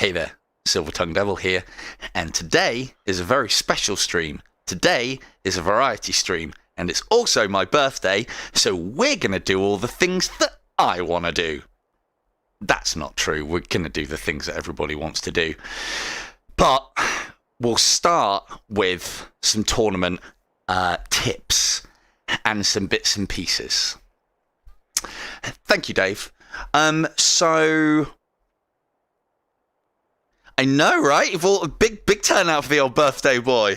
Hey there, Silver Tongue Devil here, and today is a very special stream. Today is a variety stream, and it's also my birthday, so we're going to do all the things that I want to do. That's not true, we're going to do the things that everybody wants to do. But we'll start with some tournament tips and some bits and pieces. Thank you, Dave. So... I know, right? You've all a big turnout for the old birthday boy.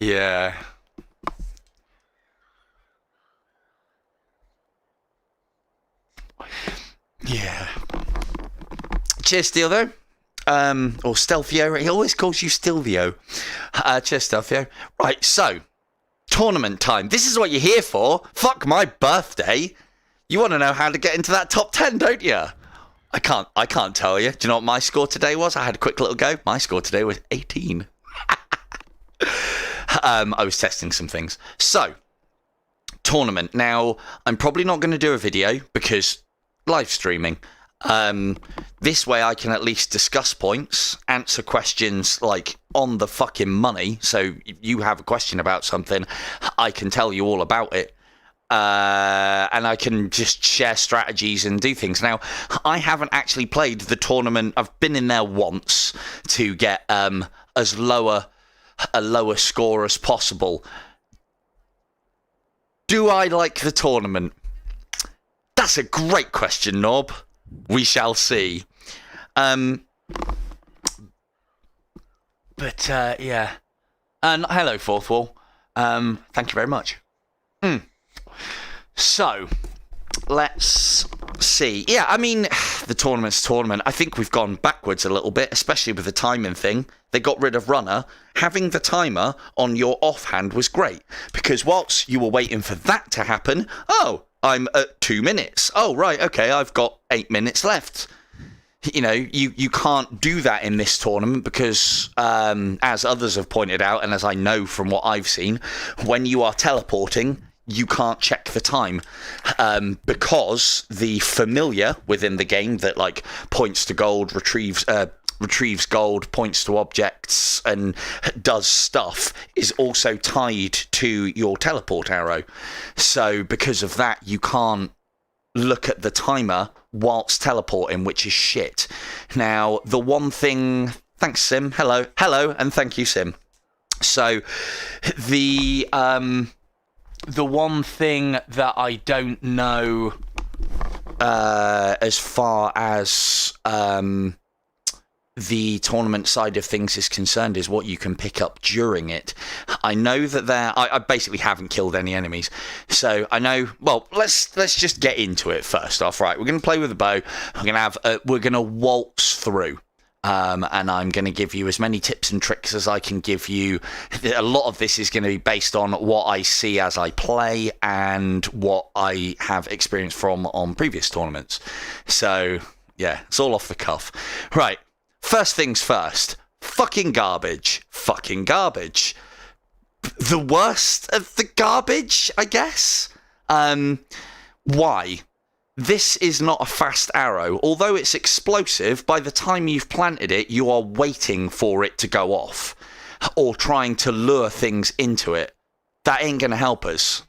Yeah. Yeah. Cheers, Steelvio. Or Stealthio. He always calls you Steelvio. Cheers, Stealthio. Right, so tournament time. This is what you're here for. Fuck my birthday. You want to know how to get into that top 10, don't you? I can't tell you. Do you know what my score today was? I had a quick little go. My score today was 18. I was testing some things. So, tournament. Now, I'm probably not going to do a video because live streaming. This way I can at least discuss points, answer questions like on the fucking money. So if you have a question about something, I can tell you all about it. And I can just share strategies and do things. Now, I haven't actually played the tournament. I've been in there once to get a lower score as possible. Do I like the tournament? That's a great question, Nob. We shall see. But yeah. And hello, Fourth Wall. Thank you very much. So, let's see. Yeah, I mean, the tournament's tournament. I think we've gone backwards a little bit, especially with the timing thing. They got rid of runner. Having the timer on your offhand was great, because whilst you were waiting for that to happen, oh, I'm at 2 minutes. Oh, right, okay, I've got 8 minutes left. You know, you can't do that in this tournament because, as others have pointed out, and as I know from what I've seen, when you are teleporting, you can't check the time because the familiar within the game that like points to gold, retrieves gold, points to objects, and does stuff is also tied to your teleport arrow. So because of that, you can't look at the timer whilst teleporting, which is shit. Now, the one thing... Thanks, Sim. Hello, and thank you, Sim. So, the one thing that I don't know as far as the tournament side of things is concerned is what you can pick up during it. I know that I basically haven't killed any enemies, so I know. Well, let's just get into it first off. Right, we're going to play with a bow. We're going to waltz through. And I'm going to give you as many tips and tricks as I can give you. A lot of this is going to be based on what I see as I play and what I have experience from on previous tournaments. So, yeah, it's all off the cuff. Right, first things first. Fucking garbage. Fucking garbage. The worst of the garbage, I guess? Why? This is not a fast arrow. Although it's explosive, by the time you've planted it, you are waiting for it to go off or trying to lure things into it. That ain't going to help us.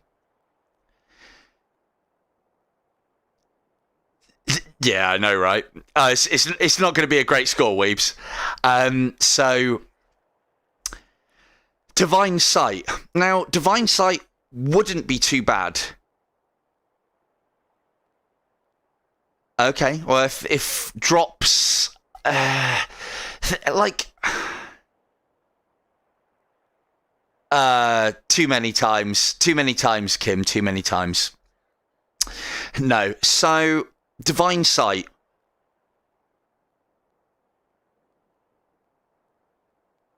Yeah, I know, right? It's not going to be a great score, Weebs. So, Divine Sight. Now, Divine Sight wouldn't be too bad. Okay, well, if drops, too many times, Kim, too many times. No, so, Divine Sight.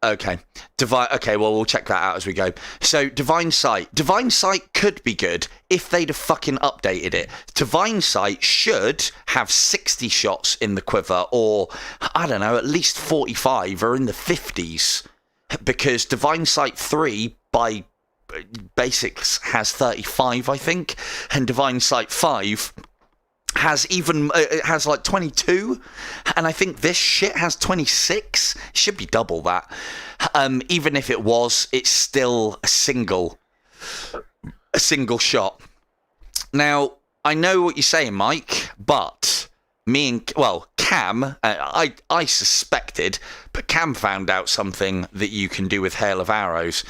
Okay, okay, well, we'll check that out as we go. So, Divine Sight. Divine Sight could be good if they'd have fucking updated it. Divine Sight should have 60 shots in the quiver, or, I don't know, at least 45 or in the 50s. Because Divine Sight 3, by Basics has 35, I think, and Divine Sight 5 has it has like 22, and I think this shit has 26. It should be double that. Even if it was, it's still a single shot. Now, I know what you're saying, Mike, but Cam, I suspected, but Cam found out something that you can do with Hail of Arrows.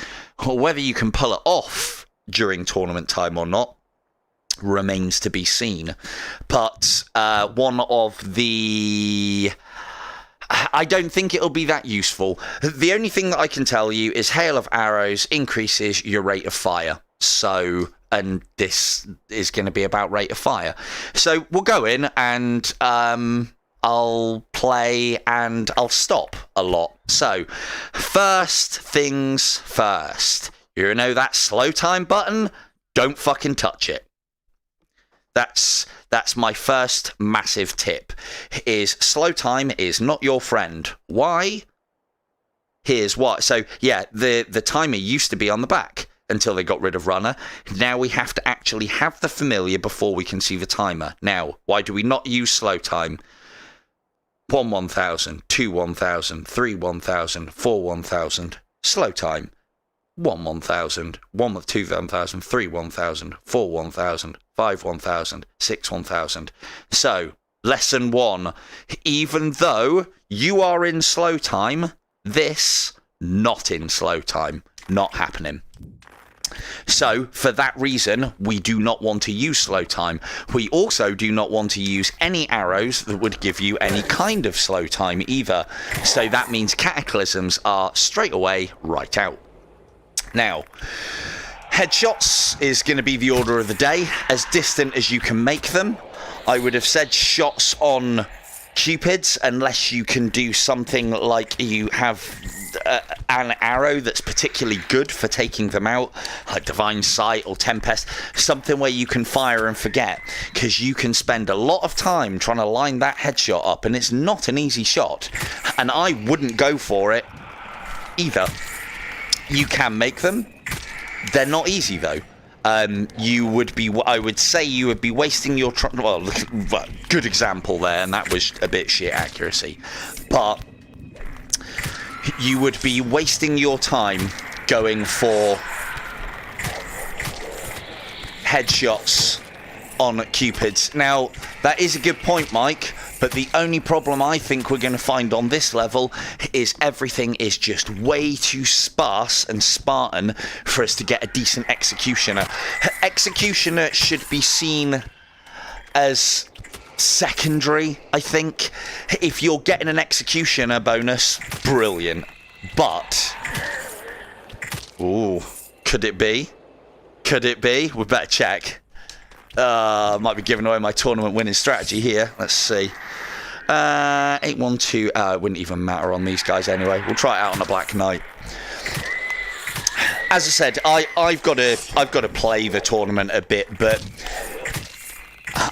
Whether you can pull it off during tournament time or not remains to be seen. But one of the... I don't think it'll be that useful. The only thing that I can tell you is Hail of Arrows increases your rate of fire. So, and this is going to be about rate of fire. So we'll go in and I'll play and I'll stop a lot. So, first things first. You know that slow time button? Don't fucking touch it. That's my first massive tip, is slow time is not your friend. Why? Here's what. So, yeah, the timer used to be on the back until they got rid of runner. Now we have to actually have the familiar before we can see the timer. Now, why do we not use slow time? 1 1000, 2 1000, 3 1000, 4 1000, slow time. 1 1000, 1 2 1000, 3 1000, 4 1000, 5 1000, 6 1000. So, lesson 1. Even though you are in slow time, this not in slow time. Not happening. So, for that reason, we do not want to use slow time. We also do not want to use any arrows that would give you any kind of slow time either. So that means cataclysms are straight away right out. Now, headshots is going to be the order of the day, as distant as you can make them. I would have said shots on Cupids, unless you can do something like you have an arrow that's particularly good for taking them out, like Divine Sight or Tempest, something where you can fire and forget, because you can spend a lot of time trying to line that headshot up, and it's not an easy shot, and I wouldn't go for it either. You can make them. They're not easy, though. I would say you would be wasting your... good example there, and that was a bit shit accuracy. But you would be wasting your time going for headshots on Cupids. Now, that is a good point, Mike, but the only problem I think we're going to find on this level is everything is just way too sparse and Spartan for us to get a decent Executioner. Executioner should be seen as secondary, I think. If you're getting an Executioner bonus, brilliant. But... ooh, could it be? Could it be? We better check. Might be giving away my tournament winning strategy here. Let's see. 812. It wouldn't even matter on these guys anyway. We'll try it out on a Black Knight. As I said, I've got to play the tournament a bit, but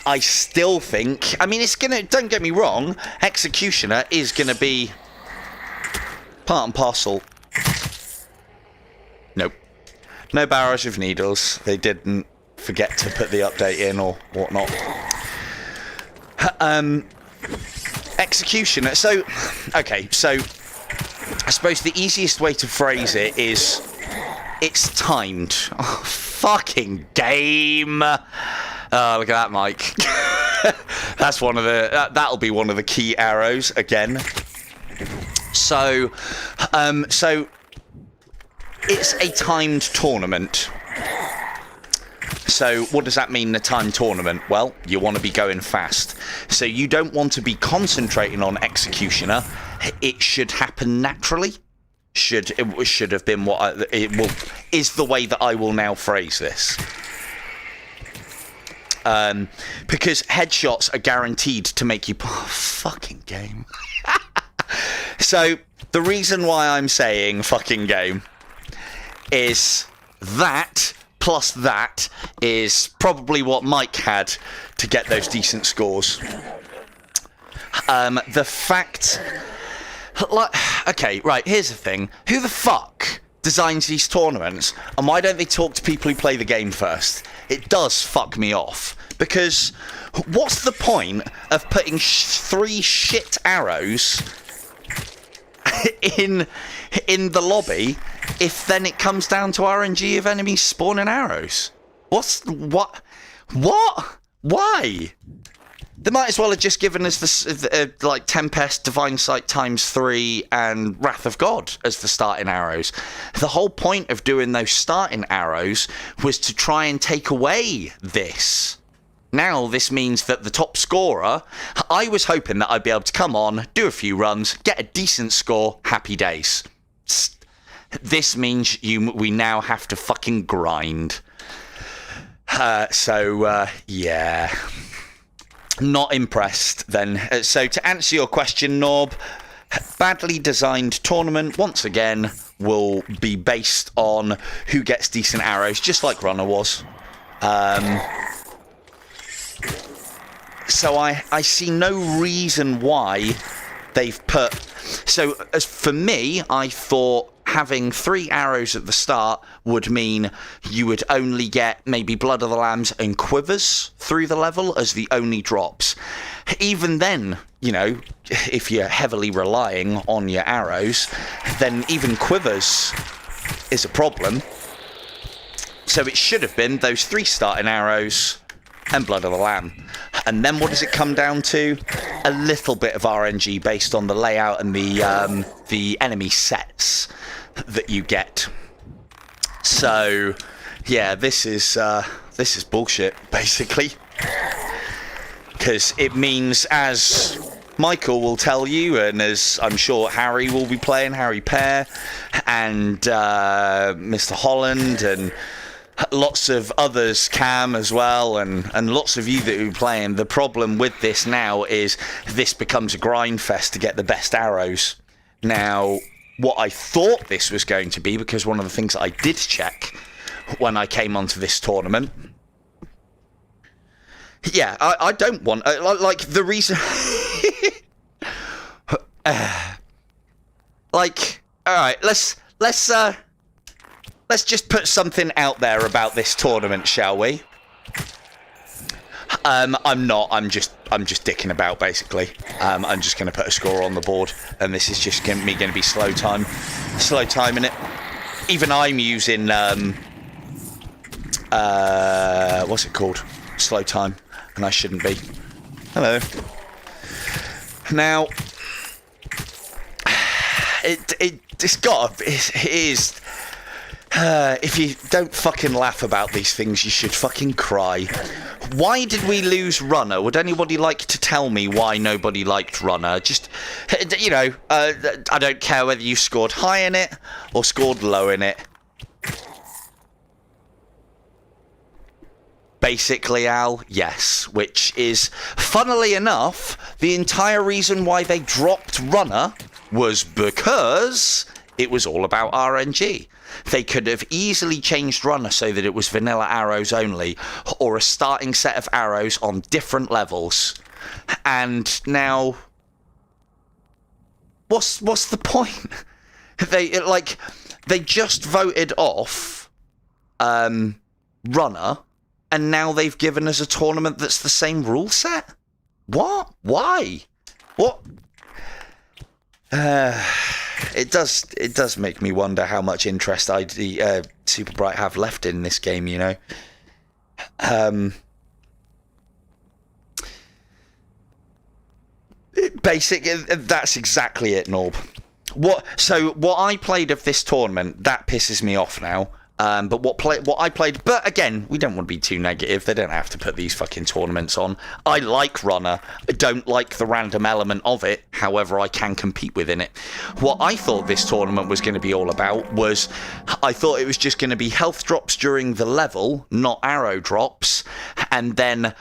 I still think. I mean, it's gonna. Don't get me wrong. Executioner is gonna be part and parcel. Nope. No Barrage of Needles. They didn't forget to put the update in or whatnot. Executioner. So, okay. So, I suppose the easiest way to phrase it is it's timed. Oh, fucking game. Oh, look at that, Mike. That's one of the. That'll be one of the key arrows again. So, it's a timed tournament. So what does that mean, a timed tournament? Well, you want to be going fast. So you don't want to be concentrating on Executioner. It should happen naturally. It should have been what is the way that I will now phrase this. Because headshots are guaranteed to make you... Oh, fucking game. So the reason why I'm saying fucking game is that... plus that is probably what Mike had to get those decent scores. The fact... okay, right, here's the thing. Who the fuck designs these tournaments, and why don't they talk to people who play the game first? It does fuck me off, because what's the point of putting 3 shit arrows in the lobby if then it comes down to RNG of enemies spawning arrows? What? Why? They might as well have just given us like Tempest, Divine Sight ×3, and Wrath of God as the starting arrows. The whole point of doing those starting arrows was to try and take away this. Now this means that the top scorer, I was hoping that I'd be able to come on, do a few runs, get a decent score, happy days. This means we now have to fucking grind. Yeah. Not impressed then. So to answer your question, Norb, badly designed tournament once again will be based on who gets decent arrows, just like Runner was. So I see no reason why they've put... So as for me, I thought having 3 arrows at the start would mean you would only get maybe Blood of the Lambs and Quivers through the level as the only drops. Even then, you know, if you're heavily relying on your arrows, then even Quivers is a problem. So it should have been those 3 starting arrows and Blood of the Lamb. And then what does it come down to? A little bit of RNG based on the layout and the enemy sets that you get. So yeah, this is bullshit, basically. Because it means, as Michael will tell you, and as I'm sure Harry will be playing, Harry Pear, and Mr. Holland, and lots of others, Cam as well, and lots of you that are playing, the problem with this now is this becomes a grind fest to get the best arrows. Now, what I thought this was going to be, because one of the things that I did check when I came onto this tournament, yeah, I don't want, like, the reason, like, alright, let's just put something out there about this tournament, shall we? I'm just dicking about, basically. I'm just going to put a score on the board, and this is just going to be slow timing it. Even I'm using, what's it called? Slow time, and I shouldn't be. Hello. Now, it is... if you don't fucking laugh about these things, you should fucking cry. Why did we lose Runner? Would anybody like to tell me why nobody liked Runner? Just, you know, I don't care whether you scored high in it or scored low in it. Basically, Al, yes. Which is, funnily enough, the entire reason why they dropped Runner was because it was all about RNG. They could have easily changed Runner so that it was vanilla arrows only, or a starting set of arrows on different levels. And now, what's the point? They just voted off Runner, and now they've given us a tournament that's the same rule set? What? Why? What? It does make me wonder how much interest Super Bright have left in this game, you know. That's exactly it, Norb. What I played of this tournament, that pisses me off now. But what I played, but again, we don't want to be too negative. They don't have to put these fucking tournaments on. I like Runner. I don't like the random element of it. However, I can compete within it. What I thought this tournament was going to be all about was, I thought it was just going to be health drops during the level, not arrow drops. And then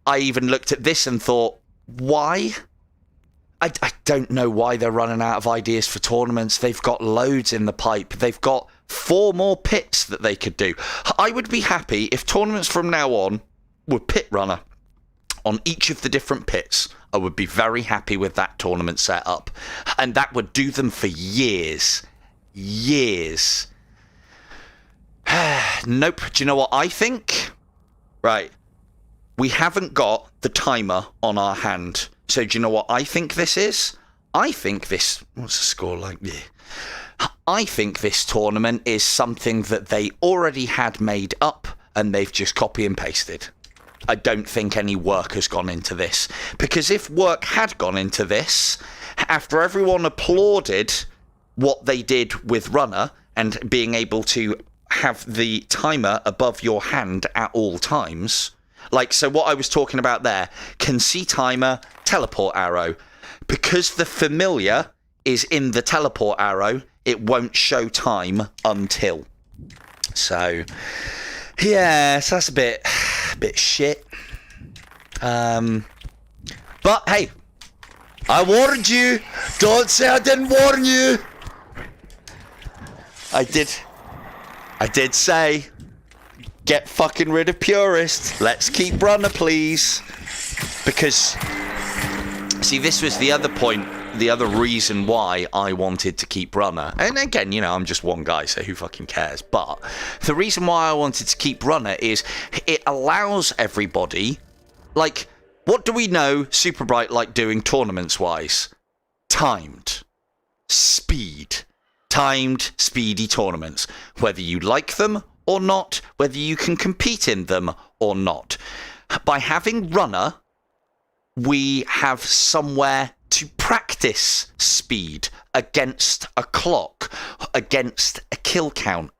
I even looked at this and thought, why? I don't know why they're running out of ideas for tournaments. They've got loads in the pipe. They've got 4 more pits that they could do. I would be happy if tournaments from now on were pit runner on each of the different pits. I would be very happy with that tournament setup. And that would do them for years. Years. Nope. Do you know what I think? Right. We haven't got the timer on our hand. So do you know what I think this is? I think this... What's the score like? Yeah. I think this tournament is something that they already had made up and they've just copy and pasted. I don't think any work has gone into this. Because if work had gone into this, after everyone applauded what they did with Runner and being able to have the timer above your hand at all times... Like, so what I was talking about there, can see timer, teleport arrow. Because the familiar is in the teleport arrow, it won't show time until. So, yeah, so that's a bit shit. But, hey, I warned you. Don't say I didn't warn you. I did say... Get fucking rid of Purist. Let's keep Runner, please. Because, see, this was the other point, the other reason why I wanted to keep Runner. And again, you know, I'm just one guy, so who fucking cares? But the reason why I wanted to keep Runner is it allows everybody, like, what do we know Super Bright like doing tournaments-wise? Timed. Speed. Timed, speedy tournaments. Whether you like them or not, whether you can compete in them or not. By having Runner, we have somewhere to practice speed against a clock, against a kill count,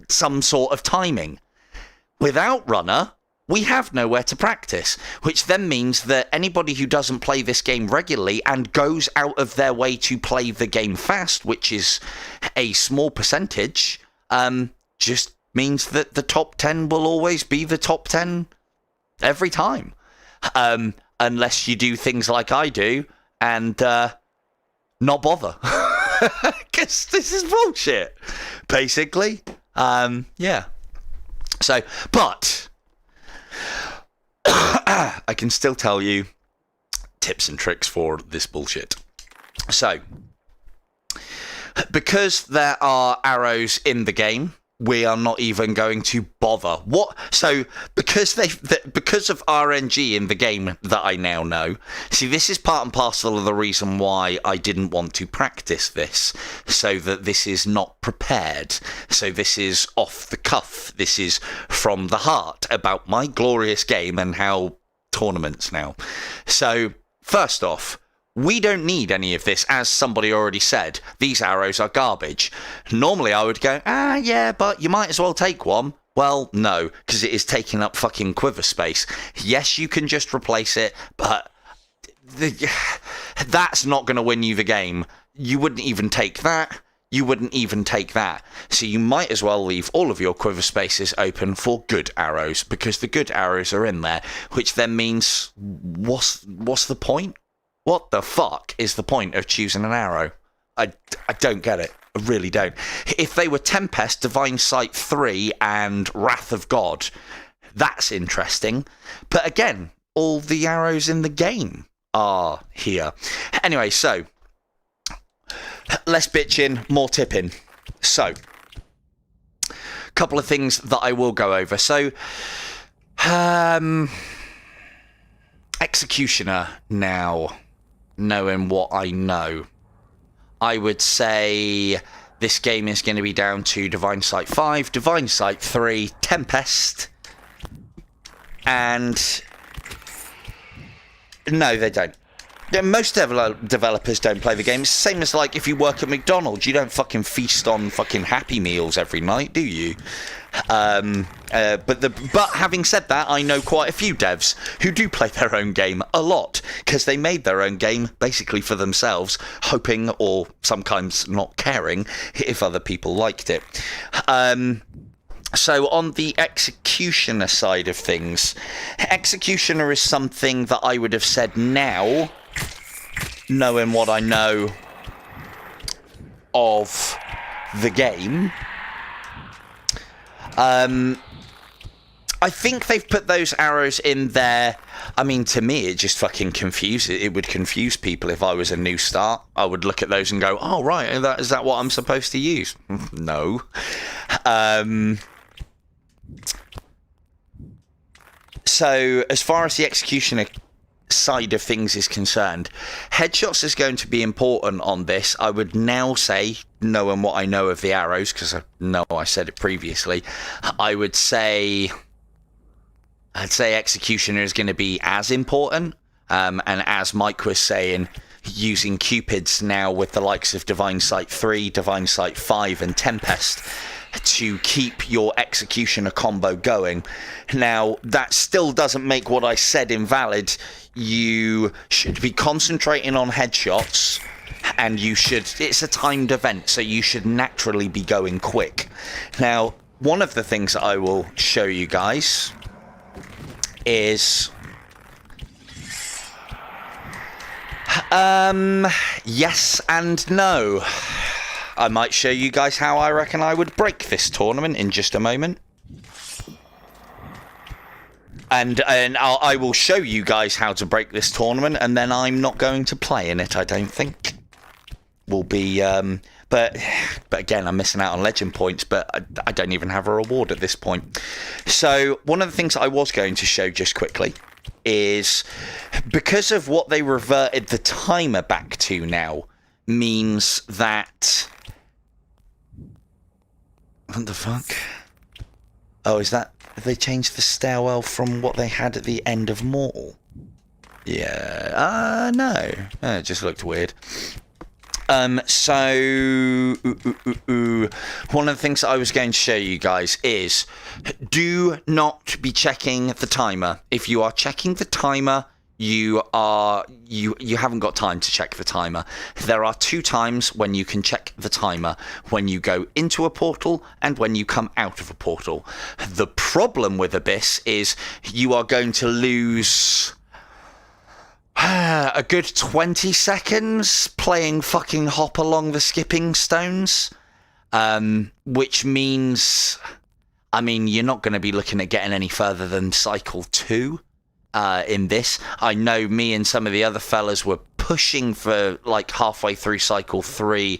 some sort of timing. Without Runner, we have nowhere to practice, which then means that anybody who doesn't play this game regularly and goes out of their way to play the game fast, which is a small percentage, just means that the top 10 will always be the top 10 every time. Unless you do things like I do and not bother. Because this is bullshit, basically. Yeah. So, but I can still tell you tips and tricks for this bullshit. So, because there are arrows in the game, we are not even going to bother. What? So, because of RNG in the game that I now know, see, this is part and parcel of the reason why I didn't want to practice this, so that this is not prepared. So this is off the cuff. This is from the heart about my glorious game and how tournaments now. So, first off, we don't need any of this. As somebody already said, these arrows are garbage. Normally I would go, yeah, but you might as well take one. Well, no, because it is taking up fucking quiver space. Yes, you can just replace it, but that's not going to win you the game. You wouldn't even take that. You wouldn't even take that. So you might as well leave all of your quiver spaces open for good arrows, because the good arrows are in there, which then means, what's the point? What the fuck is the point of choosing an arrow? I don't get it. I really don't. If they were Tempest, Divine Sight 3, and Wrath of God, that's interesting. But again, all the arrows in the game are here. Anyway, so, less bitching, more tipping. So, a couple of things that I will go over. So, Executioner now. Knowing what I know, I would say this game is going to be down to Divine Sight 5, Divine Sight 3, Tempest, and no, they don't. Most developers don't play the game. It's the same as, like, if you work at McDonald's, you don't fucking feast on fucking Happy Meals every night, do you? But having said that, I know quite a few devs who do play their own game a lot, because they made their own game basically for themselves, hoping, or sometimes not caring, if other people liked it. So on the Executioner side of things, Executioner is something that I would have said now, knowing what I know of the game. I think they've put those arrows in there. I mean, to me, it just fucking confuses. It would confuse people if I was a new start. I would look at those and go, "Oh, right, is that what I'm supposed to use?" No. So, as far as the executioner side of things is concerned, headshots is going to be important on this. I would now say, knowing what I know of the arrows, because I know I said it previously, I'd say executioner is going to be as important. And as Mike was saying, using Cupids now with the likes of Divine Sight 3, Divine Sight 5 and Tempest to keep your executioner combo going. Now, that still doesn't make what I said invalid. You should be concentrating on headshots, and it's a timed event, so you should naturally be going quick. Now, one of the things that I will show you guys is yes and no. I might show you guys how I reckon I would break this tournament in just a moment. And I will show you guys how to break this tournament, and then I'm not going to play in it, I don't think. Will be, but again, I'm missing out on legend points, but I don't even have a reward at this point. So one of the things I was going to show just quickly is, because of what they reverted the timer back to now, means that... What the fuck? Oh, is that... Have they changed the stairwell from what they had at the end of Mortal? Yeah. No. It just looked weird. So... One of the things that I was going to show you guys is, do not be checking the timer. If you are checking the timer, you haven't got time to check the timer. There are 2 times when you can check the timer: when you go into a portal and when you come out of a portal. The problem with Abyss is you are going to lose a good 20 seconds playing fucking Hop Along the Skipping Stones, which means, I mean, you're not going to be looking at getting any further than cycle 2. In this, I know me and some of the other fellas were pushing for like halfway through cycle 3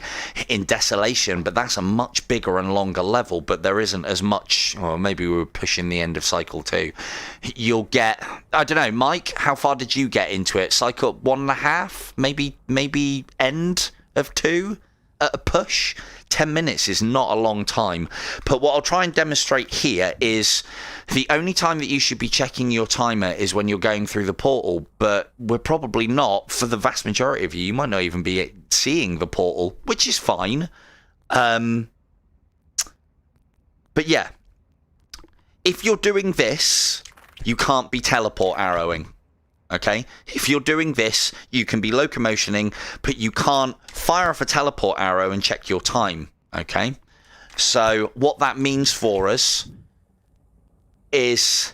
in Desolation, but that's a much bigger and longer level, but there isn't as much, or maybe we were pushing the end of cycle 2. You'll get, I don't know, Mike, how far did you get into it? Cycle 1.5, maybe end of 2 at a push? 10 minutes is not a long time. But what I'll try and demonstrate here is the only time that you should be checking your timer is when you're going through the portal, but we're probably not. For the vast majority of you, you might not even be seeing the portal, which is fine. But yeah, if you're doing this, you can't be teleport arrowing. Okay, if you're doing this, you can be locomotioning, but you can't fire off a teleport arrow and check your time. Okay, so what that means for us is,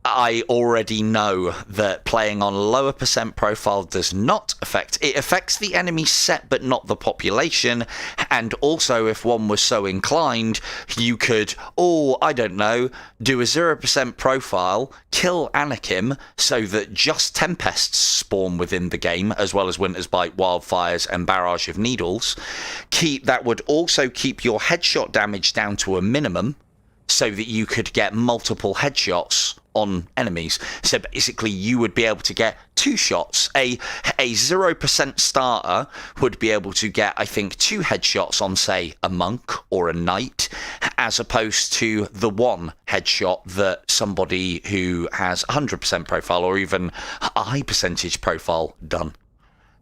I already know that playing on lower percent profile does not affect. It affects the enemy set, but not the population. And also, if one was so inclined, you could, I don't know, do a 0% profile, kill Anakim, so that just Tempests spawn within the game, as well as Winter's Bite, Wildfires, and Barrage of Needles. That would also keep your headshot damage down to a minimum, so that you could get multiple headshots on enemies. So basically you would be able to get 2 shots. A 0% starter would be able to get, I think, 2 headshots on, say, a monk or a knight, as opposed to the 1 headshot that somebody who has 100% profile or even a high percentage profile done.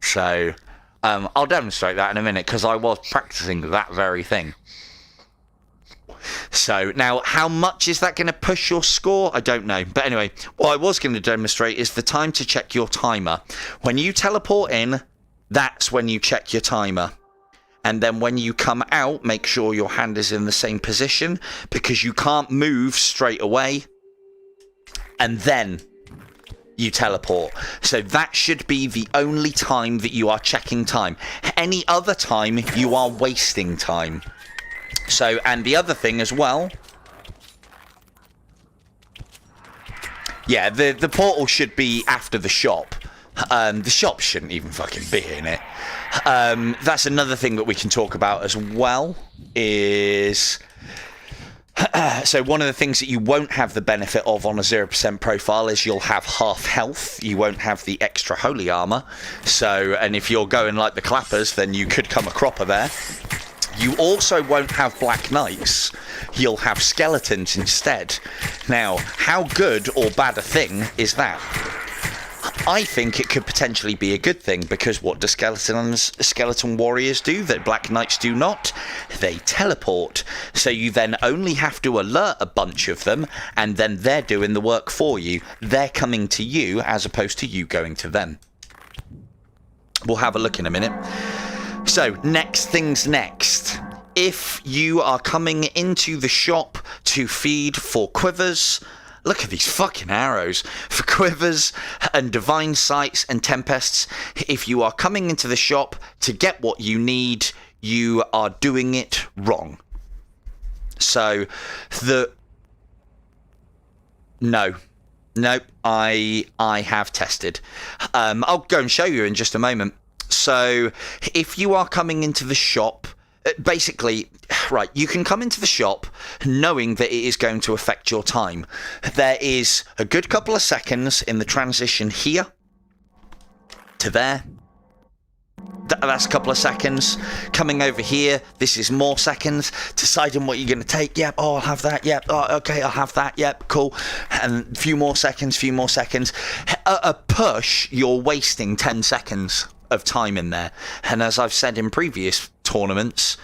So I'll demonstrate that in a minute, because I was practicing that very thing. So now, how much is that going to push your score? I don't know. But anyway, what I was going to demonstrate is the time to check your timer. When you teleport in, that's when you check your timer. And then when you come out, make sure your hand is in the same position, because you can't move straight away. And then you teleport. So that should be the only time that you are checking time. Any other time, you are wasting time. So, and the other thing as well Yeah, the portal should be after the shop. The shop shouldn't even fucking be in it. That's another thing that we can talk about as well, is... So one of the things that you won't have the benefit of on a 0% profile is you'll have half health. You won't have the extra holy armor. So, and if you're going like the clappers, then you could come a cropper there. You also won't have black knights. You'll have skeletons instead. Now, how good or bad a thing is that? I think it could potentially be a good thing, because what do skeleton warriors do that black knights do not? They teleport. So you then only have to alert a bunch of them, and then they're doing the work for you. They're coming to you as opposed to you going to them. We'll have a look in a minute. So, next things next. If you are coming into the shop to feed for quivers... Look at these fucking arrows. For quivers and divine sights and tempests, if you are coming into the shop to get what you need, you are doing it wrong. So, No, I have tested. I'll go and show you in just a moment. So, if you are coming into the shop... Basically, right, you can come into the shop knowing that it is going to affect your time. There is a good couple of seconds in the transition here to there. That's a couple of seconds. Coming over here, this is more seconds. Deciding what you're going to take. Yep, oh, I'll have that. Yep, oh, okay, I'll have that. Yep, cool. And a few more seconds. A push, you're wasting 10 seconds of time in there. And as I've said in previous tournaments,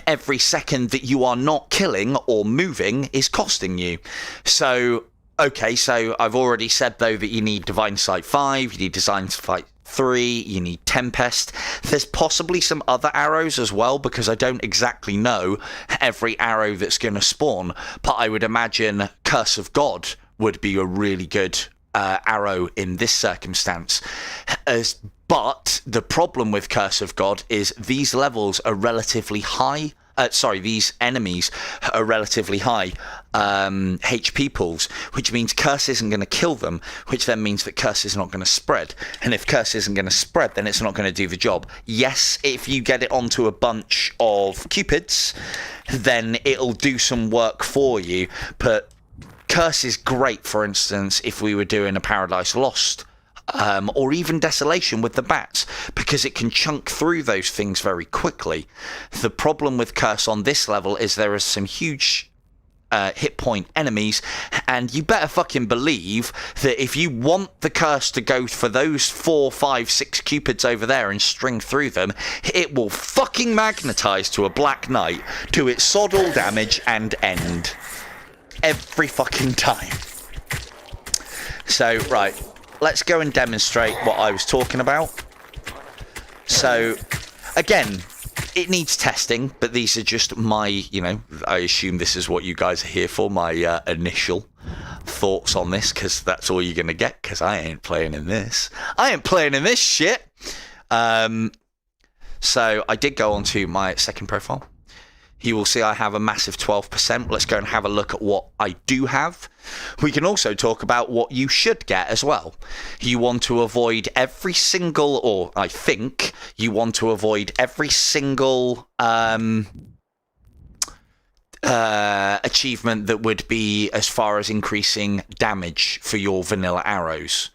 every second that you are not killing or moving is costing you. So, okay, so I've already said, though, that you need Divine Sight 5, you need Divine Sight 3, you need Tempest. There's possibly some other arrows as well, because I don't exactly know every arrow that's going to spawn, but I would imagine Curse of God would be a really good arrow in this circumstance. But the problem with Curse of God is these levels are relatively high. These enemies are relatively high HP pools, which means Curse isn't going to kill them, which then means that Curse is not going to spread. And if Curse isn't going to spread, then it's not going to do the job. Yes, if you get it onto a bunch of Cupids, then it'll do some work for you. But Curse is great, for instance, if we were doing a Paradise Lost or even Desolation with the bats, because it can chunk through those things very quickly. The problem with Curse on this level is there are some huge hit point enemies, and you better fucking believe that if you want the Curse to go for those 4, 5, 6 Cupids over there and string through them, it will fucking magnetize to a Black Knight, do its sod all damage and end. Every fucking time. So, right, let's go and demonstrate what I was talking about. So, again, it needs testing, but these are just my, I assume this is what you guys are here for, my initial thoughts on this, because that's all you're going to get, because I ain't playing in this. I ain't playing in this shit. So, I did go on to my second profile. You will see I have a massive 12%. Let's go and have a look at what I do have. We can also talk about what you should get as well. You want to avoid every single, or I think you want to avoid every single achievement that would be as far as increasing damage for your vanilla arrows.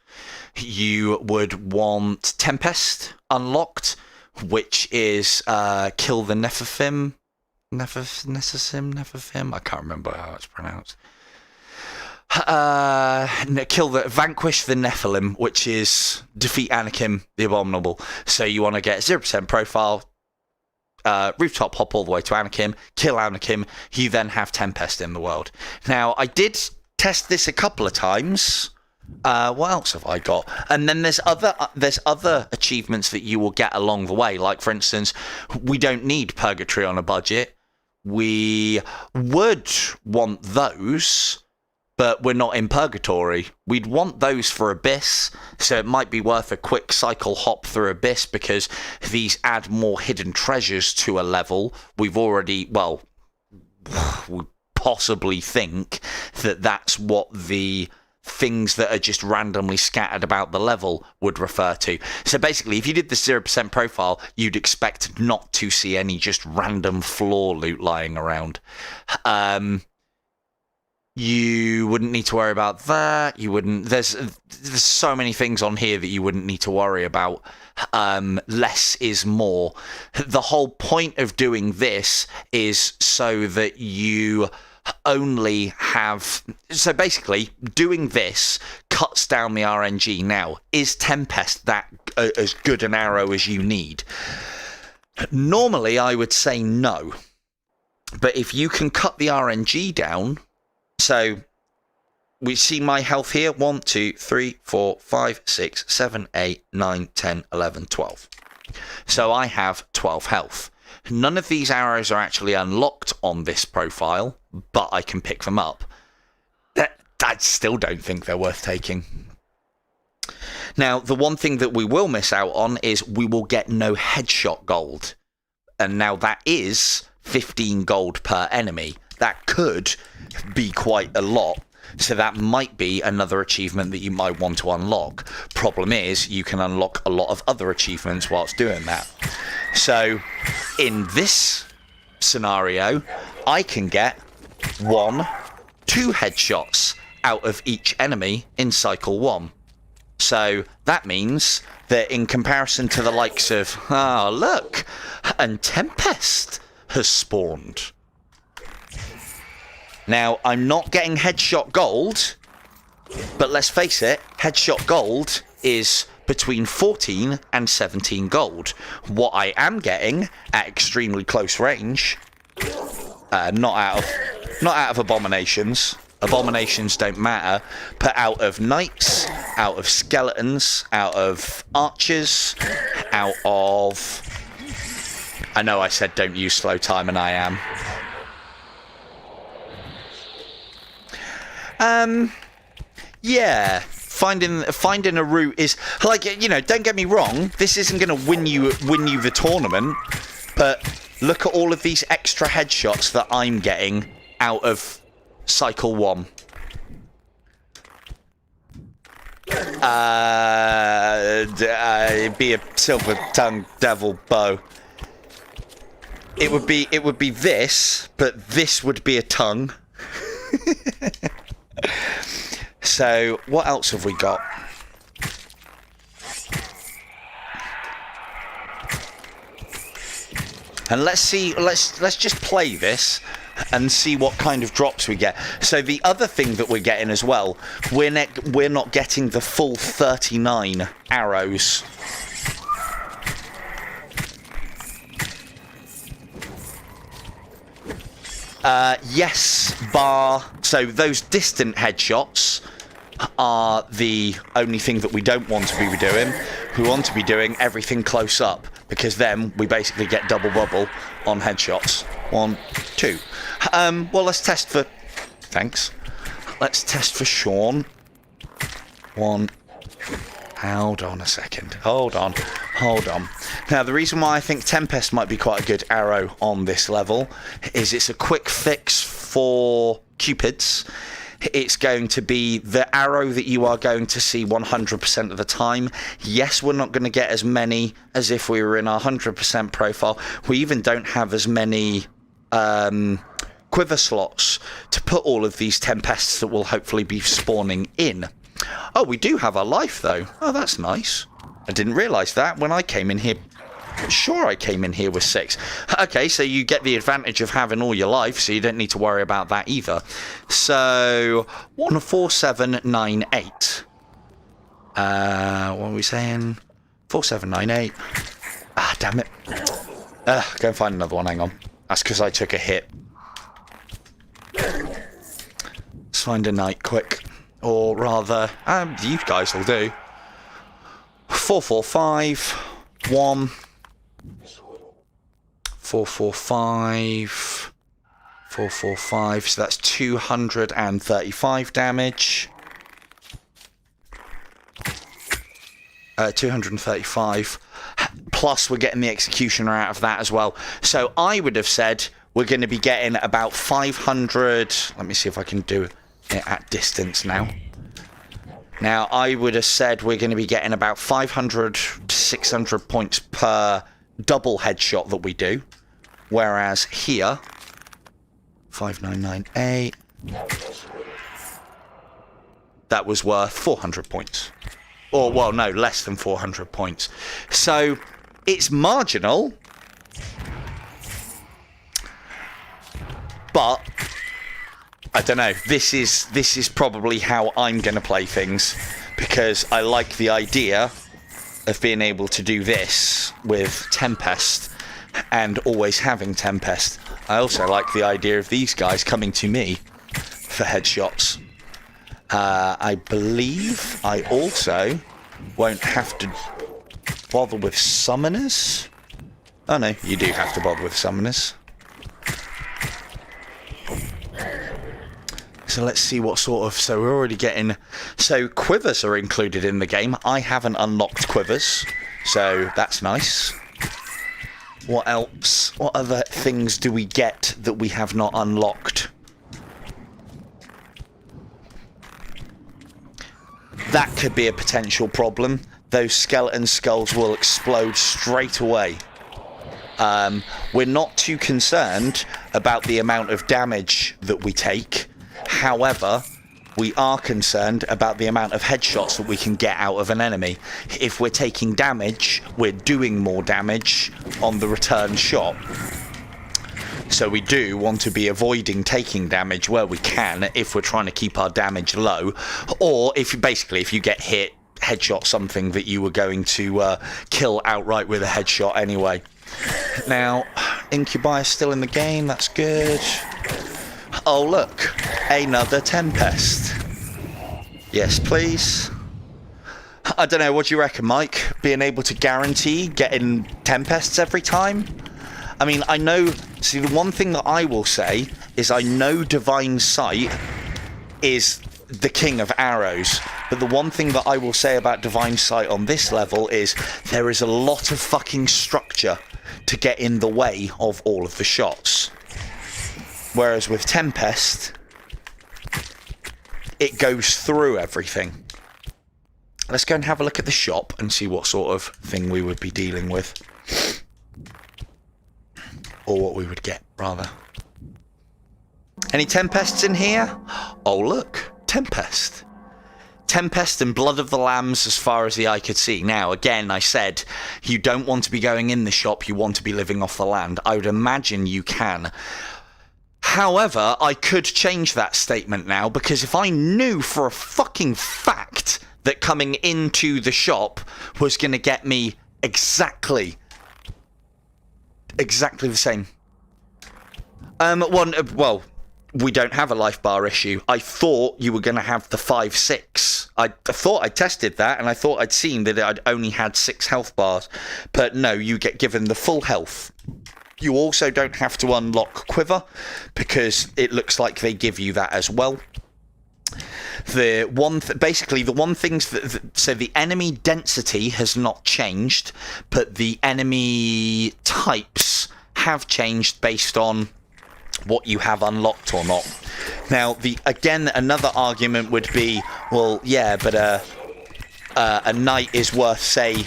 You would want Tempest unlocked, which is kill the Nephilim. Nephilim? I can't remember how it's pronounced. Vanquish the Nephilim, which is defeat Anakim the Abominable. So you want to get 0% profile, rooftop hop all the way to Anakim, kill Anakim, you then have Tempest in the world. Now, I did test this a couple of times. What else have I got? And then there's other achievements that you will get along the way. Like, for instance, we don't need Purgatory on a budget. We would want those, but we're not in Purgatory. We'd want those for Abyss, so it might be worth a quick cycle hop through Abyss, because these add more hidden treasures to a level. We possibly think that that's what the things that are just randomly scattered about the level would refer to. So basically, if you did the 0% profile, you'd expect not to see any just random floor loot lying around. You wouldn't need to worry about that. You wouldn't. There's so many things on here that you wouldn't need to worry about. Less is more. The whole point of doing this is so that you only have... So basically, doing this cuts down the RNG. Now, is Tempest that as good an arrow as you need? Normally, I would say no. But if you can cut the RNG down... So, we see my health here. 1, 2, 3, 4, 5, 6, 7, 8, 9, 10, 11, 12. So I have 12 health. None of these arrows are actually unlocked on this profile, but I can pick them up. I still don't think they're worth taking. Now, the one thing that we will miss out on is we will get no headshot gold. And now that is 15 gold per enemy. That could be quite a lot. So that might be another achievement that you might want to unlock. Problem is, you can unlock a lot of other achievements whilst doing that. So, in this scenario, I can get 1, 2 headshots out of each enemy in Cycle 1. So, that means that in comparison to the likes of, look, and Tempest has spawned. Now, I'm not getting headshot gold, but let's face it, headshot gold is between 14 and 17 gold. What I am getting at extremely close range, not out of abominations. Abominations don't matter, but out of knights, out of skeletons, out of archers, out of... I know I said don't use slow time, and I am. Yeah, finding a route is like, you know, don't get me wrong, this isn't going to win you the tournament, but look at all of these extra headshots that I'm getting out of Cycle 1. It'd be a silver-tongued devil bow. It would be this, but this would be a tongue. So, what else have we got? And let's just play this and see what kind of drops we get. So the other thing that we're getting as well, we're not getting the full 39 arrows. Yes, bar... So those distant headshots are the only thing that we don't want to be doing. We want to be doing everything close up, because then we basically get double bubble on headshots. 1, 2. Well, let's test for... Thanks. Let's test for Sean. 1... Hold on a second. Hold on. Now, the reason why I think Tempest might be quite a good arrow on this level is it's a quick fix for Cupids. It's going to be the arrow that you are going to see 100% of the time. Yes, we're not going to get as many as if we were in our 100% profile. We even don't have as many quiver slots to put all of these Tempests that will hopefully be spawning in. Oh, we do have our life, though. Oh, that's nice. I didn't realise that when I came in here. Sure, I came in here with 6. Okay, so you get the advantage of having all your life, so you don't need to worry about that either. So, 14798. What are we saying? 4798. Ah, damn it. Go and find another one, hang on. That's because I took a hit. Let's find a knight quick. Or rather, you guys will do. 445, 1, 445, 445. So that's 235 damage. 235. Plus, we're getting the executioner out of that as well. So I would have said we're going to be getting about 500. Let me see if I can do it at distance now. Now, I would have said we're going to be getting about 500 to 600 points per double headshot that we do. Whereas here, 5998, that was worth 400 points. Or, well, no, less than 400 points. So, it's marginal. But I don't know. This is probably how I'm going to play things, because I like the idea of being able to do this with Tempest and always having Tempest. I also like the idea of these guys coming to me for headshots. I believe I also won't have to bother with summoners. Oh no, you do have to bother with summoners. So let's see what sort of... So we're already getting... So quivers are included in the game. I haven't unlocked quivers, so that's nice. What else? What other things do we get that we have not unlocked? That could be a potential problem. Those skeleton skulls will explode straight away. We're not too concerned about the amount of damage that we take. However, we are concerned about the amount of headshots that we can get out of an enemy. If we're taking damage, we're doing more damage on the return shot. So we do want to be avoiding taking damage where we can if we're trying to keep our damage low. Or if you get hit, headshot something that you were going to kill outright with a headshot anyway. Now, Incubi is still in the game, that's good. Oh look, another Tempest. Yes, please. I don't know, what do you reckon, Mike? Being able to guarantee getting Tempests every time? I mean, I know... See, the one thing that I will say is I know Divine Sight is the king of arrows. But the one thing that I will say about Divine Sight on this level is there is a lot of fucking structure to get in the way of all of the shots. Whereas with Tempest, it goes through everything. Let's go and have a look at the shop and see what sort of thing we would be dealing with. Or what we would get, rather. Any Tempests in here? Oh, look. Tempest. Tempest and Blood of the Lambs as far as the eye could see. Now, again, I said, you don't want to be going in the shop, you want to be living off the land. I would imagine you can. However, I could change that statement now, because if I knew for a fucking fact that coming into the shop was going to get me exactly the same. Well, we don't have a life bar issue. I thought you were going to have the 5-6. I thought I tested that, and I thought I'd seen that I'd only had 6 health bars. But no, you get given the full health. You also don't have to unlock Quiver, because it looks like they give you that as well. Basically, the one thing's so the enemy density has not changed, but the enemy types have changed based on what you have unlocked or not. Now, again, another argument would be, well, yeah, but a knight is worth, say,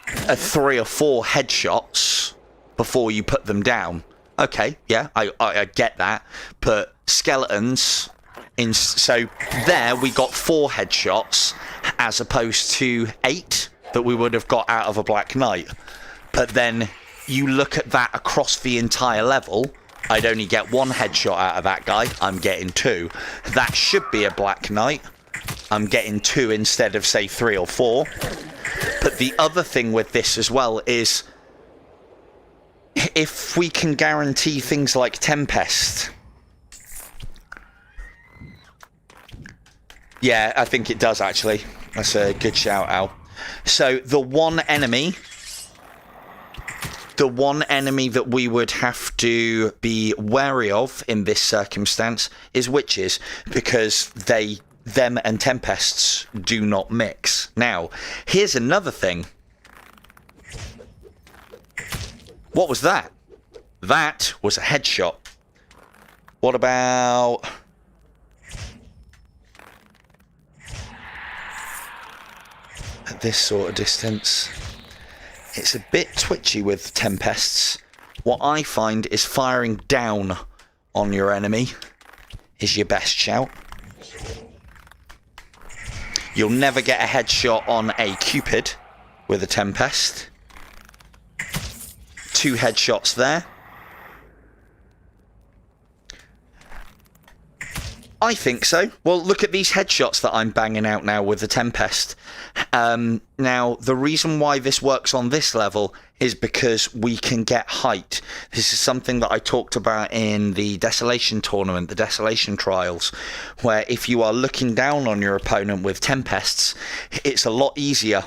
3 or 4 headshots before you put them down. Okay, yeah, I get that, but skeletons... So there we got 4 headshots as opposed to 8 that we would have got out of a Black Knight. But then you look at that across the entire level, I'd only get 1 headshot out of that guy, I'm getting 2. That should be a Black Knight, I'm getting 2 instead of, say, 3 or 4. But the other thing with this as well is, if we can guarantee things like Tempest... Yeah, I think it does, actually. That's a good shout out. So, the one enemy that we would have to be wary of in this circumstance is witches, because them and Tempests do not mix. Now, here's another thing. What was that? That was a headshot. What about... at this sort of distance. It's a bit twitchy with Tempests. What I find is firing down on your enemy is your best shout. You'll never get a headshot on a Cupid with a Tempest. 2 headshots there. I think so. Well, look at these headshots that I'm banging out now with the Tempest. Now, the reason why this works on this level is because we can get height. This is something that I talked about in the Desolation tournament, the Desolation trials, where if you are looking down on your opponent with Tempests, it's a lot easier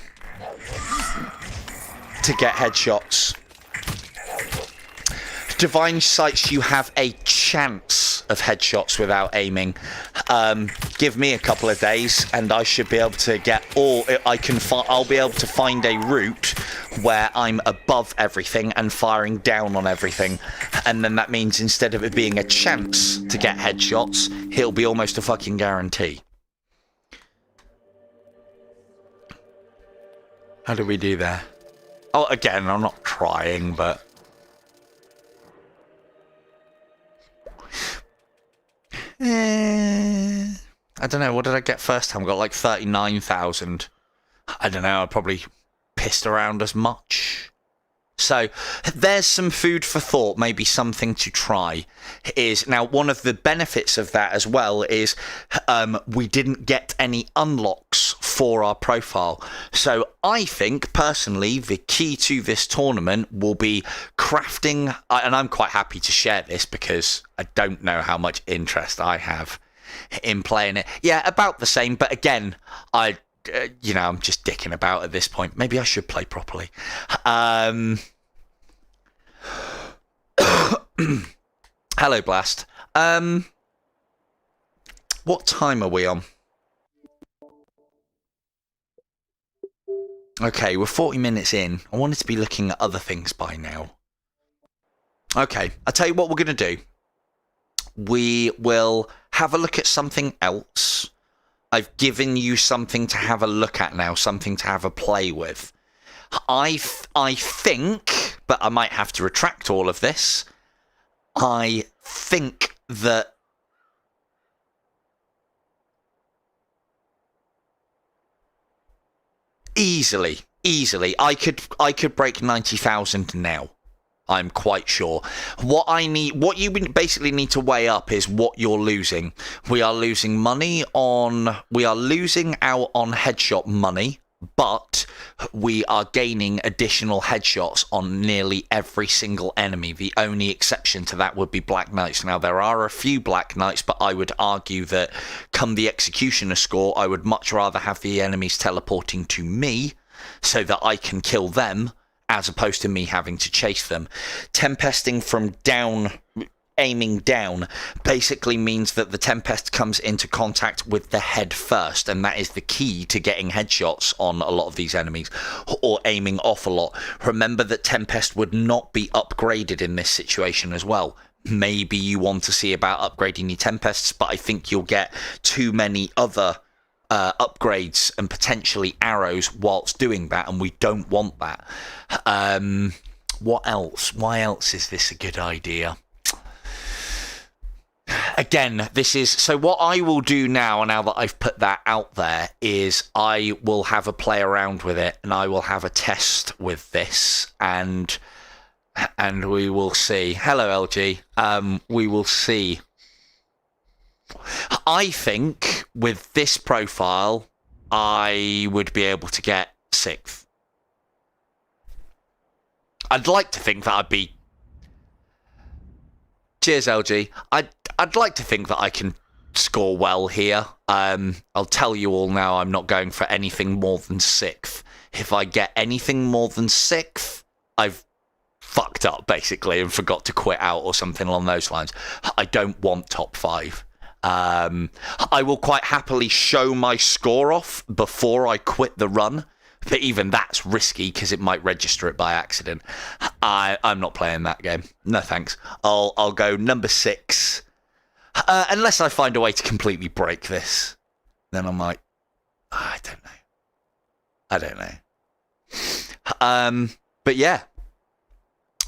to get headshots. Divine Sights, you have a chance of headshots without aiming. Give me a couple of days and I should be able to get I'll be able to find a route where I'm above everything and firing down on everything. And then that means instead of it being a chance to get headshots, it'll be almost a fucking guarantee. How do we do there? Oh, again, I'm not trying, but... I don't know, what did I get first time? I got like 39,000. I don't know, I probably pissed around as much. So there's some food for thought, maybe something to try. Now, one of the benefits of that as well is we didn't get any unlocks for our profile. So I think, personally, the key to this tournament will be crafting, and I'm quite happy to share this because I don't know how much interest I have in playing it. Yeah, about the same, but again, I'm just dicking about at this point. Maybe I should play properly. Hello, Blast. What time are we on? Okay, we're 40 minutes in. I wanted to be looking at other things by now. Okay, I'll tell you what we're going to do. We will have a look at something else. I've given you something to have a look at now, something to have a play with. I think, but I might have to retract all of this, I think that easily, I could break 90,000 now. I'm quite sure. What you basically need to weigh up is what you're losing. We are losing out on headshot money, but we are gaining additional headshots on nearly every single enemy. The only exception to that would be Black Knights. Now, there are a few Black Knights, but I would argue that come the Executioner score, I would much rather have the enemies teleporting to me so that I can kill them, as opposed to me having to chase them. Tempesting from down, aiming down, basically means that the Tempest comes into contact with the head first, and that is the key to getting headshots on a lot of these enemies, or aiming off a lot. Remember that Tempest would not be upgraded in this situation as well. Maybe you want to see about upgrading your Tempests, but I think you'll get too many other upgrades and potentially arrows whilst doing that, and we don't want that. What else? Why else is this a good idea? Again, so what I will do now that I've put that out there, is I will have a play around with it, and I will have a test with this, and we will see. Hello, LG. We will see. I think with this profile, I would be able to get 6th. I'd like to think that I'd be... Cheers, LG. I'd like to think that I can score well here. I'll tell you all now, I'm not going for anything more than 6th. If I get anything more than 6th, I've fucked up, basically, and forgot to quit out or something along those lines. I don't want top 5. I will quite happily show my score off before I quit the run, but even that's risky because it might register it by accident. I'm not playing that game. No thanks. I'll go number 6, unless I find a way to completely break this. Then I might. I I don't know. But yeah.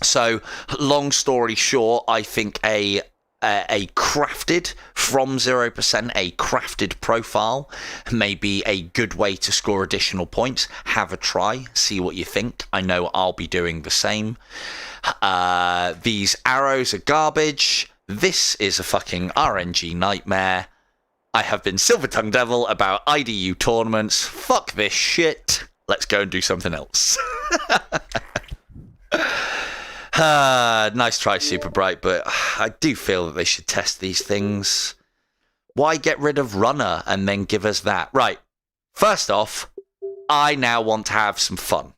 So, long story short, I think a crafted from 0%, a crafted profile may be a good way to score additional points. Have a try, see what you think. I know I'll be doing the same. These arrows are garbage. This is a fucking RNG nightmare. I have been Silver Tongue Devil about IDU tournaments. Fuck this shit. Let's go and do something else. Nice try, Super Bright, but I do feel that they should test these things. Why get rid of Runner and then give us that? Right. First off, I now want to have some fun.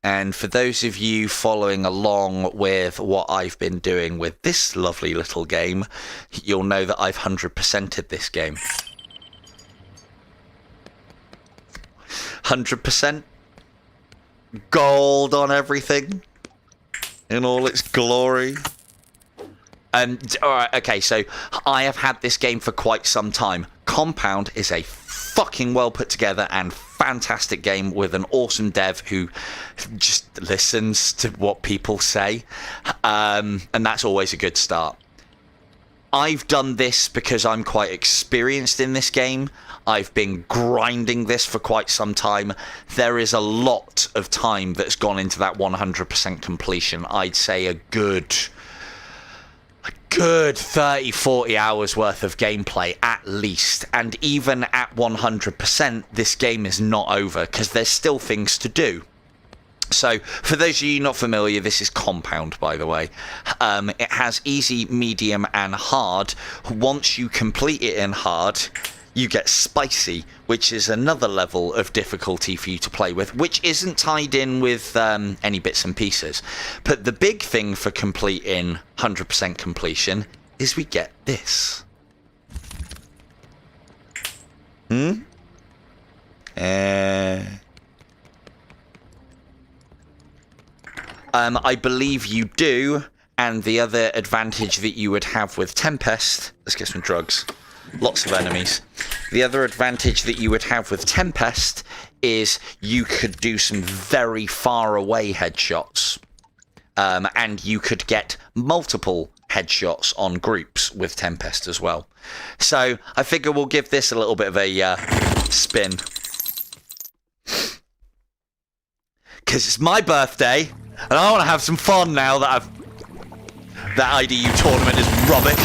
And for those of you following along with what I've been doing with this lovely little game, you'll know that I've 100%ed this game. 100% gold on everything in all its glory. And all right, okay, so I have had this game for quite some time. Compound is a fucking well put together and fantastic game with an awesome dev who just listens to what people say, and that's always a good start. I've done this because I'm quite experienced in this game. I've been grinding this for quite some time. There is a lot of time that's gone into that 100% completion. I'd say a good 30, 40 hours worth of gameplay at least. And even at 100%, this game is not over because there's still things to do. So, for those of you not familiar, this is Compound, by the way. It has easy, medium, and hard. Once you complete it in hard, you get spicy, which is another level of difficulty for you to play with, which isn't tied in with any bits and pieces. But the big thing for completing 100% completion is we get this. I believe you do, and the other advantage that you would have with Tempest... Let's get some drugs. Lots of enemies. The other advantage that you would have with Tempest is you could do some very far away headshots. And you could get multiple headshots on groups with Tempest as well. So I figure we'll give this a little bit of a spin. Because it's my birthday, and I want to have some fun now that that IDU tournament is rubbish.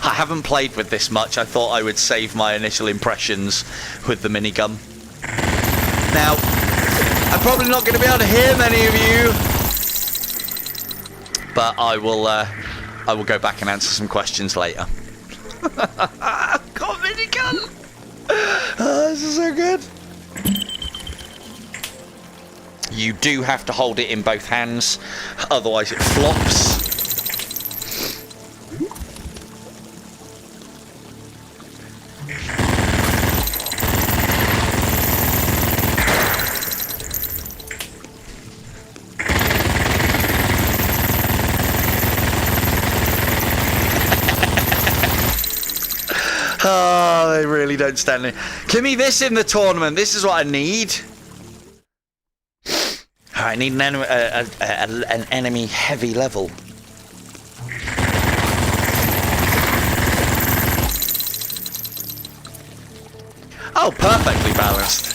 I haven't played with this much. I thought I would save my initial impressions with the minigun. Now, I'm probably not going to be able to hear many of you, but I will go back and answer some questions later. Got a minigun! Oh, this is so good. You do have to hold it in both hands, otherwise it flops. Oh, they really don't stand there. Give me this in the tournament. This is what I need. I need an enemy heavy level. Oh, perfectly balanced.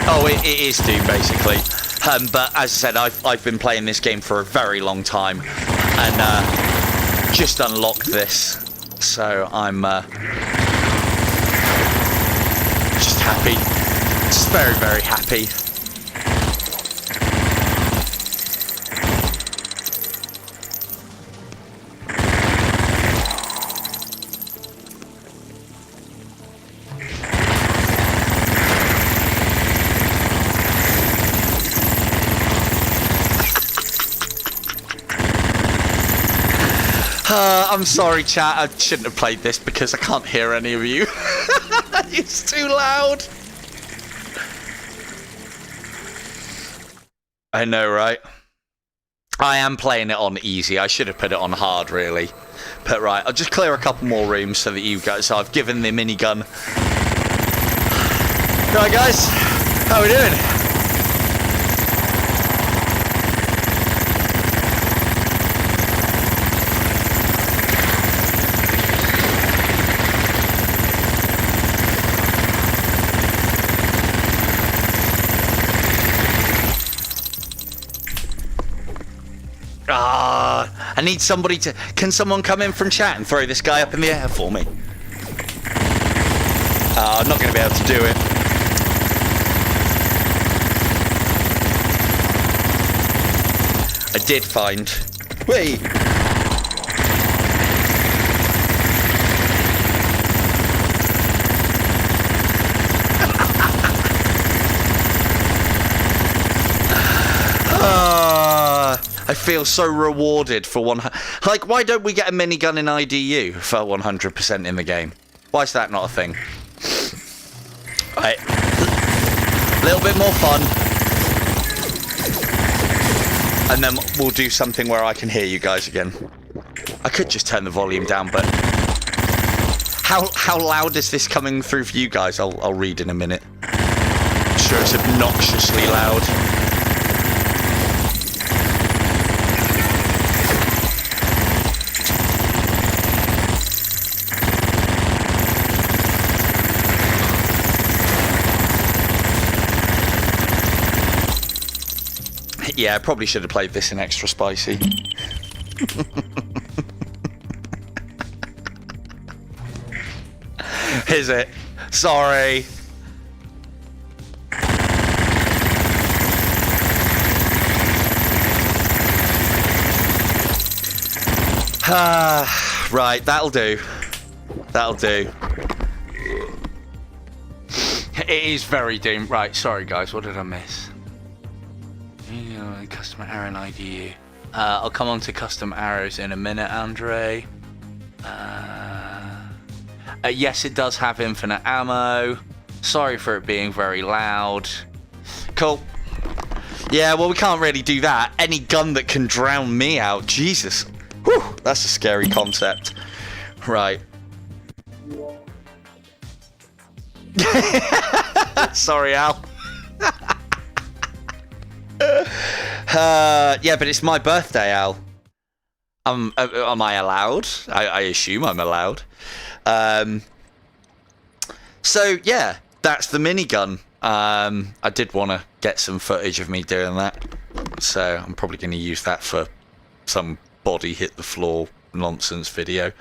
Oh, it is Doom, basically. But as I said, I've been playing this game for a very long time, and just unlocked this, so I'm just happy. Just very, very happy. I'm sorry, chat. I shouldn't have played this because I can't hear any of you. It's too loud. I know, right? I am playing it on easy. I should have put it on hard, really. But right, I'll just clear a couple more rooms so that you guys... So I've given the minigun. Right, guys. How are we doing? I need somebody to... Can someone come in from chat and throw this guy up in the air for me? I'm not going to be able to do it. I did find... Wait! I feel so rewarded for one. Like, why don't we get a minigun in IDU for 100% in the game? Why is that not a thing? Right, a little bit more fun, and then we'll do something where I can hear you guys again. I could just turn the volume down, but how loud is this coming through for you guys? I'll read in a minute. I'm sure it's obnoxiously loud. Yeah, I probably should have played this in extra spicy. Is it? Sorry. Right, that'll do. That'll do. It is very doomed. Right, sorry guys, what did I miss? Custom arrow and IDU. I'll come on to custom arrows in a minute, Andre. Yes, it does have infinite ammo. Sorry for it being very loud. Cool. Yeah, well, we can't really do that. Any gun that can drown me out. Jesus. Whew, that's a scary concept. Right. Sorry, Al. Yeah, but it's my birthday, Al. Am I allowed? I assume I'm allowed. So, yeah, that's the minigun. I did want to get some footage of me doing that. So I'm probably going to use that for some body hit the floor nonsense video.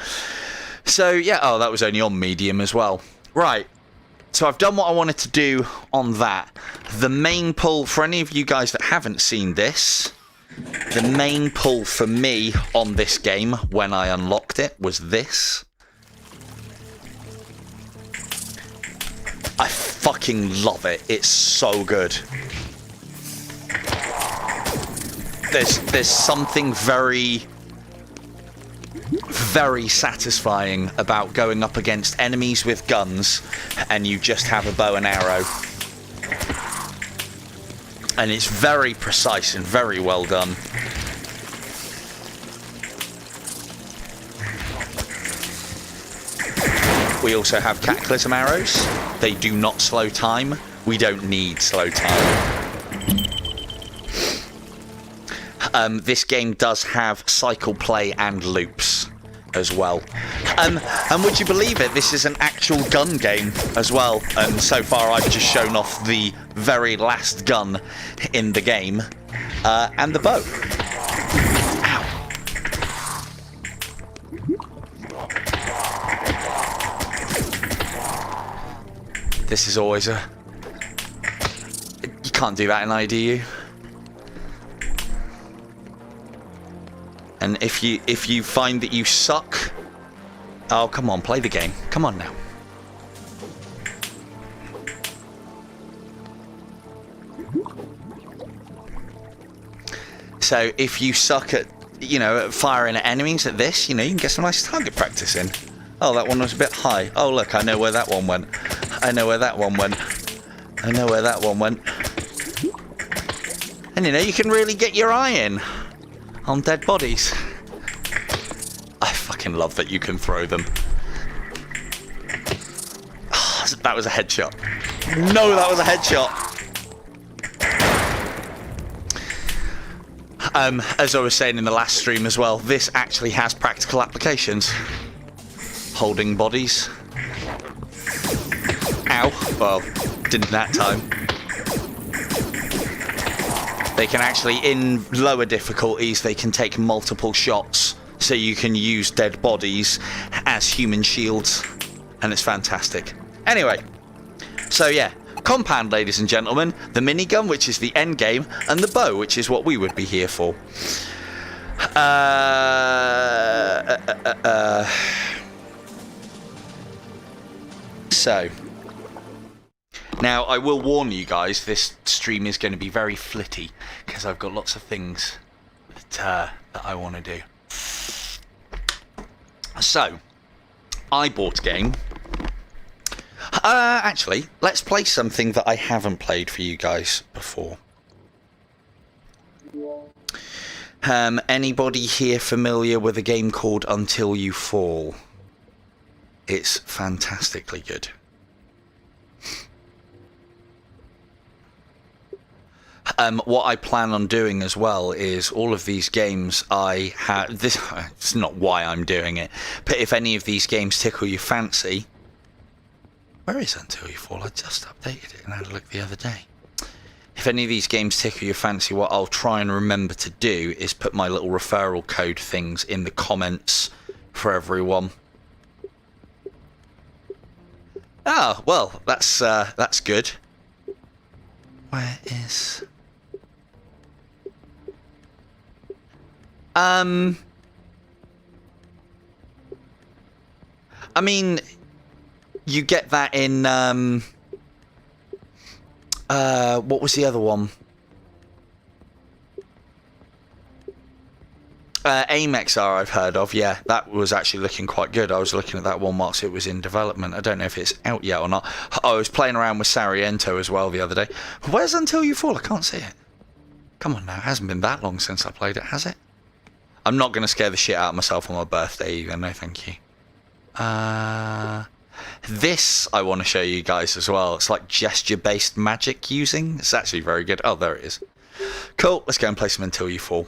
So, yeah, oh, that was only on medium as well. Right. So I've done what I wanted to do on that. The main pull, for any of you guys that haven't seen this, the main pull for me on this game when I unlocked it was this. I fucking love it. It's so good. There's something very satisfying about going up against enemies with guns and you just have a bow and arrow. And it's very precise and very well done. We also have Cataclysm arrows. They do not slow time. We don't need slow time. This game does cycle play and loops as well. And would you believe it, this is an actual gun game as well. And so far I've just shown off the very last gun in the game and the bow. Ow. This is always a... You can't do that in IDU. And if you find that you suck, oh, come on, play the game. Come on now. So if you suck at, at firing at enemies at this, you can get some nice target practice in. Oh, that one was a bit high. Oh, look, I know where that one went. I know where that one went. I know where that one went. And you can really get your eye in. on dead bodies. I fucking love that you can throw them. That was a headshot. No, that was a headshot. As I was saying in the last stream as well, this actually has practical applications. Holding bodies. Ow. Well, didn't that time. They can actually, in lower difficulties, they can take multiple shots. So you can use dead bodies as human shields. And it's fantastic. Anyway. So yeah. Compound, ladies and gentlemen, the minigun, which is the end game, and the bow, which is what we would be here for. So, now I will warn you guys, this stream is going to be very flitty, because I've got lots of things that I want to do. So, I bought a game. Actually, let's play something that I haven't played for you guys before. Anybody here familiar with a game called Until You Fall? It's fantastically good. What I plan on doing as well is all of these games I have... This, it's not why I'm doing it, but if any of these games tickle your fancy... Where is Until You Fall? I just updated it and had a look the other day. If any of these games tickle your fancy, what I'll try and remember to do is put my little referral code things in the comments for everyone. Oh, well, that's good. Where is... I mean... You get that in, what was the other one? AIM-XR I've heard of, yeah. That was actually looking quite good. I was looking at that one whilst it was in development. I don't know if it's out yet or not. I was playing around with Sariento as well the other day. Where's Until You Fall? I can't see it. Come on now, it hasn't been that long since I played it, has it? I'm not going to scare the shit out of myself on my birthday either, no thank you. This I want to show you guys as well. It's like gesture-based magic using. It's actually very good. Oh, there it is. Cool. Let's go and play some Until You Fall.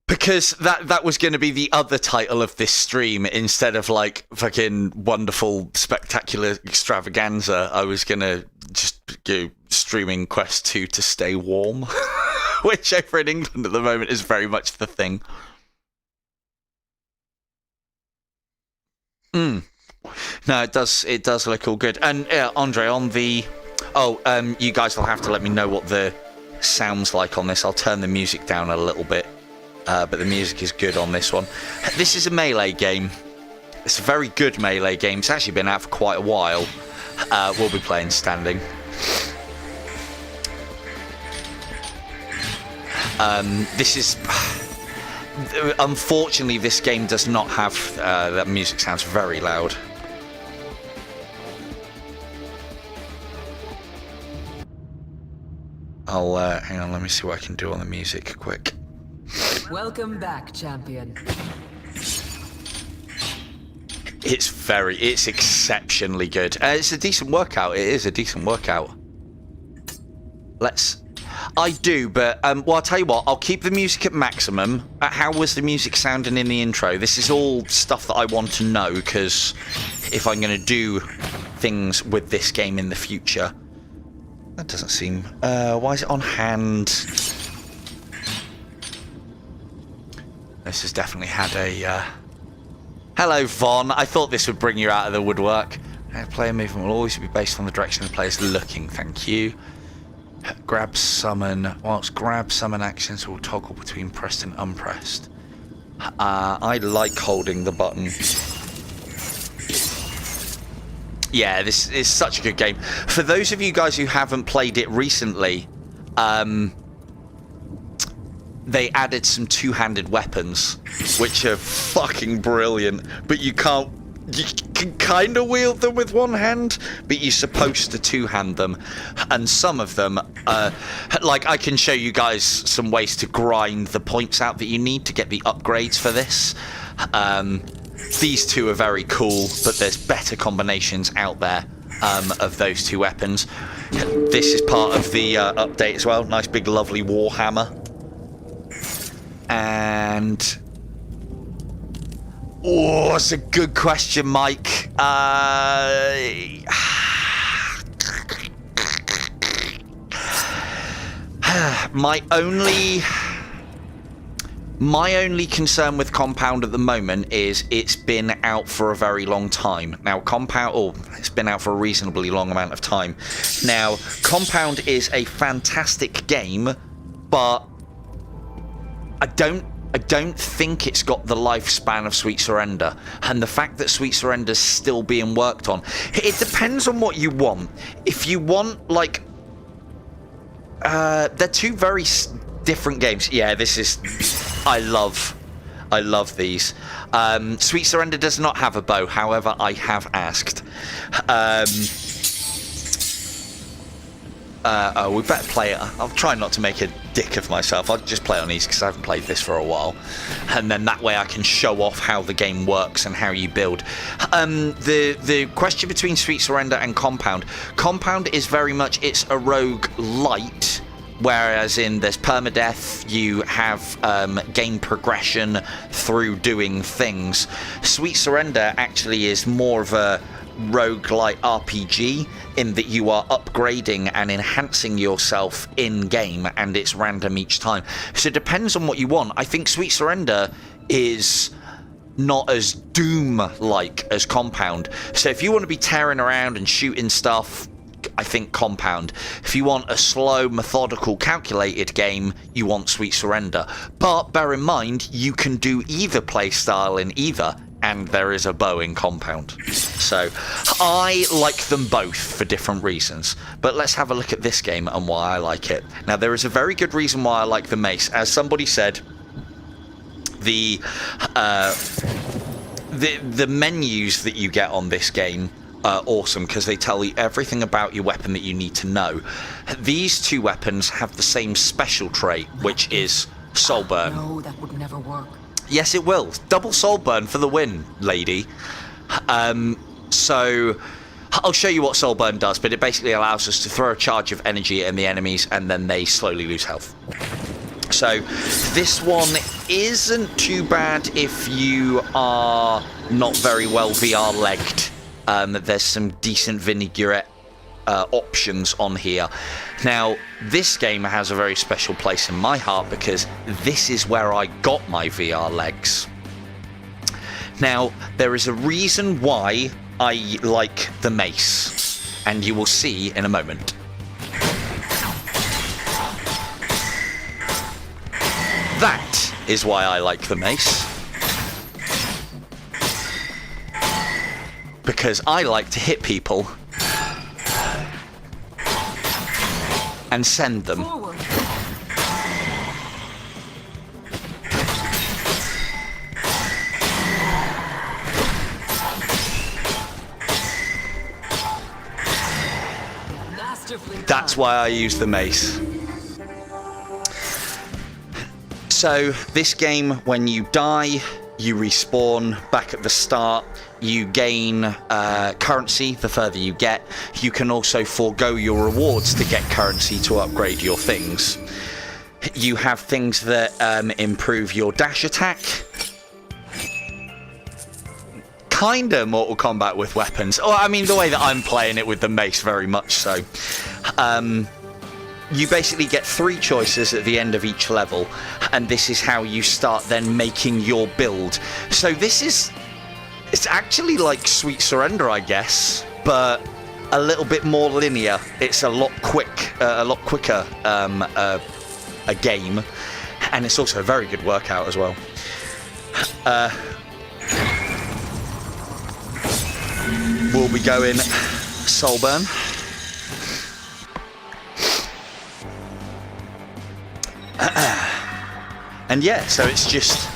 Because that was going to be the other title of this stream instead of like fucking wonderful, spectacular extravaganza. I was going to just go streaming Quest 2 to stay warm, which over in England at the moment is very much the thing. No, it does look all good. And Andre, on the... Oh, you guys will have to let me know what the sound's like on this. I'll turn the music down a little bit. But the music is good on this one. This is a melee game. It's a very good melee game. It's actually been out for quite a while. We'll be playing standing. This is... Unfortunately, this game does not have... that music sounds very loud. I'll... hang on, let me see what I can do on the music quick. Welcome back, champion. It's exceptionally good. It's a decent workout. It is a decent workout. I do, but well, I'll tell you what. I'll keep the music at maximum. How was the music sounding in the intro? This is all stuff that I want to know because if I'm going to do things with this game in the future, that doesn't seem. Why is it on hand? This has definitely had a... Hello, Vaughn. I thought this would bring you out of the woodwork. Player movement will always be based on the direction the player's looking. Thank you. Grab, summon. Whilst grab, summon actions will toggle between pressed and unpressed. I like holding the button. Yeah, this is such a good game. For those of you guys who haven't played it recently, they added some two-handed weapons, which are fucking brilliant. But you can't can kind of wield them with one hand, but you're supposed to two-hand them. And some of them, like I can show you guys some ways to grind the points out that you need to get the upgrades for this. These two are very cool, but there's better combinations out there of those two weapons. This is part of the update as well. Nice big lovely warhammer. And... oh, that's a good question, Mike. My only concern with Compound at the moment is it's been out for a very long time. Now, it's been out for a reasonably long amount of time. Now, Compound is a fantastic game, but I don't think it's got the lifespan of Sweet Surrender. And the fact that Sweet Surrender's still being worked on, it depends on what you want. If you want, like, they're two very different games. Yeah, this is... I love these. Sweet Surrender does not have a bow, however, I have asked. We better play it. I'll try not to make a dick of myself. I'll just play on easy because I haven't played this for a while. And then that way I can show off how the game works and how you build. The question between Sweet Surrender and Compound. Compound is very much, it's a rogue light. Whereas in there's permadeath, you have game progression through doing things. Sweet Surrender actually is more of a roguelite RPG in that you are upgrading and enhancing yourself in-game, and it's random each time. So it depends on what you want. I think Sweet Surrender is not as Doom-like as Compound. So if you want to be tearing around and shooting stuff, I think Compound. If you want a slow, methodical, calculated game, you want Sweet Surrender. But bear in mind, you can do either play style in either, and there is a bow in Compound. So I like them both for different reasons. But let's have a look at this game and why I like it. Now, there is a very good reason why I like the mace. As somebody said, the menus that you get on this game are awesome because they tell you everything about your weapon that you need to know. These two weapons have the same special trait, which is Soul Burn. No, that would never work. Yes, it will. Double Soul Burn for the win, lady. So I'll show you what Soul Burn does, but it basically allows us to throw a charge of energy at the enemies and then they slowly lose health. So this one isn't too bad if you are not very well VR-legged. There's some decent vinaigrette options on here. Now, this game has a very special place in my heart because this is where I got my VR legs. Now, there is a reason why I like the mace, and you will see in a moment. That is why I like the mace. Because I like to hit people and send them. Forward. Masterfully That's done. why I use the mace. So this game, when you die, you respawn back at the start. You gain currency the further you get. You can also forego your rewards to get currency to upgrade your things. You have things that improve your dash attack. Kinda Mortal Kombat with weapons. Oh, I mean, the way that I'm playing it with the mace, very much so. You basically get 3 choices at the end of each level, and this is how you start then making your build. So this is... it's actually like Sweet Surrender, I guess, but a little bit more linear. It's a lot quicker a game, and it's also a very good workout as well. We'll be going Soul Burn. And yeah, so it's just...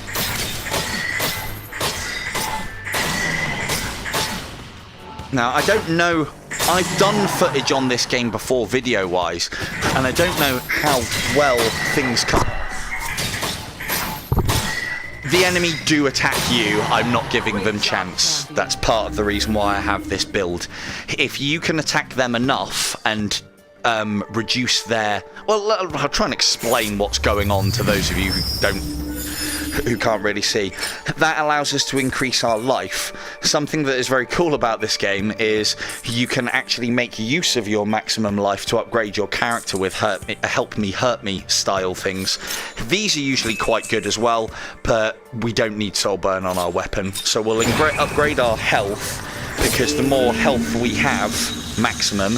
Now, I don't know, I've done footage on this game before video-wise, and I don't know how well things come. The enemy do attack you, I'm not giving them chance. That's part of the reason why I have this build. If you can attack them enough and reduce their... Well, I'll try and explain what's going on to those of you who can't really see. That allows us to increase our life. Something that is very cool about this game is you can actually make use of your maximum life to upgrade your character with help me hurt me style things. These are usually quite good as well, but we don't need soul burn on our weapon, so we'll upgrade our health, because the more health we have maximum,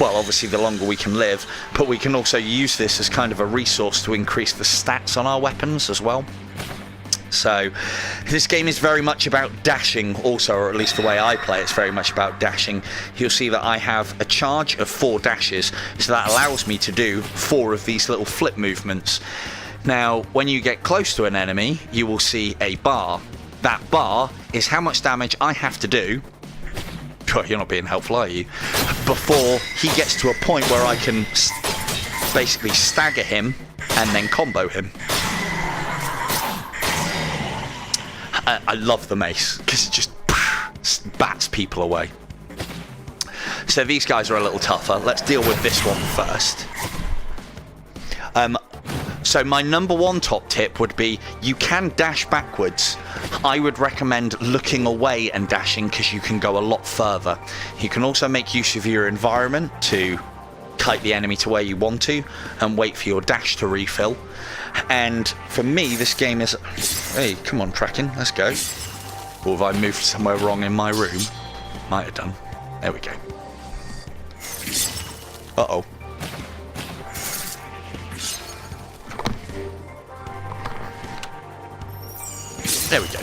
well, obviously the longer we can live, but we can also use this as kind of a resource to increase the stats on our weapons as well. So this game is very much about dashing also, or at least the way I play it's very much about dashing. You'll see that I have a charge of 4 dashes, so that allows me to do 4 of these little flip movements. Now, when you get close to an enemy, you will see a bar. That bar is how much damage I have to do. You're not being helpful, are you? Before he gets to a point where I can basically stagger him and then combo him. I love the mace because it just bats people away. So these guys are a little tougher. Let's deal with this one first. So my number 1 top tip would be you can dash backwards. I would recommend looking away and dashing because you can go a lot further. You can also make use of your environment to kite the enemy to where you want to and wait for your dash to refill. And for me, this game is... Hey, come on, tracking, let's go. Or have I moved somewhere wrong in my room? Might have done. There we go. Uh-oh. There we go.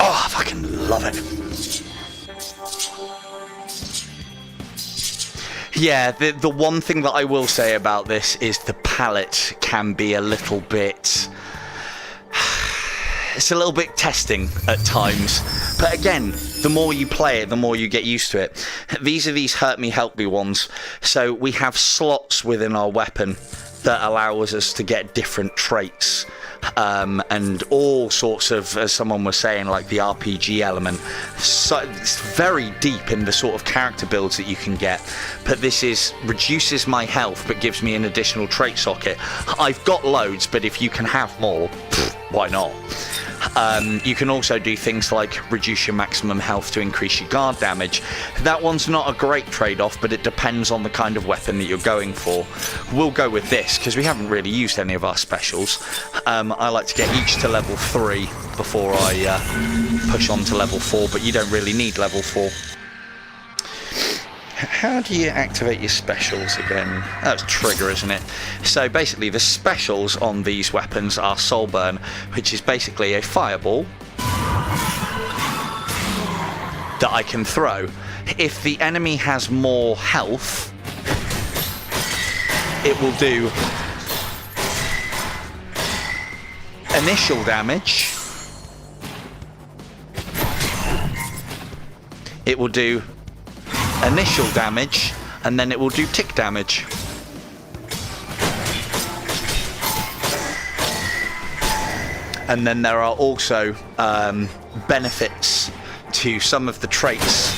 Oh, I fucking love it. Yeah, the one thing that I will say about this is the palette can be a little bit... It's a little bit testing at times. But again, the more you play it, the more you get used to it. These are these hurt me, help me ones. So we have slots within our weapon that allows us to get different traits. And all sorts of, as someone was saying, like the RPG element. So it's very deep in the sort of character builds that you can get. But this reduces my health, but gives me an additional trait socket. I've got loads, but if you can have more, why not? You can also do things like reduce your maximum health to increase your guard damage. That one's not a great trade-off, but it depends on the kind of weapon that you're going for. We'll go with this, because we haven't really used any of our specials. I like to get each to level 3 before I push on to level 4, but you don't really need level 4. How do you activate your specials again? That's trigger, isn't it? So basically the specials on these weapons are Soul Burn, which is basically a fireball that I can throw. If the enemy has more health, it will do initial damage. It will do initial damage, and then it will do tick damage. And then there are also benefits to some of the traits.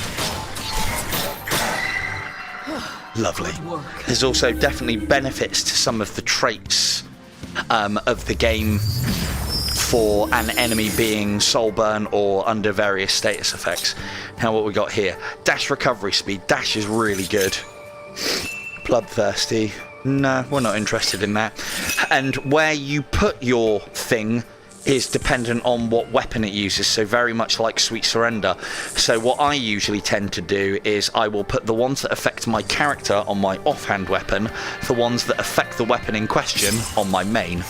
Lovely. There's also definitely benefits to some of the traits of the game for an enemy being soul burn or under various status effects. Now what we got here, dash recovery speed. Dash is really good. Bloodthirsty, no, we're not interested in that. And where you put your thing is dependent on what weapon it uses, so very much like Sweet Surrender. So what I usually tend to do is I will put the ones that affect my character on my offhand weapon, the ones that affect the weapon in question on my main.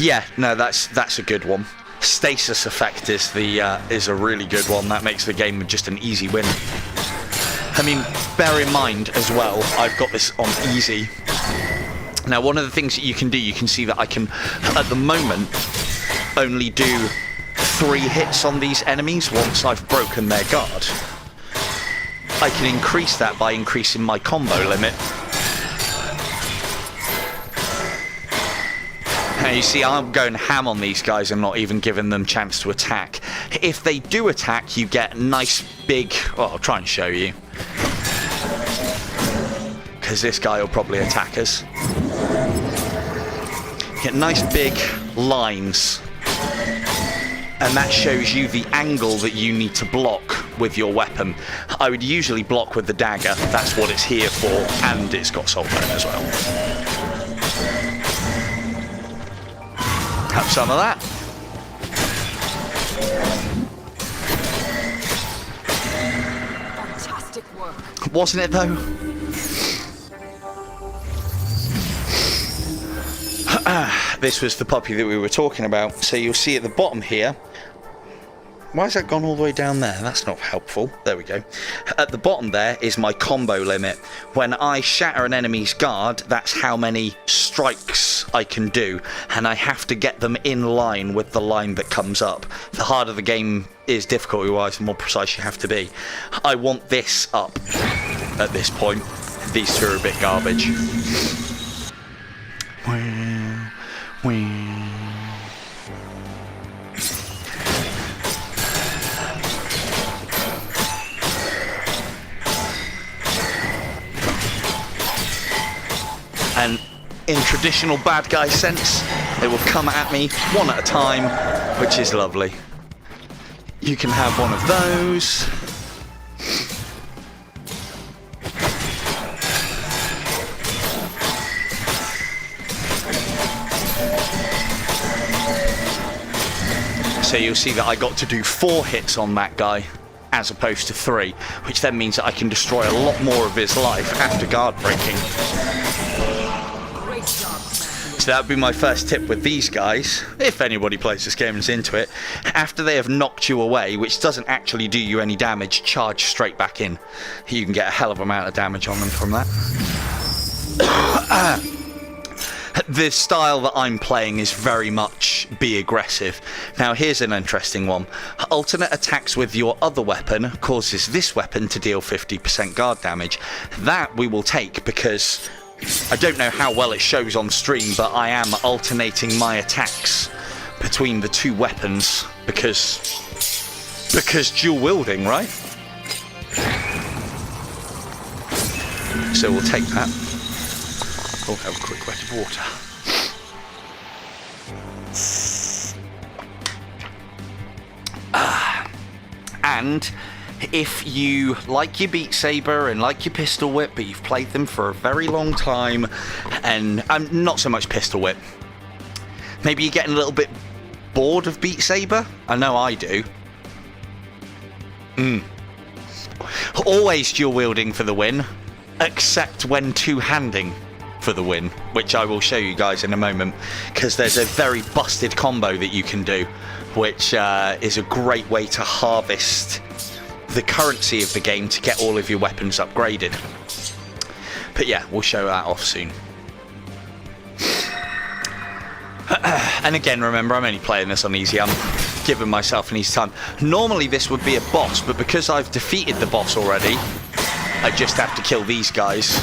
Yeah, no, that's a good one. Stasis effect is a really good one. That makes the game just an easy win. I mean, bear in mind as well, I've got this on easy. Now, one of the things that you can do, you can see that I can, at the moment, only do 3 hits on these enemies once I've broken their guard. I can increase that by increasing my combo limit. Now you see I'm going ham on these guys and not even giving them chance to attack. If they do attack, you get nice big... Well, I'll try and show you. Because this guy will probably attack us. Get nice big lines. And that shows you the angle that you need to block with your weapon. I would usually block with the dagger. That's what it's here for. And it's got soul bone as well. Have some of that. Fantastic work. Wasn't it though? This was the puppy that we were talking about. So you'll see at the bottom here. Why has that gone all the way down there? That's not helpful. There we go. At the bottom there is my combo limit. When I shatter an enemy's guard, that's how many strikes I can do. And I have to get them in line with the line that comes up. The harder the game is difficulty-wise, the more precise you have to be. I want this up at this point. These two are a bit garbage. And in traditional bad guy sense, they will come at me one at a time, which is lovely. You can have one of those. So you'll see that I got to do 4 hits on that guy as opposed to 3, which then means that I can destroy a lot more of his life after guard breaking. Great job, Clancy. So that would be my first tip with these guys, if anybody plays this game and is into it. After they have knocked you away, which doesn't actually do you any damage, charge straight back in. You can get a hell of an amount of damage on them from that. The style that I'm playing is very much be aggressive. Now here's an interesting one. Alternate attacks with your other weapon causes this weapon to deal 50% guard damage. That we will take because I don't know how well it shows on stream, but I am alternating my attacks between the 2 weapons because dual wielding, right? So we'll take that. Oh, have a quick wet of water. And if you like your Beat Saber and like your Pistol Whip, but you've played them for a very long time, and not so much Pistol Whip, maybe you're getting a little bit bored of Beat Saber? I know I do. Always dual wielding for the win, except when two-handing for the win, which I will show you guys in a moment, because there's a very busted combo that you can do, which is a great way to harvest the currency of the game to get all of your weapons upgraded. But yeah, we'll show that off soon. And again, remember, I'm only playing this on easy. I'm giving myself an easy time. Normally this would be a boss, but because I've defeated the boss already, I just have to kill these guys.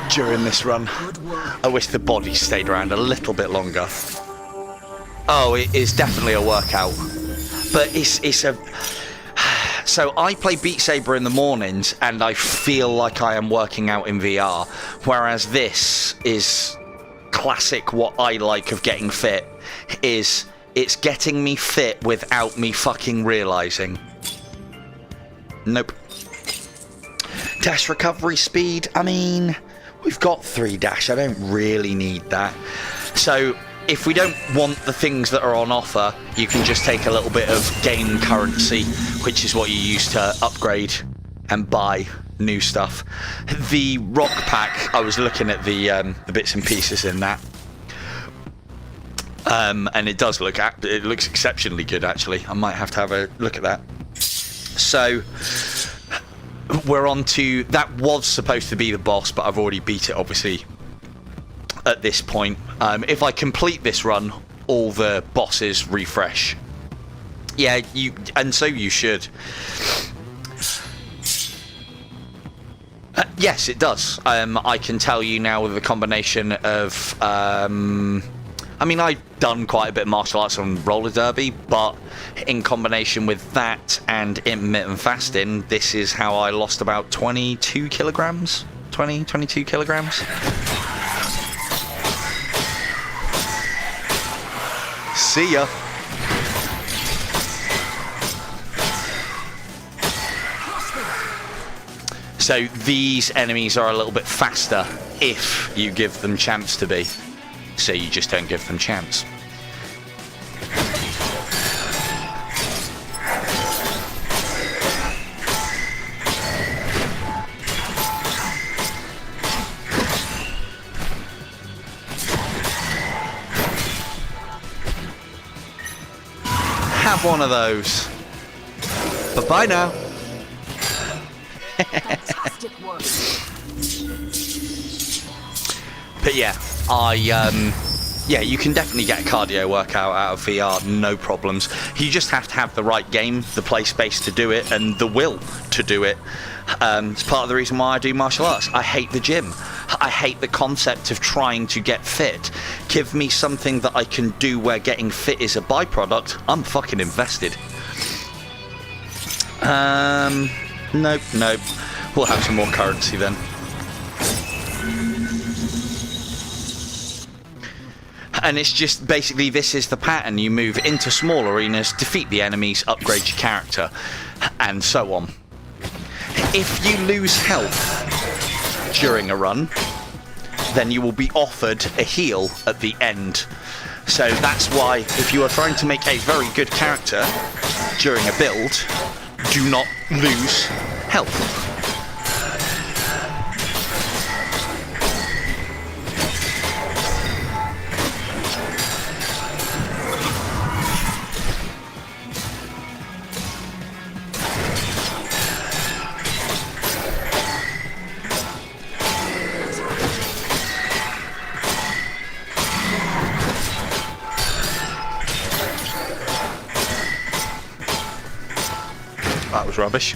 During this run, I wish the body stayed around a little bit longer. Oh, it is definitely a workout, but it's a... So I play Beat Saber in the mornings and I feel like I am working out in VR, whereas this is classic what I like of getting fit, is it's getting me fit without me fucking realising. Nope. Dash recovery speed, I mean... We've got 3 dash, I don't really need that. So if we don't want the things that are on offer, you can just take a little bit of game currency, which is what you use to upgrade and buy new stuff. The rock pack, I was looking at the bits and pieces in that. And it does look, it looks exceptionally good, actually. I might have to have a look at that. So we're on to, that was supposed to be the boss, but I've already beat it, obviously, at this point. If I complete this run, all the bosses refresh. Yeah, so you should. Yes, it does. I can tell you now with a combination of... I mean, I've done quite a bit of martial arts on roller derby, but in combination with that and intermittent fasting, this is how I lost about 22 kilograms. 22 kilograms. See ya. So these enemies are a little bit faster if you give them chance to be. So you just don't give them chance. Have one of those. Bye-bye now. Fantastic work. But yeah, yeah, you can definitely get a cardio workout out of VR, no problems. You just have to have the right game, the play space to do it, and the will to do it. It's part of the reason why I do martial arts. I hate the gym. I hate the concept of trying to get fit. Give me something that I can do where getting fit is a byproduct. I'm fucking invested. Nope. We'll have some more currency then. And it's just basically, this is the pattern. You move into small arenas, defeat the enemies, upgrade your character, and so on. If you lose health during a run, then you will be offered a heal at the end. So that's why, if you are trying to make a very good character during a build, do not lose health. That was rubbish.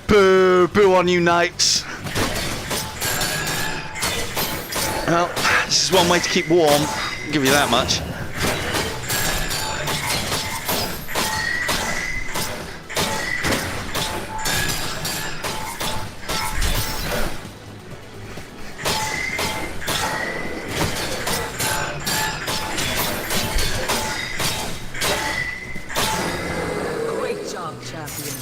Boo! Boo on you, knights! Well, this is one way to keep warm. I'll give you that much. Great job, champion.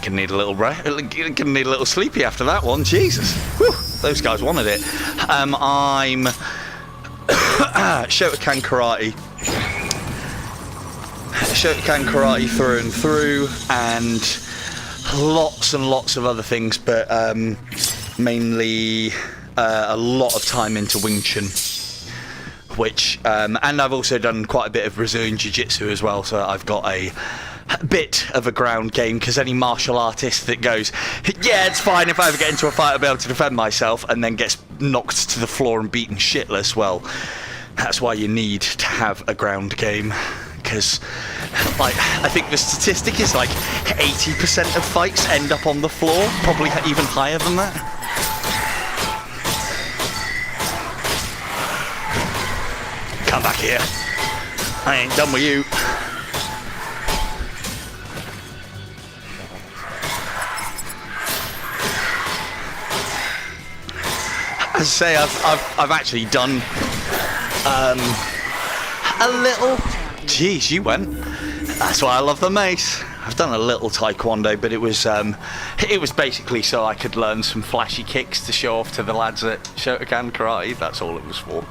Gonna need a little gonna need a little sleepy after that one. Jesus, whew, those guys wanted it. I'm Shotokan karate through and through, and lots of other things, but mainly a lot of time into Wing Chun, which and I've also done quite a bit of Brazilian Jiu-Jitsu as well, so I've got a bit of a ground game, because any martial artist that goes, yeah, it's fine, if I ever get into a fight I'll be able to defend myself, and then gets knocked to the floor and beaten shitless, well, that's why you need to have a ground game. Because, like, I think the statistic is like 80% of fights end up on the floor, probably even higher than that. Come back here. I ain't done with you. As I say, I've actually done a little. Jeez, you went. That's why I love the mace. I've done a little taekwondo, but it was basically so I could learn some flashy kicks to show off to the lads at Shotokan Karate. That's all it was for.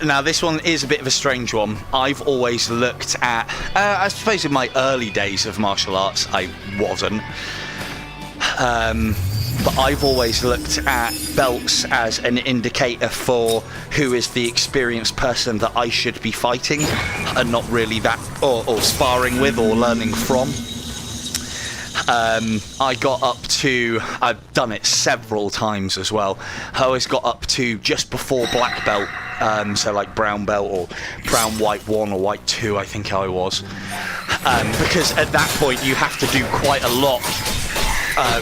Now, this one is a bit of a strange one. I've always looked at, I suppose in my early days of martial arts, I wasn't. But I've always looked at belts as an indicator for who is the experienced person that I should be fighting, and not really that, or sparring with or learning from. I got up to, I've done it several times as well, I always got up to just before black belt, so like brown belt or brown white 1 or white 2 I think I was, because at that point you have to do quite a lot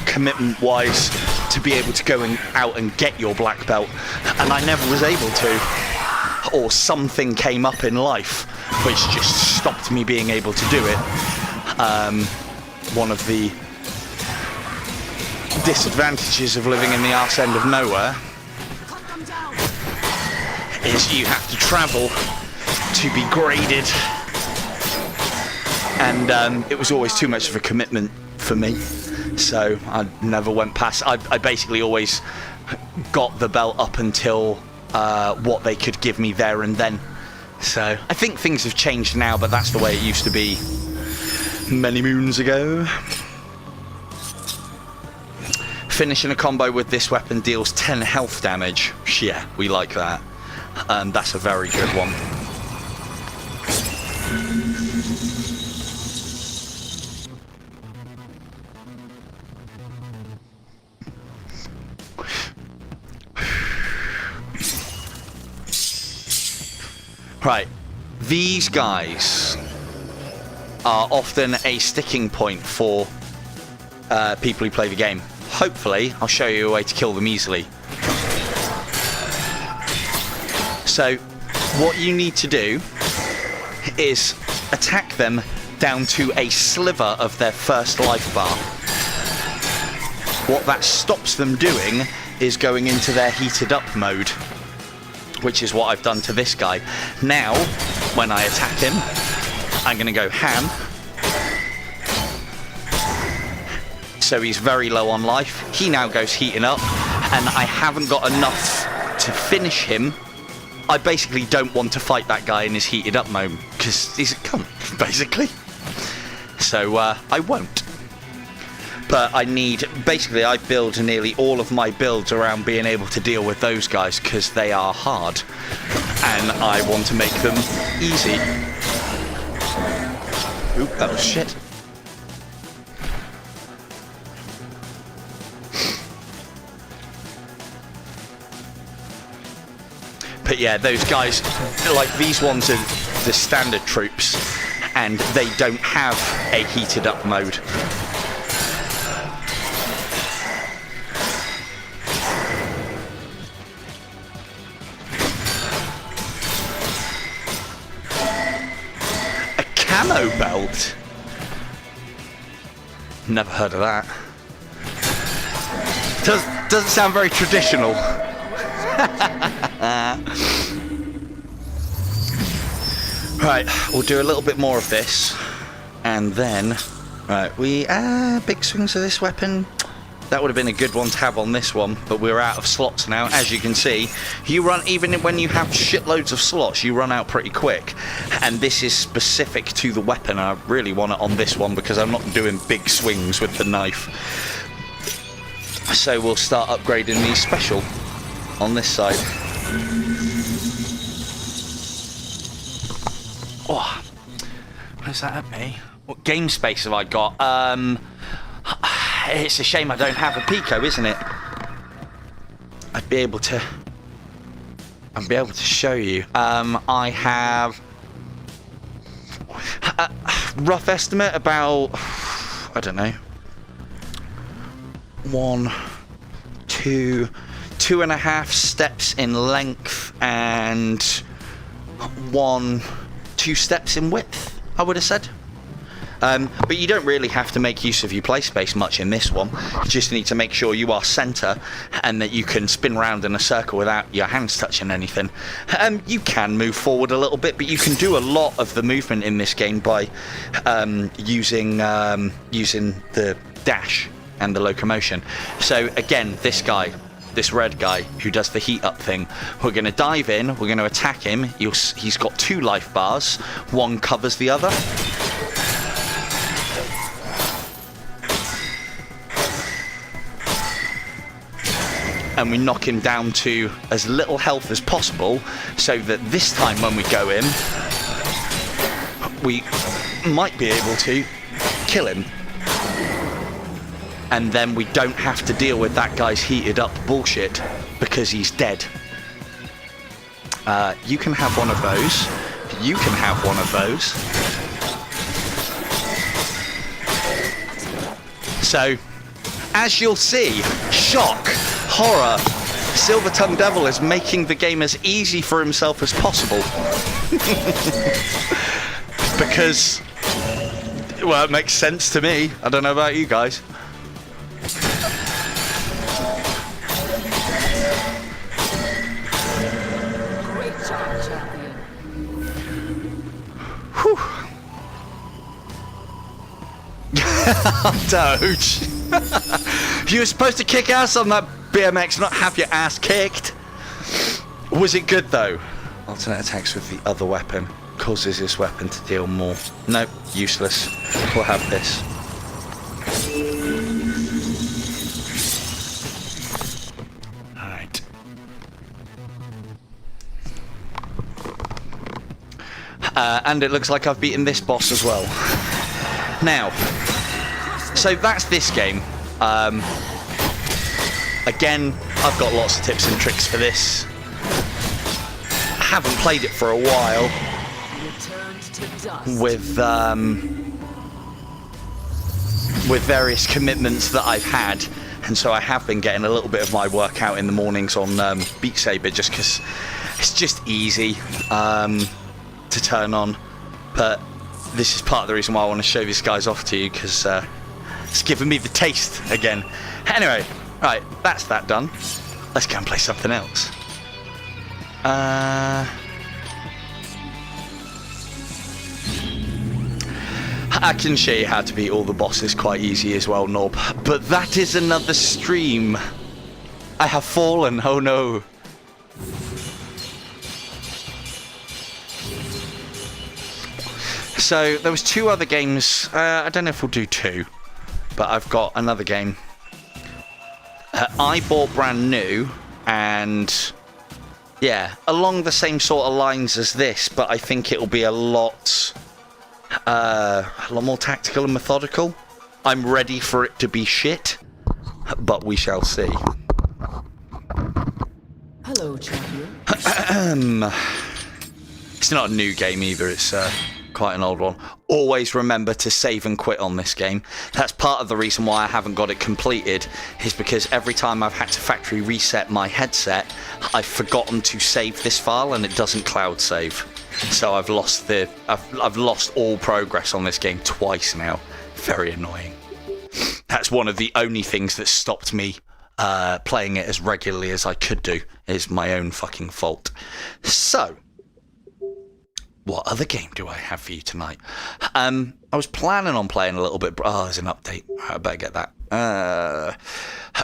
commitment wise to be able to go out and get your black belt, and I never was able to, or something came up in life which just stopped me being able to do it. One of the disadvantages of living in the arse end of nowhere is you have to travel to be graded, and it was always too much of a commitment for me, so I never went past. I basically always got the belt up until what they could give me there and then. So I think things have changed now, but that's the way it used to be many moons ago. Finishing a combo with this weapon deals 10 health damage. Yeah, we like that. That's a very good one. Right, these guys are often a sticking point for people who play the game. Hopefully, I'll show you a way to kill them easily. So, what you need to do is attack them down to a sliver of their first life bar. What that stops them doing is going into their heated up mode, which is what I've done to this guy. Now, when I attack him, I'm going to go ham. So he's very low on life. He now goes heating up, and I haven't got enough to finish him. I basically don't want to fight that guy in his heated up mode, because he's a cunt, basically. So I won't. But I build nearly all of my builds around being able to deal with those guys, because they are hard, and I want to make them easy. Oop, that was shit. But yeah, those guys, like these ones are the standard troops, and they don't have a heated up mode. A camo belt? Never heard of that. Doesn't sound very traditional. Right, we'll do a little bit more of this, and then, right, big swings of this weapon. That would have been a good one to have on this one, but we're out of slots now. As you can see, you run, even when you have shitloads of slots, you run out pretty quick. And this is specific to the weapon. I really want it on this one because I'm not doing big swings with the knife. So we'll start upgrading these special on this side. Oh, where's that at me? What game space have I got? It's a shame I don't have a Pico, isn't it? I'd be able to show you. I have a rough estimate about, I don't know, 1, 2, 2.5 steps in length and 1, 2 steps in width, I would have said. But you don't really have to make use of your play space much in this one. You just need to make sure you are centre and that you can spin around in a circle without your hands touching anything. You can move forward a little bit, but you can do a lot of the movement in this game by using the dash and the locomotion. So again, this guy this red guy who does the heat up thing. We're going to dive in. We're going to attack him. He's got 2 life bars. One covers the other. And we knock him down to as little health as possible, so that this time when we go in, we might be able to kill him. And then we don't have to deal with that guy's heated up bullshit, because he's dead. You can have one of those. You can have one of those. So, as you'll see, shock, horror, Silver Tongue Devil is making the game as easy for himself as possible. Because, well, it makes sense to me. I don't know about you guys. Great job, champion. Whew. Doge. You were supposed to kick ass on that BMX, not have your ass kicked. Was it good though? Alternate attacks with the other weapon causes this weapon to deal more. Nope, useless. We'll have this. Alright. And it looks like I've beaten this boss as well. Now, so that's this game. Again, I've got lots of tips and tricks for this. I haven't played it for a while Returned to dust. with various commitments that I've had, and so I have been getting a little bit of my workout in the mornings on Beat Saber, just because it's just easy to turn on. But this is part of the reason why I want to show these guys off to you, because it's given me the taste again. Anyway, right, that's that done. Let's go and play something else. I can show you how to beat all the bosses quite easy as well, Norb. But that is another stream. I have fallen, oh no. So there was 2 other games. I don't know if we'll do 2, but I've got another game. I bought brand new, and yeah, along the same sort of lines as this, but I think it'll be a lot more tactical and methodical. I'm ready for it to be shit, but we shall see. Hello, champion. It's not a new game either, it's quite an old one. Always remember to save and quit on this game. That's part of the reason why I haven't got it completed, is because every time I've had to factory reset my headset, I've forgotten to save this file and it doesn't cloud save. So I've lost I've lost all progress on this game twice now. Very annoying. That's one of the only things that stopped me playing it as regularly as I could do, is my own fucking fault. So, what other game do I have for you tonight? I was planning on playing a little bit. Oh, there's an update. I better get that.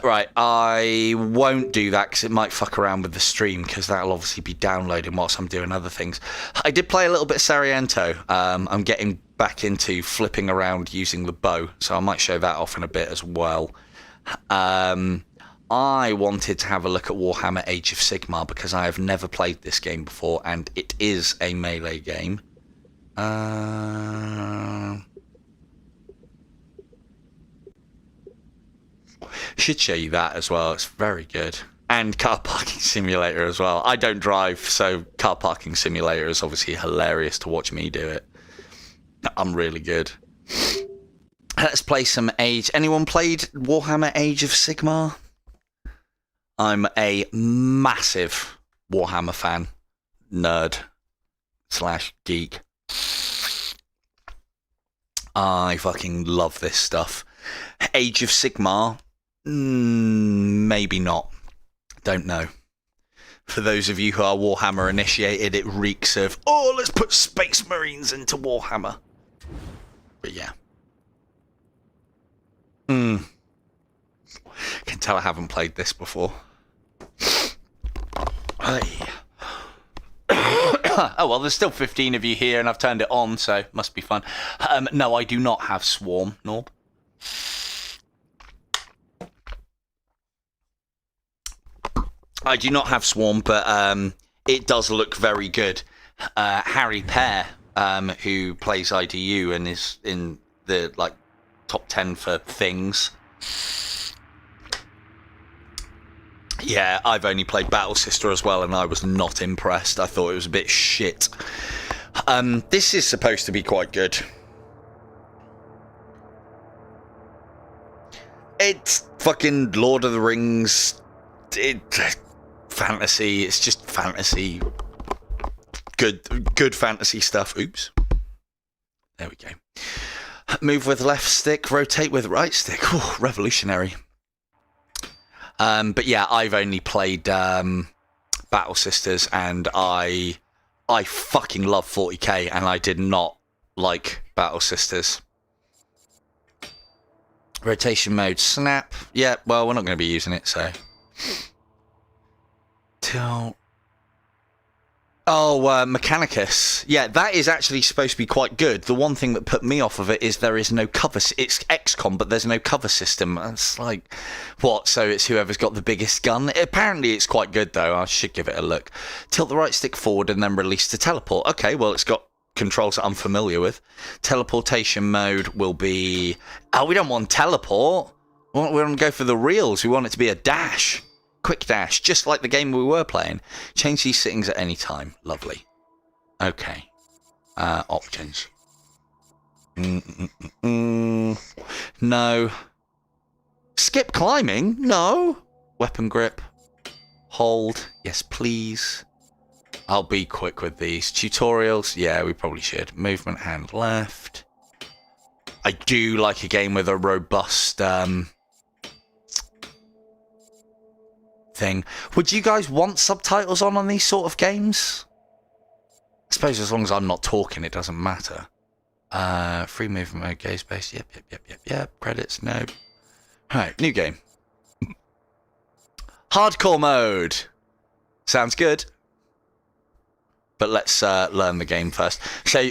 Right, I won't do that because it might fuck around with the stream, because that'll obviously be downloading whilst I'm doing other things. I did play a little bit of Sariento. I'm getting back into flipping around using the bow, so I might show that off in a bit as well. I wanted to have a look at Warhammer Age of Sigmar because I have never played this game before, and it is a melee game. Should show you that as well. It's very good. And Car Parking Simulator as well. I don't drive, so Car Parking Simulator is obviously hilarious to watch me do it. I'm really good. Let's play some Age. Anyone played Warhammer Age of Sigmar? I'm a massive Warhammer fan. Nerd. / geek. I fucking love this stuff. Age of Sigmar? Maybe not. Don't know. For those of you who are Warhammer initiated, it reeks of, oh, let's put Space Marines into Warhammer. But yeah. Can tell I haven't played this before. Hey. Oh, well, there's still 15 of you here, and I've turned it on, so must be fun. No, I do not have Swarm, Norb. I do not have Swarm, but it does look very good. Harry Pear, who plays IDU and is in the top 10 for things. Yeah, I've only played Battle Sister as well, and I was not impressed. I thought it was a bit shit. This is supposed to be quite good. It's fucking Lord of the Rings. Fantasy. It's just fantasy. Good fantasy stuff. Oops. There we go. Move with left stick, rotate with right stick. Ooh, revolutionary. But yeah, I've only played Battle Sisters, and I fucking love 40k, and I did not like Battle Sisters. Rotation mode, snap. Yeah, well, we're not going to be using it, so. Mechanicus. Yeah, that is actually supposed to be quite good. The one thing that put me off of it is there is no cover. It's XCOM, but there's no cover system. It's like, what? So it's whoever's got the biggest gun? Apparently it's quite good, though. I should give it a look. Tilt the right stick forward and then release to teleport. Okay, well, it's got controls that I'm familiar with. Teleportation mode will be... Oh, we don't want teleport. We want to go for the reals. We want it to be a dash. Quick dash, just like the game we were playing. Change these settings at any time. Lovely. Okay. Options. No. Skip climbing? No. Weapon grip. Hold. Yes, please. I'll be quick with these. Tutorials? Yeah, we probably should. Movement, hand left. I do like a game with a robust... thing. Would you guys want subtitles on these sort of games? I suppose as long as I'm not talking, it doesn't matter. Free movement mode, gaze based. Yep. Credits, no. Alright, new game. Hardcore mode. Sounds good. But let's learn the game first. So,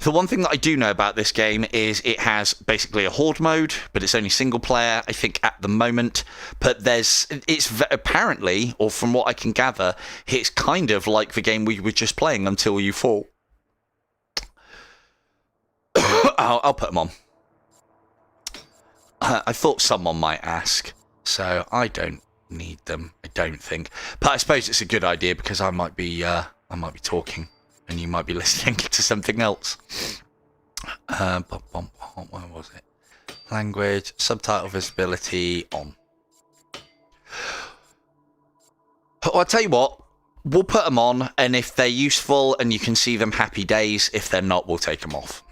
the one thing that I do know about this game is it has basically a horde mode, but it's only single player, I think, at the moment. But it's apparently, or from what I can gather, it's kind of like the game we were just playing until you fall. I'll put them on. I thought someone might ask, so I don't need them, I don't think. But I suppose it's a good idea because I might be talking. And you might be listening to something else. Where was it? Language, subtitle visibility on. Well, I'll tell you what. We'll put them on, and if they're useful and you can see them, happy days. If they're not, we'll take them off.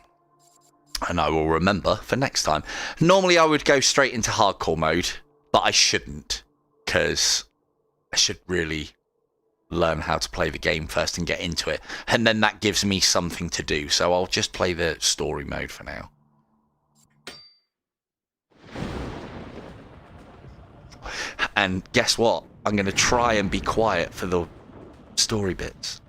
And I will remember for next time. Normally, I would go straight into hardcore mode, but I shouldn't. Because I should really... learn how to play the game first and get into it, and then that gives me something to do, so I'll just play the story mode for now. And guess what? I'm going to try and be quiet for the story bits.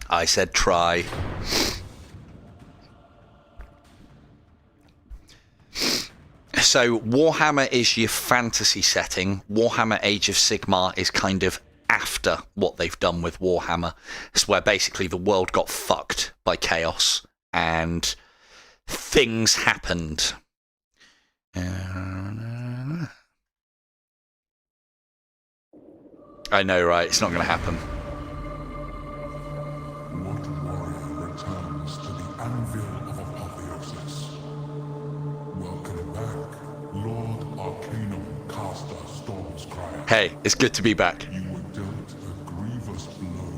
I said try. So Warhammer is your fantasy setting. Warhammer Age of Sigmar is kind of after what they've done with Warhammer. It's where basically the world got fucked by chaos and things happened. I know, right? It's not going to happen. What warrior returns to the anvil of apotheosis? Welcome back, Lord Arcanum, caster Stormscryer. Hey, it's good to be back. You were dealt a grievous blow.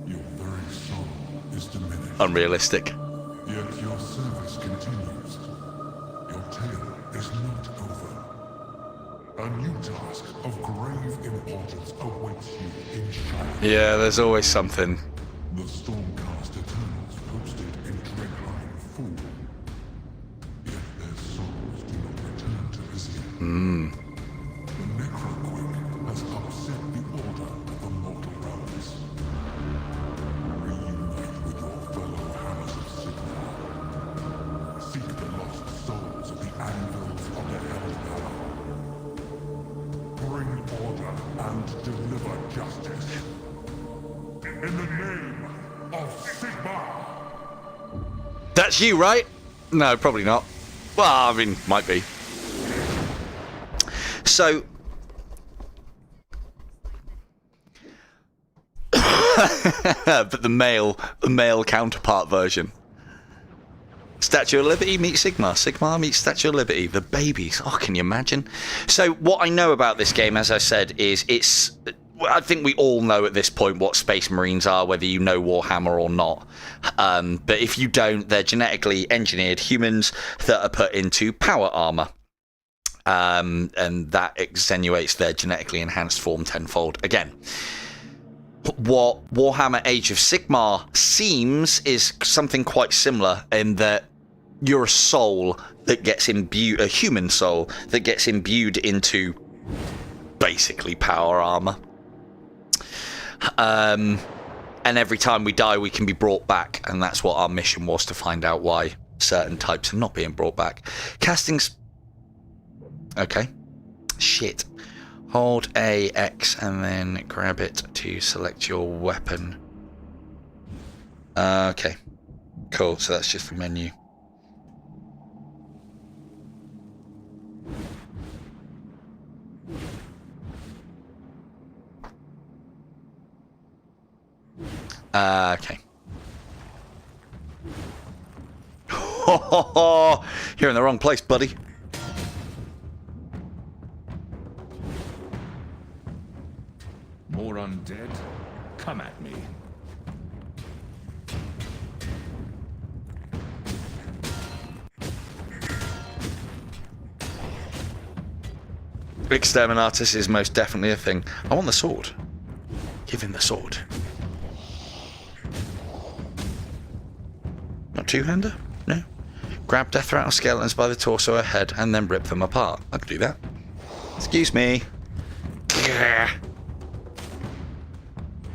Your very soul is diminished. Unrealistic. Yet your service continues. Your tale is not over. A new task of grave importance awaits you in Shire. Yeah, there's always something. The Stormcast Eternals posted in Dreadline 4. The Necroquake has upset the order of the mortal realms. Reunite with your fellow Hammers of Sigmar. Seek the lost souls of the Anvils of the Hellpower. Bring order and deliver justice. In the name of Sigmar! That's you, right? No, probably not. Well, I mean, might be. So, but the male counterpart version. Statue of Liberty meets Sigmar. Sigmar meets Statue of Liberty. The babies. Oh, can you imagine? So, what I know about this game, as I said, is I think we all know at this point what Space Marines are, whether you know Warhammer or not. But if you don't, they're genetically engineered humans that are put into power armor. And that extenuates their genetically enhanced form tenfold. Again, what Warhammer Age of Sigmar seems is something quite similar in that you're a soul that gets imbued, a human soul that gets imbued into basically power armor. And every time we die, we can be brought back, and that's what our mission was, to find out why certain types are not being brought back. Okay. Shit. Hold AX and then grab it to select your weapon. Okay. Cool, so that's just the menu. Okay. You're in the wrong place, buddy. More undead? Come at me. Exterminatus is most definitely a thing. I want the sword. Give him the sword. Not two-hander? No. Grab Death Rattle skeletons by the torso or head and then rip them apart. I could do that. Excuse me.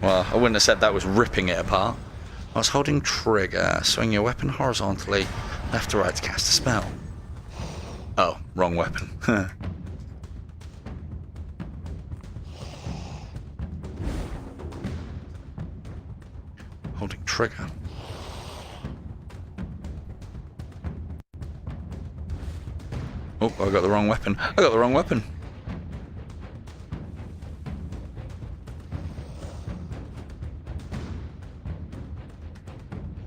Well, I wouldn't have said that was ripping it apart. I was holding trigger. Swing your weapon horizontally, left to right to cast a spell. Oh, wrong weapon. Holding trigger. Oh, I got the wrong weapon. I got the wrong weapon.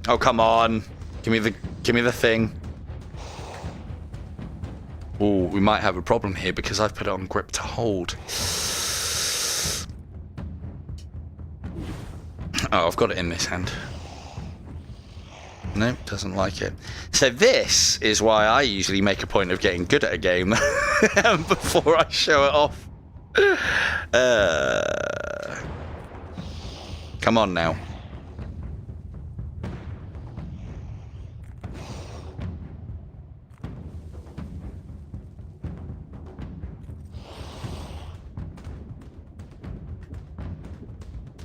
Oh, come on. Give me the thing. Oh, we might have a problem here because I've put it on grip to hold. Oh, I've got it in this hand. Nope, doesn't like it. So this is why I usually make a point of getting good at a game before I show it off. Come on now.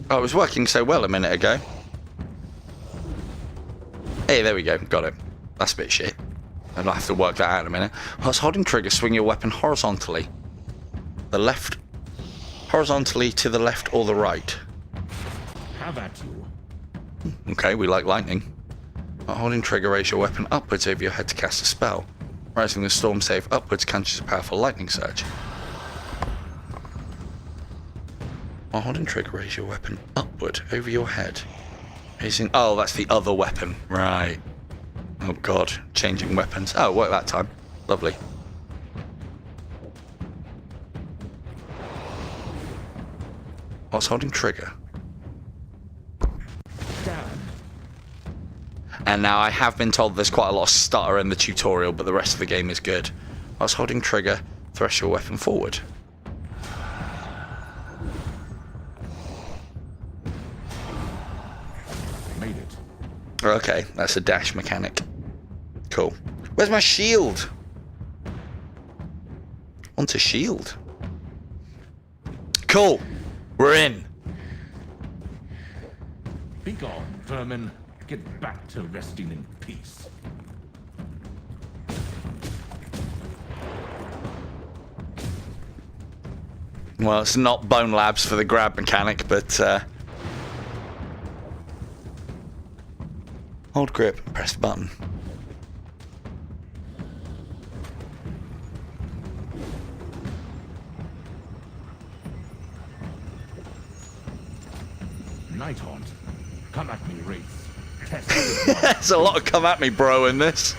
Oh, it was working so well a minute ago. Hey, there we go. Got it. That's a bit shit. I'll have to work that out in a minute. I was holding trigger, swing your weapon horizontally. The left. Horizontally to the left or the right. Have at you. Okay, we like lightning. While holding trigger, raise your weapon upwards over your head to cast a spell. Rising the storm save upwards catches a powerful lightning surge. While holding trigger, raise your weapon upward over your head. Raising... Oh, that's the other weapon. Right. Oh, God. Changing weapons. Oh, it worked that time. Lovely. Whilst holding trigger. Damn. And now I have been told there's quite a lot of stutter in the tutorial, but the rest of the game is good. Whilst holding trigger, thrust your weapon forward. Made it. Okay, that's a dash mechanic. Cool. Where's my shield? onto shield. Cool. We're in. Begone, vermin. Get back to resting in peace. Well, it's not Bone Labs for the grab mechanic, but hold grip, press the button. Nighthaunt, come at me, Wraith. Test it. There's a lot of come at me, bro, in this.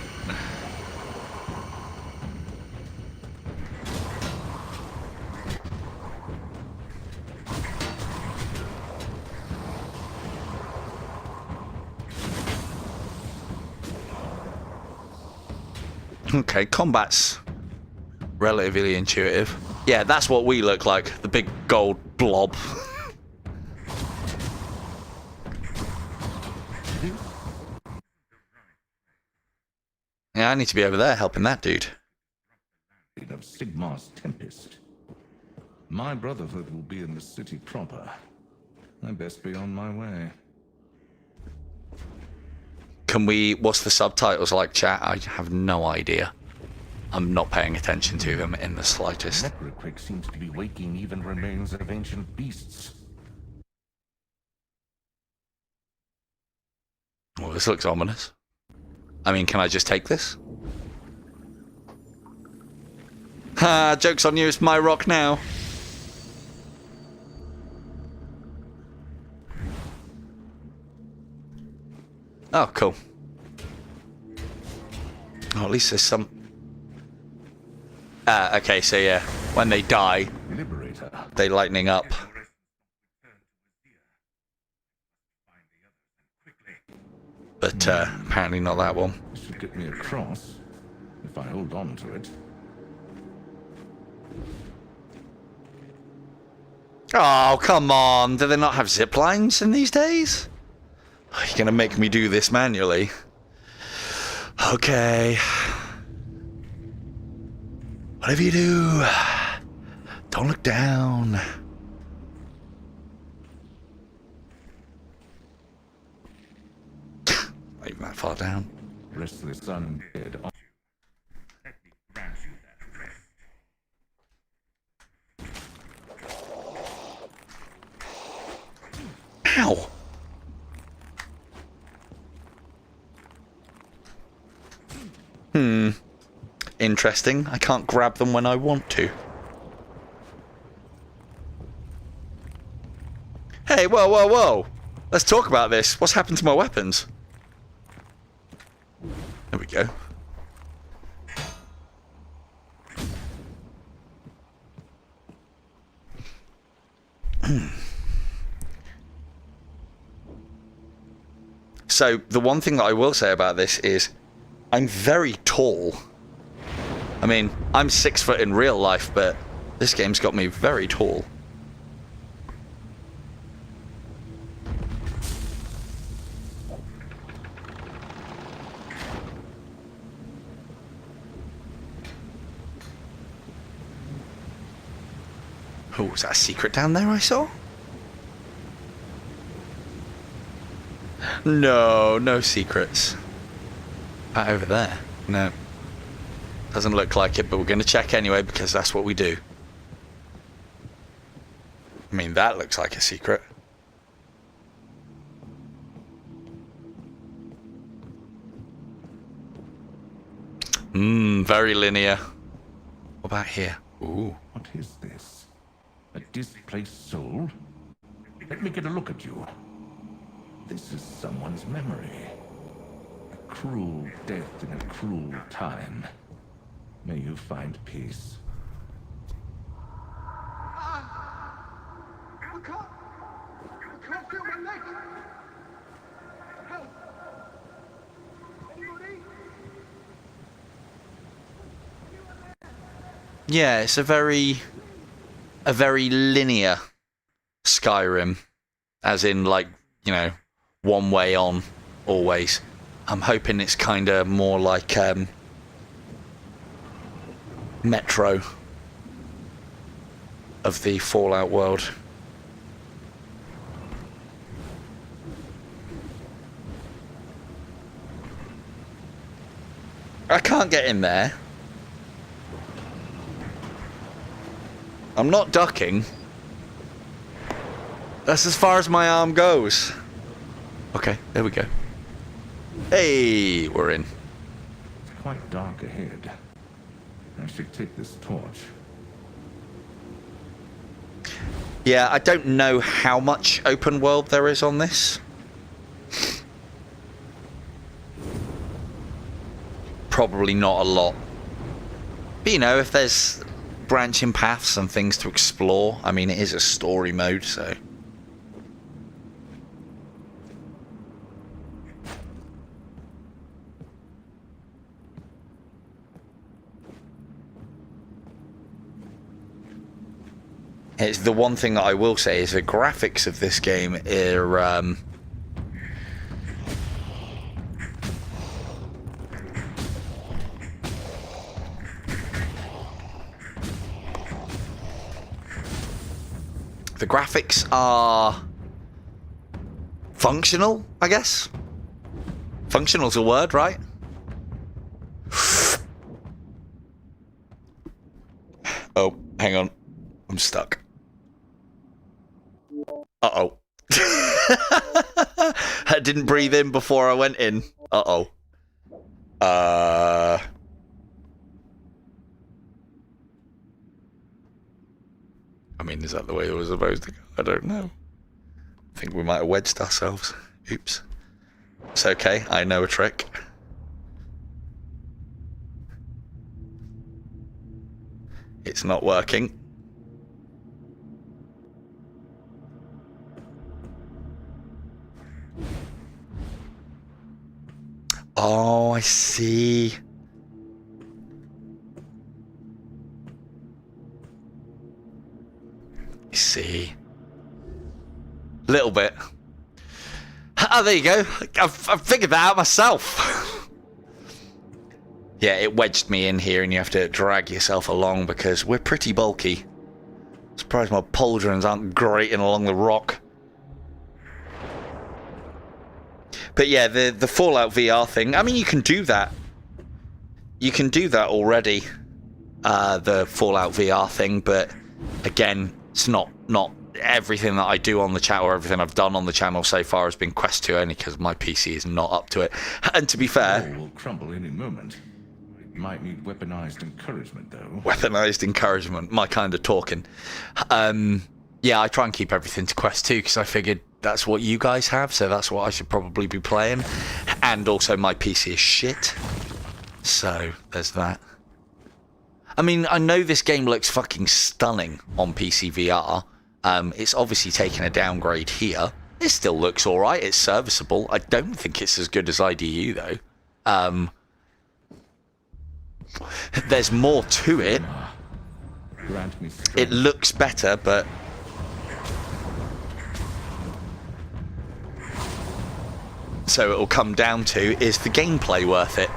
Okay, combat's relatively intuitive. Yeah, that's what we look like, the big gold blob. Yeah, I need to be over there helping that dude. Of Sigmar's Tempest. My brotherhood will be in the city proper. I best be on my way. Can we... What's the subtitles like, chat? I have no idea. I'm not paying attention to them in the slightest. Necroquake seems to be waking even remains of ancient beasts. Well, this looks ominous. I mean, can I just take this? Ha! Joke's on you, it's my rock now. Oh, cool. Oh, at least there's some... okay, so yeah, when they die, Liberator. they lightning up. But apparently not that one. This should get me across, if I hold on to it. Oh, come on. Do they not have zip lines in these days? Oh, you're going to make me do this manually. Okay. Whatever you do, don't look down. Not even that far down. Restless undead. Ow. Interesting. I can't grab them when I want to. Hey, whoa, whoa, whoa. Let's talk about this. What's happened to my weapons? There we go. So, the one thing that I will say about this is I'm very tall. I mean, I'm 6 foot in real life, but this game's got me very tall. Oh, was that a secret down there I saw? No, no secrets. Right over there. No. Doesn't look like it, but we're going to check anyway because that's what we do. I mean, that looks like a secret. Very linear. What about here? Ooh. What is this? A displaced soul? Let me get a look at you. This is someone's memory. A cruel death in a cruel time. May you find peace. I can't feel my legs. Help! Anybody? Yeah, it's a very linear Skyrim, as in, like, you know, one way on always. I'm hoping it's kind of more like Metro, of the Fallout world. I can't get in there. I'm not ducking. That's as far as my arm goes. Okay, there we go. Hey, we're in. It's quite dark ahead. I should take this torch. Yeah, I don't know how much open world there is on this. Probably not a lot. But you know, if there's branching paths and things to explore, I mean, it is a story mode, so. It's the one thing that I will say is the graphics of this game are the graphics are functional, I guess. Functional's a word, right? Oh, hang on. I'm stuck. Uh-oh. I didn't breathe in before I went in. Uh-oh. I mean, is that the way it was supposed to go? I don't know. I think we might have wedged ourselves. Oops. It's okay. I know a trick. It's not working. Oh, I see. I see. Little bit. Oh, there you go. I've figured that out myself. Yeah, it wedged me in here and you have to drag yourself along because we're pretty bulky. Surprised my pauldrons aren't grating along the rock. But yeah, the Fallout VR thing, I mean, you can do that. You can do that already, the Fallout VR thing, but again, it's not everything that I do on the channel or everything I've done on the channel so far has been Quest 2 only because my PC is not up to it. And to be fair... All will crumble any moment. It might need weaponized encouragement, though. Weaponized encouragement, my kind of talking. Yeah, I try and keep everything to Quest 2 because I figured that's what you guys have, so that's what I should probably be playing. And also my PC is shit. So, there's that. I mean, I know this game looks fucking stunning on PC VR. It's obviously taken a downgrade here. It still looks alright, it's serviceable. I don't think it's as good as IDU, though. There's more to it. Grant me strength. It looks better, but... So it'll come down to, is the gameplay worth it?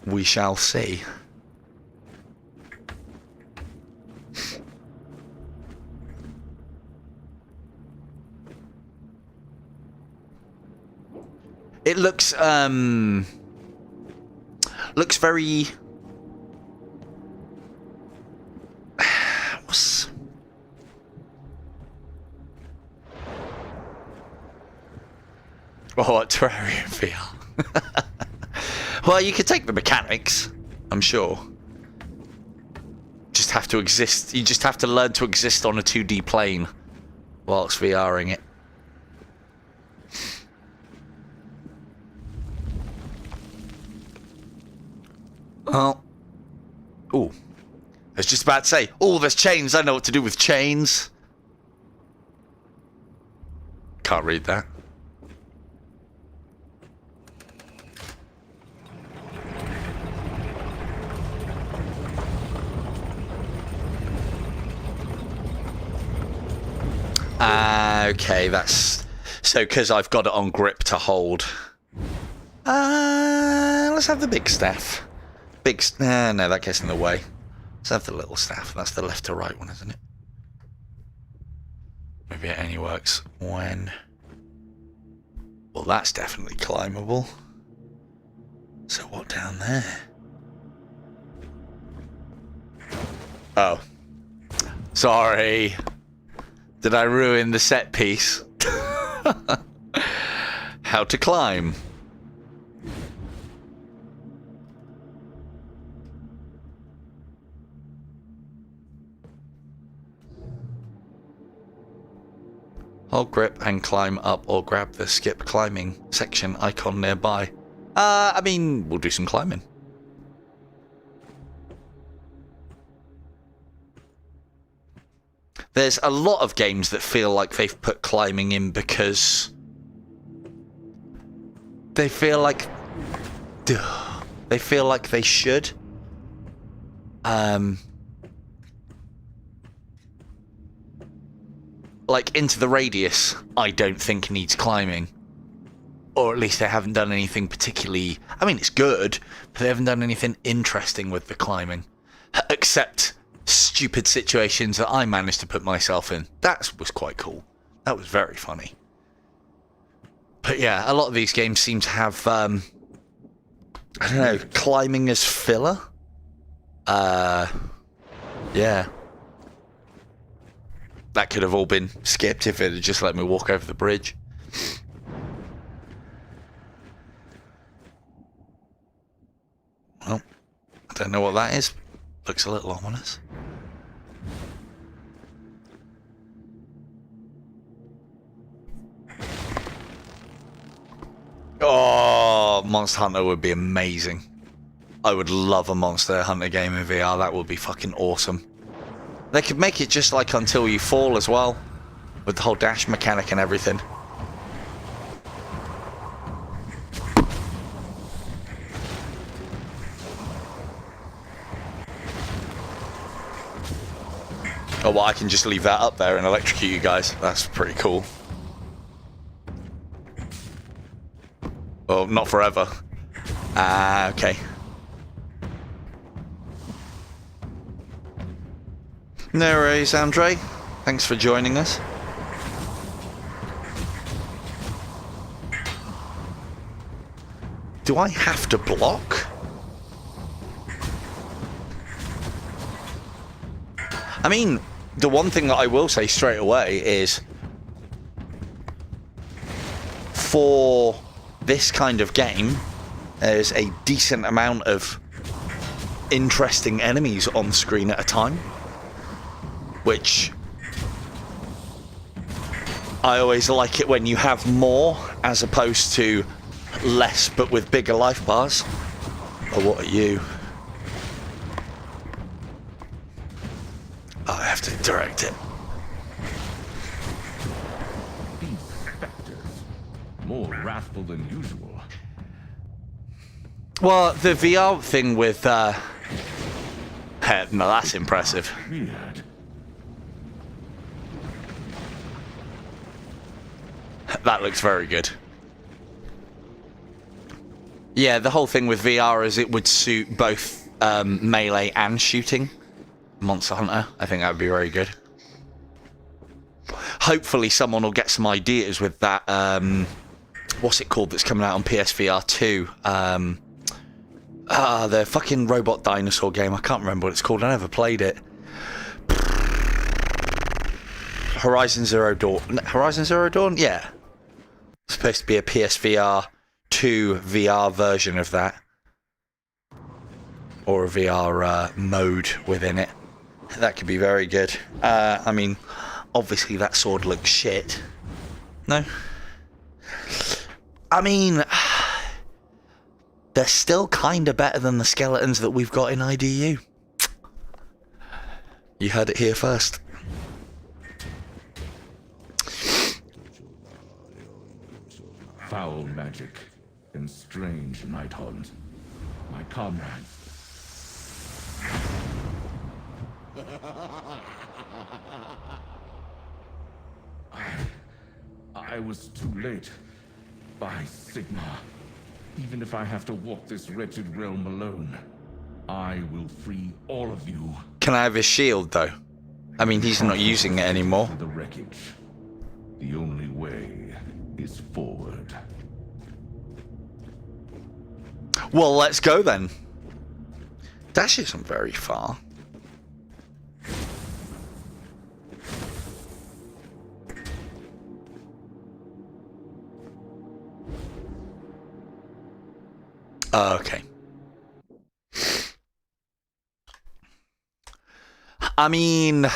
We shall see. It looks very... What's... Oh, Terraria VR. Well, you could take the mechanics, I'm sure. Just have to exist. You just have to learn to exist on a 2D plane whilst VRing it. Oh. Ooh. I was just about to say, oh, there's chains. I know what to do with chains. Can't read that. Okay, that's... So, because I've got it on grip to hold. Let's have the big staff. No, that gets in the way. Let's have the little staff. That's the left to right one, isn't it? Maybe it only works when... Well, that's definitely climbable. So what down there? Oh. Sorry. Did I ruin the set piece? How to climb. Hold grip and climb up or grab the skip climbing section icon nearby. I mean, we'll do some climbing. There's a lot of games that feel like they've put climbing in because they feel like they should. Like Into the Radius, I don't think needs climbing. Or at least they haven't done anything particularly... I mean, it's good, but they haven't done anything interesting with the climbing. Except stupid situations that I managed to put myself in. That was quite cool. That was very funny. But yeah, a lot of these games seem to have, I don't know, climbing as filler? Yeah. That could have all been skipped if it had just let me walk over the bridge. Well, I don't know what that is. Looks a little ominous. Oh, Monster Hunter would be amazing. I would love a Monster Hunter game in VR. That would be fucking awesome. They could make it just like Until You Fall as well, with the whole dash mechanic and everything. Oh, well, I can just leave that up there and electrocute you guys. That's pretty cool. Well, not forever. Okay. No worries, Andre. Thanks for joining us. Do I have to block? I mean, the one thing that I will say straight away is for this kind of game, there's a decent amount of interesting enemies on screen at a time, which I always like it when you have more as opposed to less but with bigger life bars. Oh, what are you? Oh, I have to direct it. These specters, more wrathful than usual. Well, the VR thing with no, that's impressive. Weird. That looks very good. Yeah, the whole thing with VR is it would suit both melee and shooting. Monster Hunter, I think that would be very good. Hopefully someone will get some ideas with that, what's it called that's coming out on PSVR 2? The fucking robot dinosaur game, I can't remember what it's called, I never played it. Horizon Zero Dawn? Horizon Zero Dawn? Yeah. It's supposed to be a PSVR 2 VR version of that. Or a VR mode within it. That could be very good. I mean, obviously that sword looks shit. No? I mean, they're still kind of better than the skeletons that we've got in IDU. You heard it here first. Foul magic and strange night hunt. My comrade. I I was too late. By Sigma. Even if I have to walk this wretched realm alone, I will free all of you. Can I have his shield, though? I mean, he's not using it anymore. To the wreckage. The only way is forward. Well, let's go then. Dash isn't very far. Okay. I mean,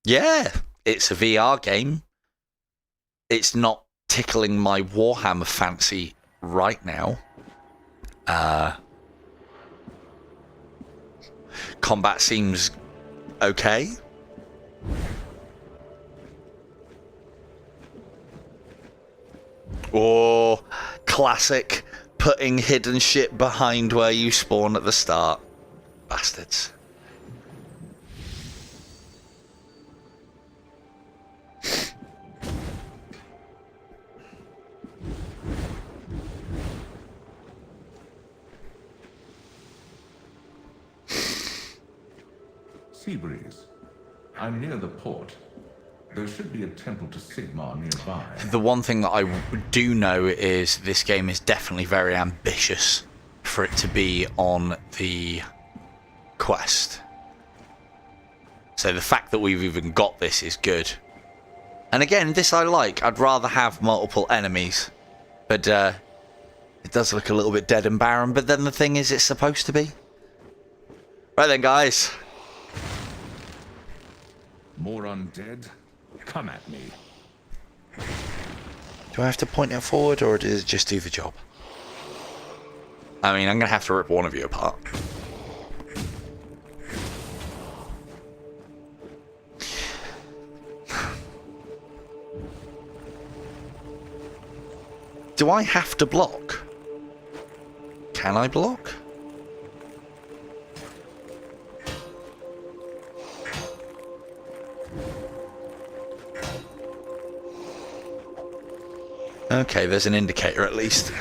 yeah, it's a VR game. It's not tickling my Warhammer fancy right now. Combat seems okay. Or classic putting hidden shit behind where you spawn at the start. Bastards. Seabreeze, I'm near the port. There should be a temple to Sigma nearby. The one thing that I do know is this game is definitely very ambitious for it to be on the Quest. So the fact that we've even got this is good. And again, this I like. I'd rather have multiple enemies. But it does look a little bit dead and barren. But then the thing is, it's supposed to be. Right then, guys. More undead? Come at me. Do I have to point it forward, or does it just do the job? I mean, I'm going to have to rip one of you apart. Do I have to block? Can I block? Okay, there's an indicator at least.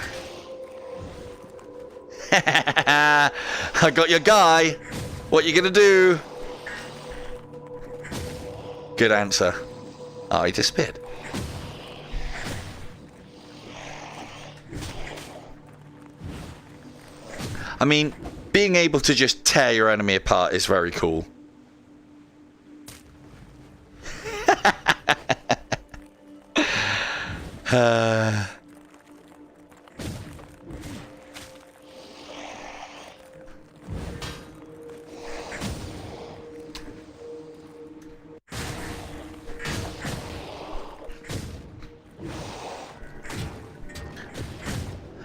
I got your guy. What you gonna do? Good answer. Oh, he disappeared. I mean, being able to just tear your enemy apart is very cool.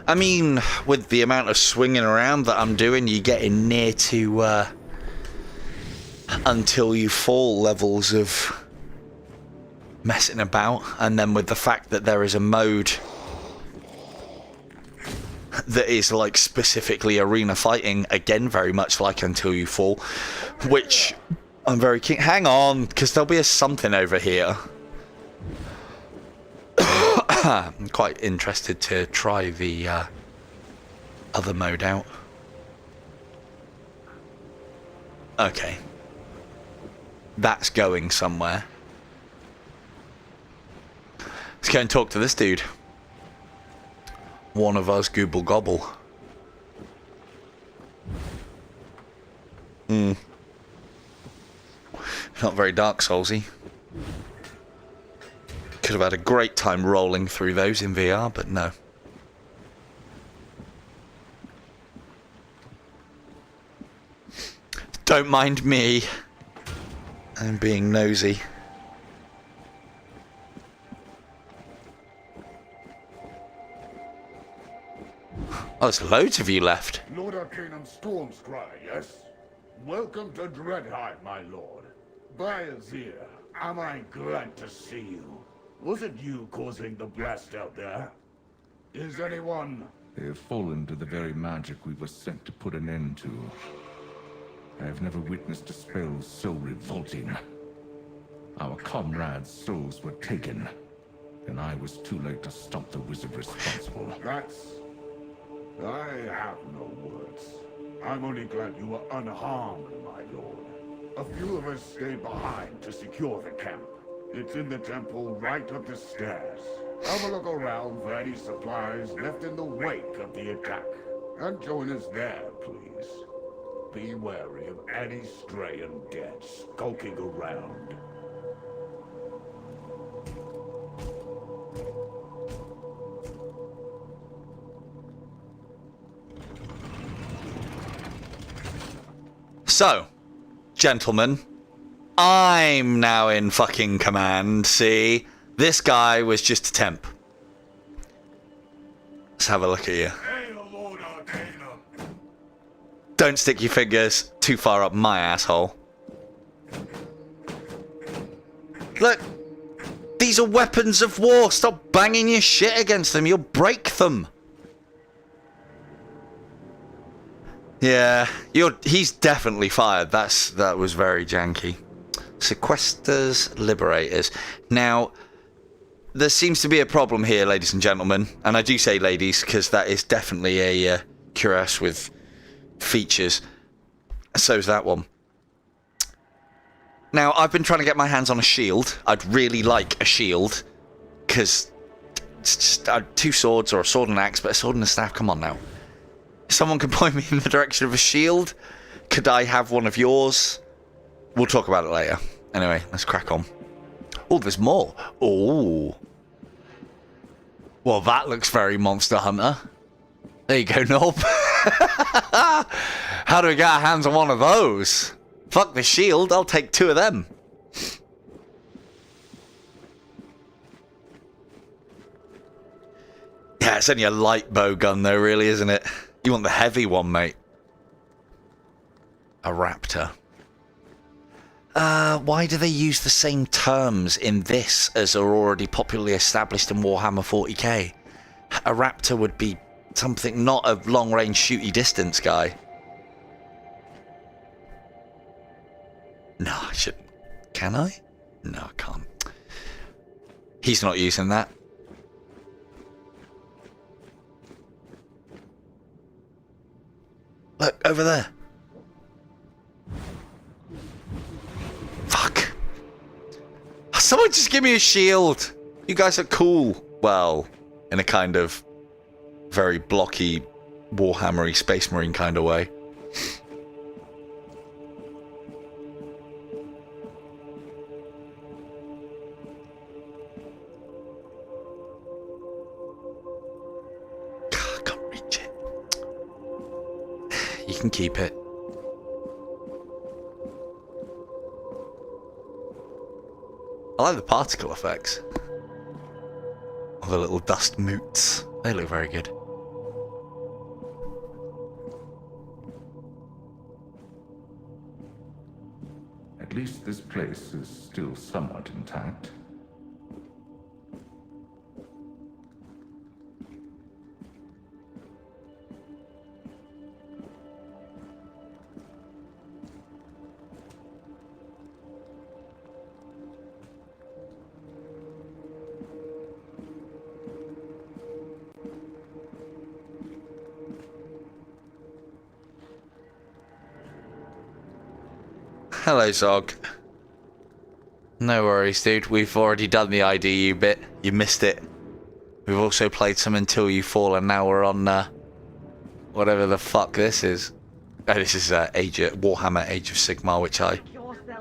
I mean, with the amount of swinging around that I'm doing, you're getting near to until you fall levels of messing about. And then with the fact that there is a mode that is like specifically arena fighting, again, very much like Until You Fall, which I'm very keen. Hang on, because there'll be a something over here. I'm quite interested to try the other mode out. Okay. That's going somewhere. Let's go and talk to this dude. One of us, Gooble Gobble. Not very Dark Soulsy. Could have had a great time rolling through those in VR, but no. Don't mind me. I'm being nosy. Oh, there's loads of you left. Lord Arcanum Stormscry, yes? Welcome to Dreadheim, my lord. Baelzir, am I glad to see you. Was it you causing the blast out there? Is anyone... They have fallen to the very magic we were sent to put an end to. I have never witnessed a spell so revolting. Our comrades' souls were taken. and I was too late to stop the wizard responsible. I have no words. I'm only glad you were unharmed, my lord. A few of us stayed behind to secure the camp. It's in the temple right up the stairs. Have a look around for any supplies left in the wake of the attack. And join us there, please. Be wary of any stray undead skulking around. So, gentlemen, I'm now in fucking command. See, this guy was just a temp. Let's have a look at you. Hail, Lord Arcana! Don't stick your fingers too far up my asshole. Look, these are weapons of war. Stop banging your shit against them. You'll break them. Yeah, he's definitely fired. That was very janky. Sequesters, liberators. Now, there seems to be a problem here, ladies and gentlemen. And I do say ladies, because that is definitely a cuirass with features. So's that one. Now, I've been trying to get my hands on a shield. I'd really like a shield. Because it's just 2 swords or a sword and an axe, but a sword and a staff, come on now. Someone can point me in the direction of a shield. Could I have one of yours? We'll talk about it later. Anyway, let's crack on. Oh, there's more. Oh. Well, that looks very Monster Hunter. There you go, Knob. How do we get our hands on one of those? Fuck the shield. I'll take 2 of them. Yeah, it's only a light bow gun though, really, isn't it? You want the heavy one, mate. A raptor. Why do they use the same terms in this as are already popularly established in Warhammer 40k? A raptor would be something, not a long-range shooty distance guy. No, I shouldn't. Can I? No, I can't. He's not using that. Look, over there. Fuck. Someone just give me a shield. You guys are cool. Well, in a kind of very blocky, Warhammery, Space Marine kind of way. I can't reach it. You can keep it. I like the particle effects. All the little dust moots. They look very good. At least this place is still somewhat intact. Hello, Zog. No worries, dude. We've already done the IDU bit. You missed it. We've also played some Until You Fall, and now we're on whatever the fuck this is. Oh, this is Warhammer Age of Sigmar, which I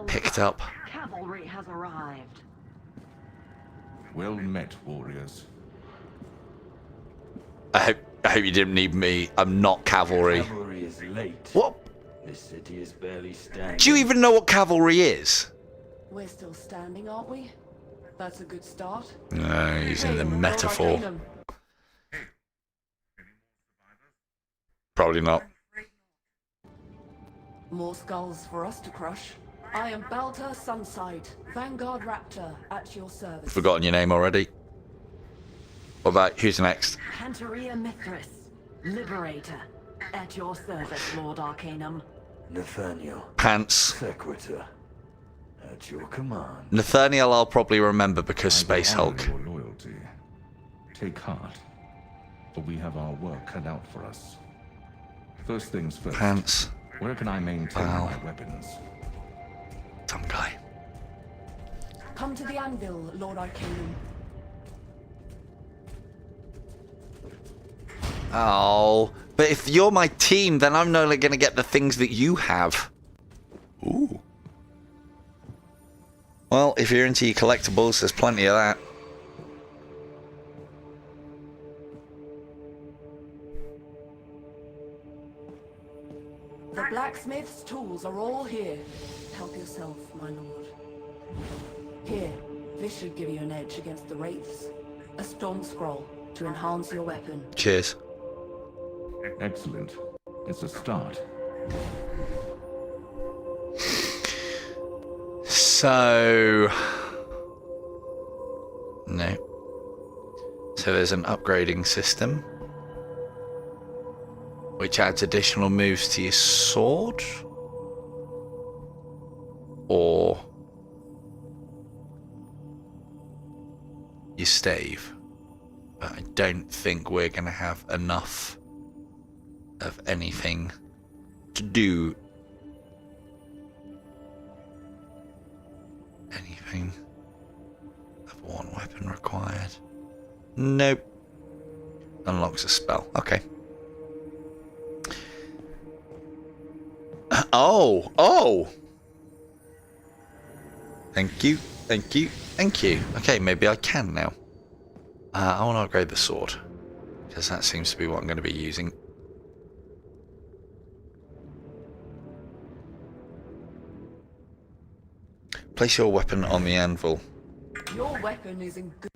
picked up. Cavalry has arrived. Well met, warriors. I hope you didn't need me. I'm not cavalry. Cavalry is late. What? This city is barely standing. Do you even know what cavalry is? We're still standing, aren't we? That's a good start. No, using Hey, the Lord metaphor. Arcanum. Probably not. More skulls for us to crush. I am Balta Sunsight, Vanguard Raptor, at your service. Forgotten your name already. What about who's next? Panteria Mithras, Liberator, at your service, Lord Arcanum. Nathaniel, Pants. Secretor, at your command. Nathaniel I'll probably remember because I Space honor Hulk. your loyalty. loyalty. Take heart, for we have our work cut out for us. First things first. Pants. Where can I maintain Wow. my weapons? Some guy. Come to the anvil, Lord Arcanum. Oh, but if you're my team, then I'm only going to get the things that you have. Ooh. Well, if you're into your collectibles, there's plenty of that. The blacksmith's tools are all here. Help yourself, my lord. Here, this should give you an edge against the wraiths. A storm scroll to enhance your weapon. Cheers. Excellent. It's a start. So... No. So there's an upgrading system, which adds additional moves to your sword? Or... your stave? But I don't think we're going to have enough of anything to do anything. Level 1 weapon required. Nope. Unlocks a spell. Okay. Oh! Oh! Thank you. Thank you. Thank you. Okay, maybe I can now. I want to upgrade the sword, because that seems to be what I'm going to be using. Place your weapon on the anvil. Your weapon is in good...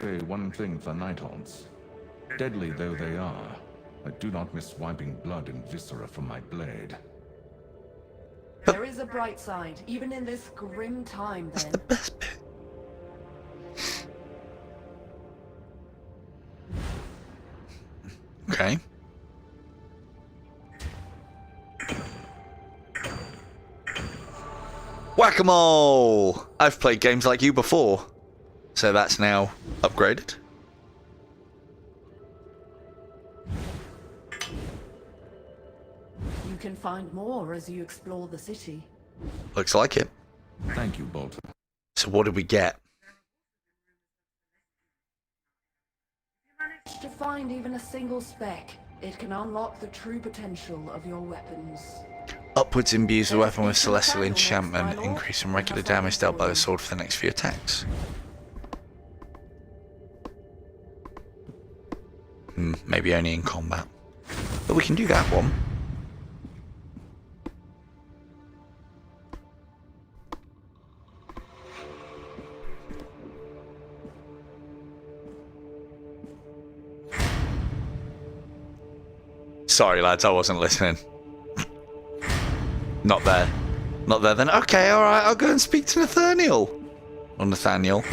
Say one thing for night haunts. Deadly though they are, I do not miss wiping blood and viscera from my blade. There is a bright side, even in this grim time, That's then. the best bit. Okay. Whack-a-mole! I've played games like you before, so that's now upgraded. You can find more as you explore the city. Looks like it. Thank you, Bolter. So what did we get? To find even a single speck, it can unlock the true potential of your weapons. Upwards imbues the weapon with celestial enchantment, increasing regular damage dealt by the sword for the next few attacks. Maybe only in combat. But we can do that one. Sorry lads, I wasn't listening. Not there. Not there then. Okay, alright, I'll go and speak to Nathaniel. Or Nathaniel.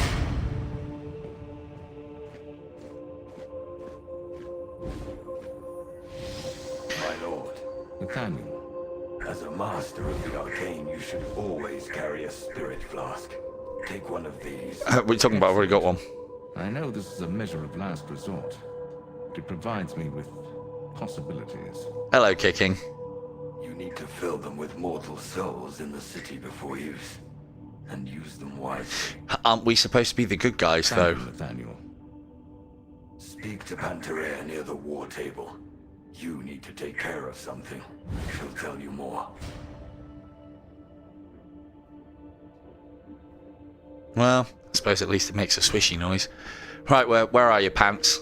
My lord, Nathaniel, as a master of the arcane, you should always carry a spirit flask. Take one of these. What are you talking about? I've already got one. I know this is a measure of last resort. It provides me with possibilities. Hello, Kicking. You need to fill them with mortal souls in the city before use. And use them wisely. Aren't we supposed to be the good guys, though? Thank you, Nathaniel. Speak to Panterea near the war table. You need to take care of something. She'll tell you more. Well, I suppose at least it makes a swishy noise. Right, where are your pants?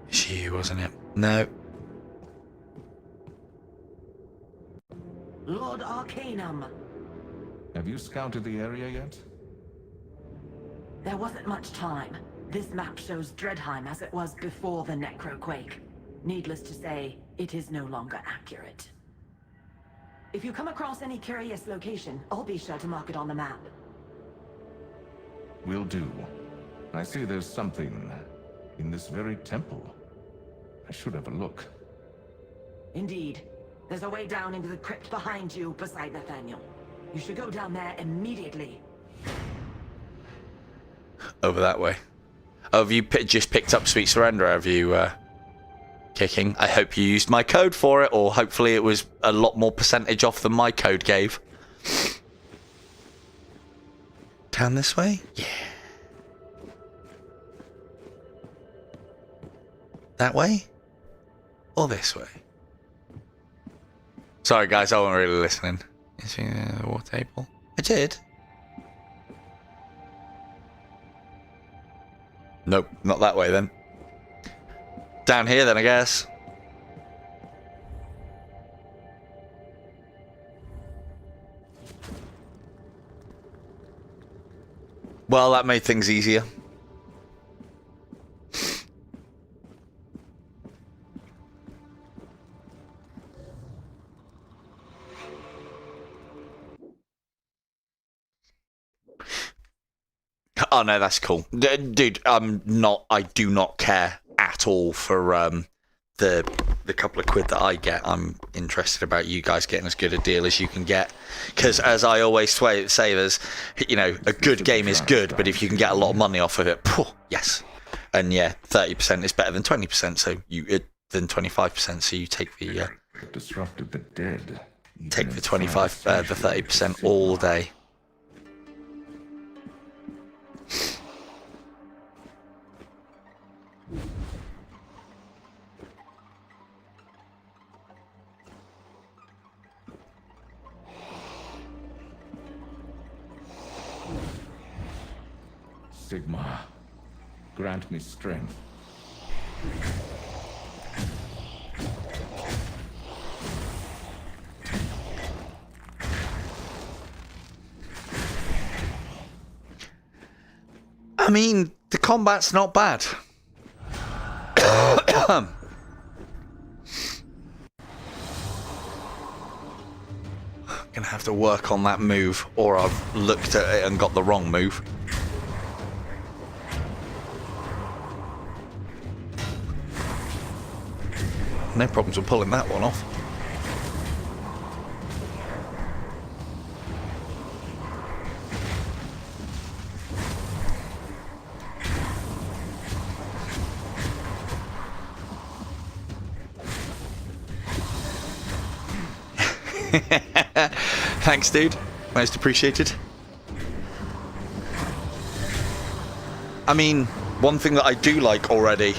She, wasn't it? No. Lord Arcanum. Have you scouted the area yet? There wasn't much time. This map shows Dredheim as it was before the Necroquake. Needless to say, it is no longer accurate. If you come across any curious location, I'll be sure to mark it on the map. Will do. I see there's something in this very temple. I should have a look. Indeed. There's a way down into the crypt behind you, beside Nathaniel. You should go down there immediately. Over that way. Oh, have you just picked up Sweet Surrender? Have you, kicking? I hope you used my code for it, or hopefully it was a lot more percentage off than my code gave. Down this way? Yeah. That way? Or this way? Sorry guys, I wasn't really listening. Is he the war table? I did. Nope, not that way then. Down here then, I guess. Well, that made things easier. Oh no, that's cool, dude. I do not care at all for the couple of quid that I get. I'm interested about you guys getting as good a deal as you can get, because as I always say, there's, you know, a good game is good, but if you can get a lot of money off of it, yes. And yeah, 30% is better than 20%. So than 25%. So you take the It disrupted the dead. take the 25, the 30% all day. Sigma, grant me strength. I mean, the combat's not bad. Gonna have to work on that move, or I've looked at it and got the wrong move. No problems with pulling that one off. Thanks, dude. Most appreciated. I mean, one thing that I do like already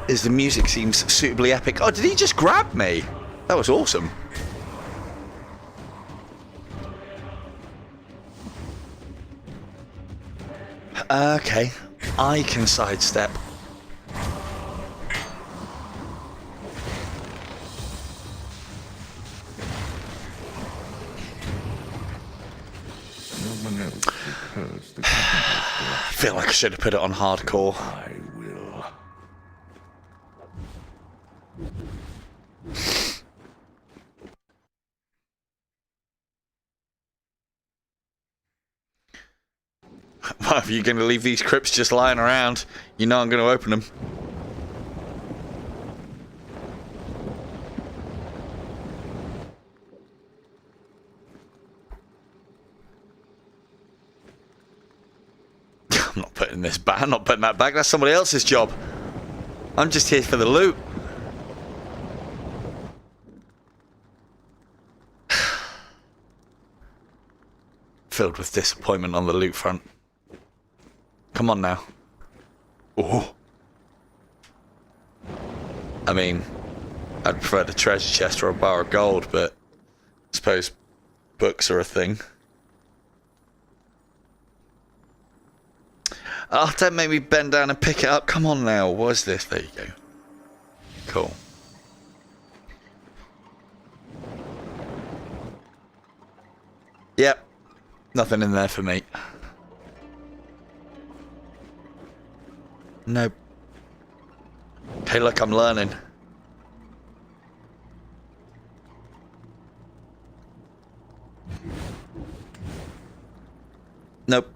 is the music seems suitably epic. Oh, did he just grab me? That was awesome. Okay, I can sidestep. No one else recurs the I feel like I should have put it on hardcore. I will. Well, if you're going to leave these crypts just lying around, you know I'm going to open them. I'm not putting this back. I'm not putting that back. That's somebody else's job. I'm just here for the loot. Filled with disappointment on the loot front. Come on now. Oh. I mean, I'd prefer the treasure chest or a bar of gold, but I suppose books are a thing. Oh, don't make me bend down and pick it up. Come on now. What is this? There you go. Cool. Yep. Nothing in there for me. Nope. Hey, look, I'm learning. Nope.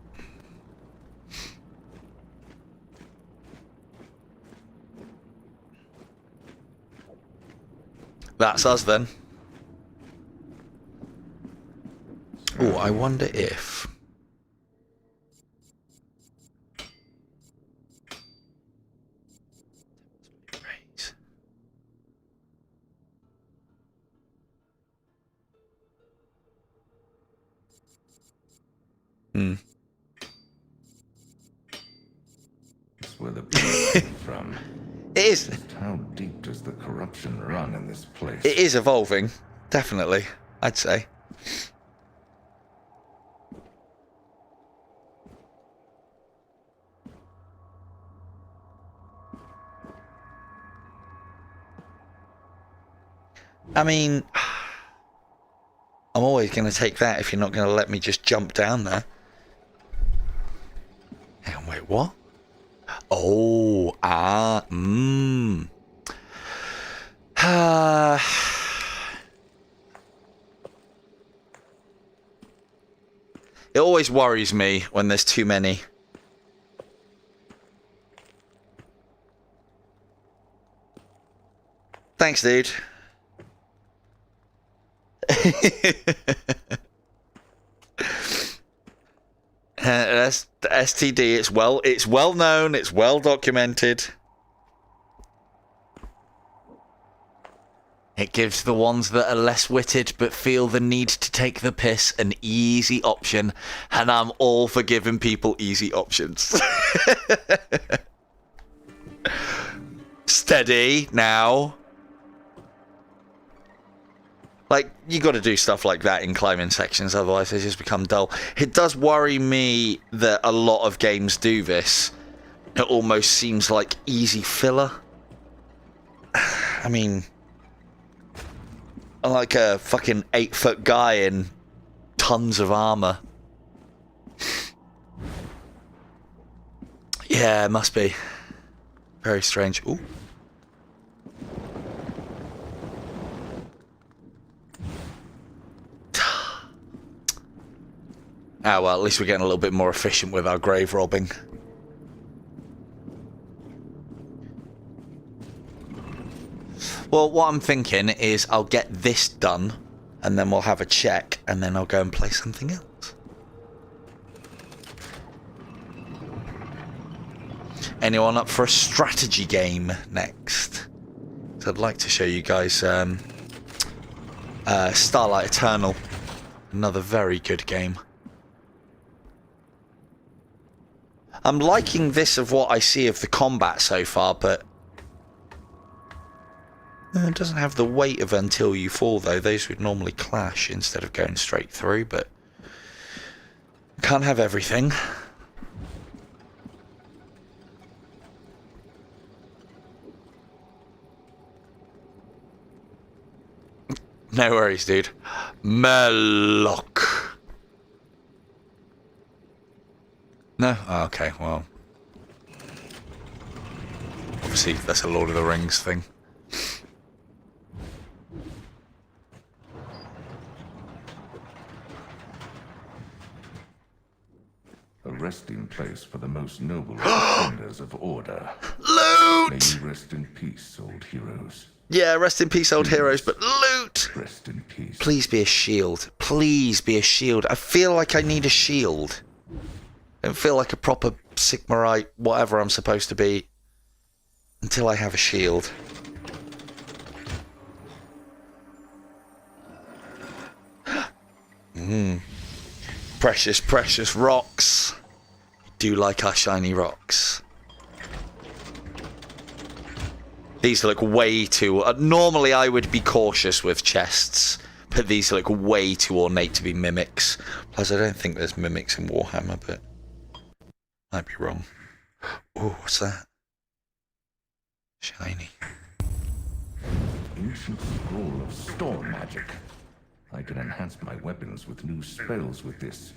That's us then. Oh, I wonder if... Hmm. That's where the blood came from. It is. Just how deep does the corruption run in this place? It is evolving. Definitely, I'd say. I mean, I'm always going to take that if you're not going to let me just jump down there. Hang on, wait, what? Oh, It always worries me when there's too many. Thanks, dude. That's the STD. It's well known. It's well documented. It gives the ones that are less witted but feel the need to take the piss an easy option, and I'm all for giving people easy options. Steady now. Like, you got to do stuff like that in climbing sections, otherwise they just become dull. It does worry me that a lot of games do this. It almost seems like easy filler. I mean, I'm like a fucking 8-foot guy in tons of armor. Yeah, it must be. Very strange. Ooh. Ah, well, at least we're getting a little bit more efficient with our grave robbing. Well, what I'm thinking is I'll get this done, and then we'll have a check, and then I'll go and play something else. Anyone up for a strategy game next? So I'd like to show you guys Starlight Eternal. Another very good game. I'm liking this of what I see of the combat so far, but it doesn't have the weight of Until You Fall, though. Those would normally clash instead of going straight through, but can't have everything. No worries, dude. Melloc. No? Oh, okay, well. Obviously, that's a Lord of the Rings thing. A resting place for the most noble defenders of order. Loot! May you rest in peace, old heroes. Yeah, rest in peace, old heroes, but loot! Rest in peace. Please be a shield. Please be a shield. I feel like I need a shield. I don't feel like a proper Sigmarite, whatever I'm supposed to be, until I have a shield. Precious, precious rocks. I do like our shiny rocks. These look way too... normally I would be cautious with chests, but these look way too ornate to be mimics. Plus I don't think there's mimics in Warhammer, but... might be wrong. Oh, what's that? Shiny. Ancient scroll of storm magic. I can enhance my weapons with new spells with this.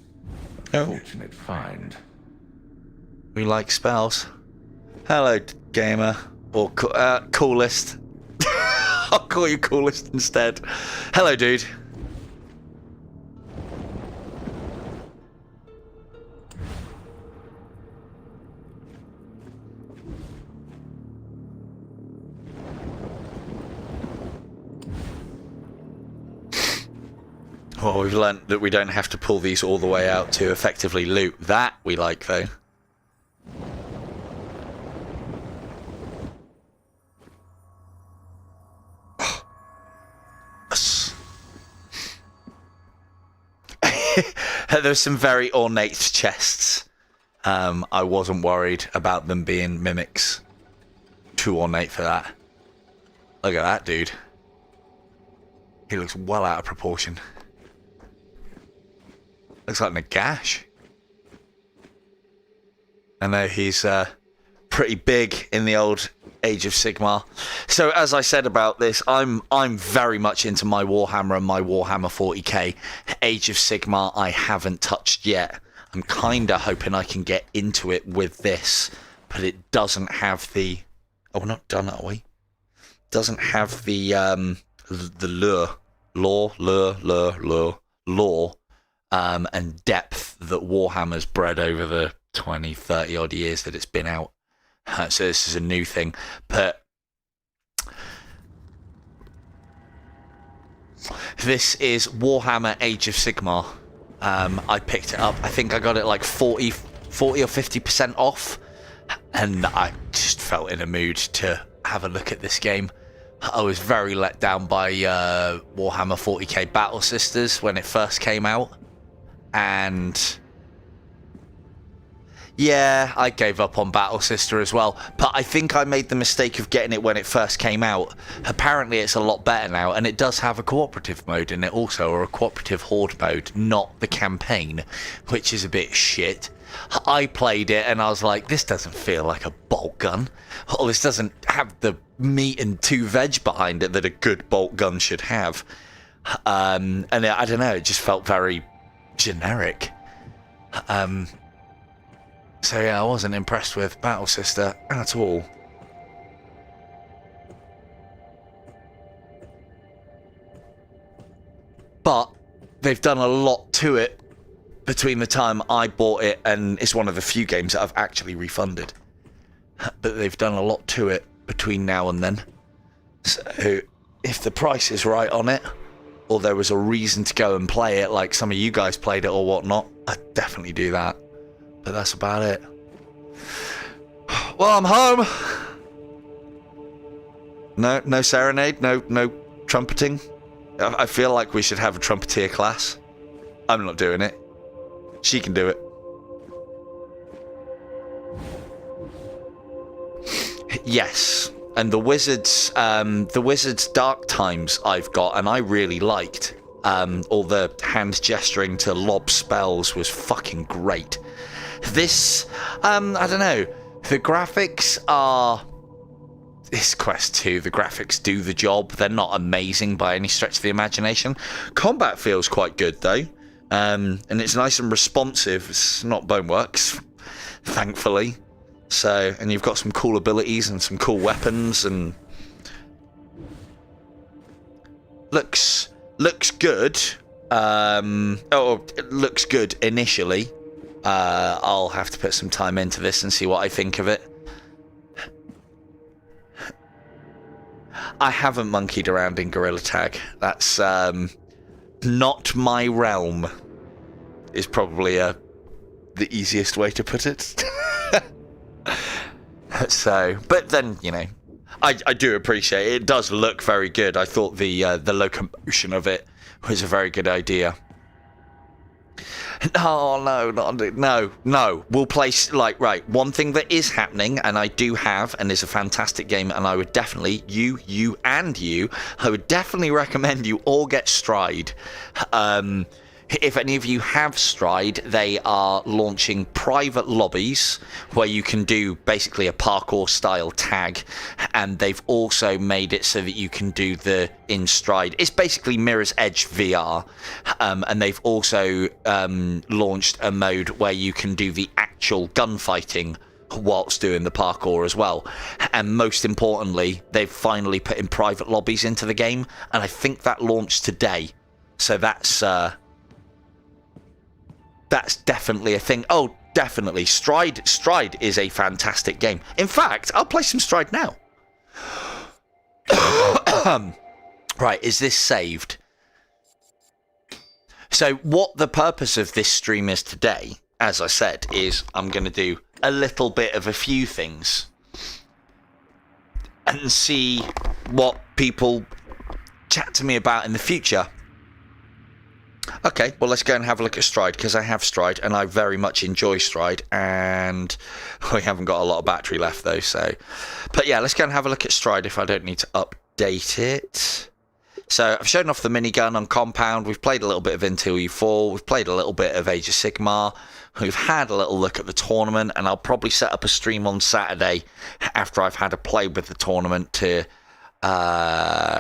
Oh. Fortunate find. We like spells. Hello, gamer. Or coolest. I'll call you coolest instead. Hello, dude. Well, we've learnt that we don't have to pull these all the way out to effectively loot. That we like, though. There's some very ornate chests. I wasn't worried about them being mimics. Too ornate for that. Look at that dude. He looks well out of proportion. Looks like Nagash. I know he's pretty big in the old Age of Sigmar. So as I said about this, I'm very much into my Warhammer and my Warhammer 40k. Age of Sigmar I haven't touched yet. I'm kinda hoping I can get into it with this, but it doesn't have the... Oh, we're not done, are we? Doesn't have the lore, and depth that Warhammer's bred over the 20, 30 odd years that it's been out. So this is a new thing, but this is Warhammer Age of Sigmar. I picked it up. I think I got it like 40 or 50% off, and I just felt in a mood to have a look at this game. I was very let down by Warhammer 40k Battle Sisters when it first came out, and yeah, I gave up on Battle Sister as well, but I think I made the mistake of getting it when it first came out. Apparently it's a lot better now, and it does have a cooperative mode in it also, or a cooperative horde mode, not the campaign, which is a bit shit. I played it and I was like, this doesn't feel like a bolt gun, or this doesn't have the meat and 2 veg behind it that a good bolt gun should have. And I don't know, it just felt very generic. So yeah, I wasn't impressed with Battle Sister at all. But they've done a lot to it between the time I bought it, and it's one of the few games that I've actually refunded. But they've done a lot to it between now and then. So if the price is right on it, or there was a reason to go and play it, like some of you guys played it or whatnot, I'd definitely do that. But that's about it. Well, I'm home. No serenade, no trumpeting. I feel like we should have a trumpeter class. I'm not doing it. She can do it. Yes, and the wizard's dark times I've got, and I really liked. All the hand gesturing to lob spells was fucking great. This, I don't know. The graphics are... It's Quest 2. The graphics do the job. They're not amazing by any stretch of the imagination. Combat feels quite good, though. And it's nice and responsive. It's not Boneworks, thankfully. So, and you've got some cool abilities and some cool weapons, and... Looks good. It looks good initially. I'll have to put some time into this and see what I think of it. I haven't monkeyed around in Gorilla Tag. That's not my realm, is probably the easiest way to put it. So, but then, you know, I do appreciate it. It does look very good. I thought the locomotion of it was a very good idea. No. We'll place, like, right, one thing that is happening, and I do have, and is a fantastic game, and I would definitely, I would definitely recommend you all get Stride. If any of you have Stride, they are launching private lobbies where you can do basically a parkour style tag, and they've also made it so that you can do the in Stride. It's basically Mirror's Edge VR, and they've also launched a mode where you can do the actual gunfighting whilst doing the parkour as well. And most importantly, they've finally put in private lobbies into the game, and I think that launched today. So that's definitely a thing. Oh, definitely. Stride is a fantastic game. In fact, I'll play some Stride now. Right, is this saved? So what the purpose of this stream is today, as I said, is I'm going to do a little bit of a few things and see what people chat to me about in the future. Okay, well, let's go and have a look at Stride, because I have Stride and I very much enjoy Stride, and we haven't got a lot of battery left though, so. But yeah, let's go and have a look at Stride if I don't need to update it. So I've shown off the minigun on Compound. We've played a little bit of Until You Fall. We've played a little bit of Age of Sigmar. We've had a little look at the tournament, and I'll probably set up a stream on Saturday after I've had a play with the tournament to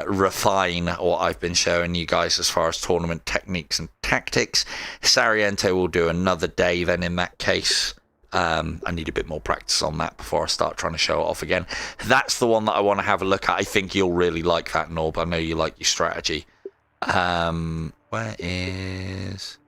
refine what I've been showing you guys as far as tournament techniques and tactics. Sariento will do another day then in that case. I need a bit more practice on that before I start trying to show it off again. That's the one that I want to have a look at. I think you'll really like that, Norb. I know you like your strategy. Where is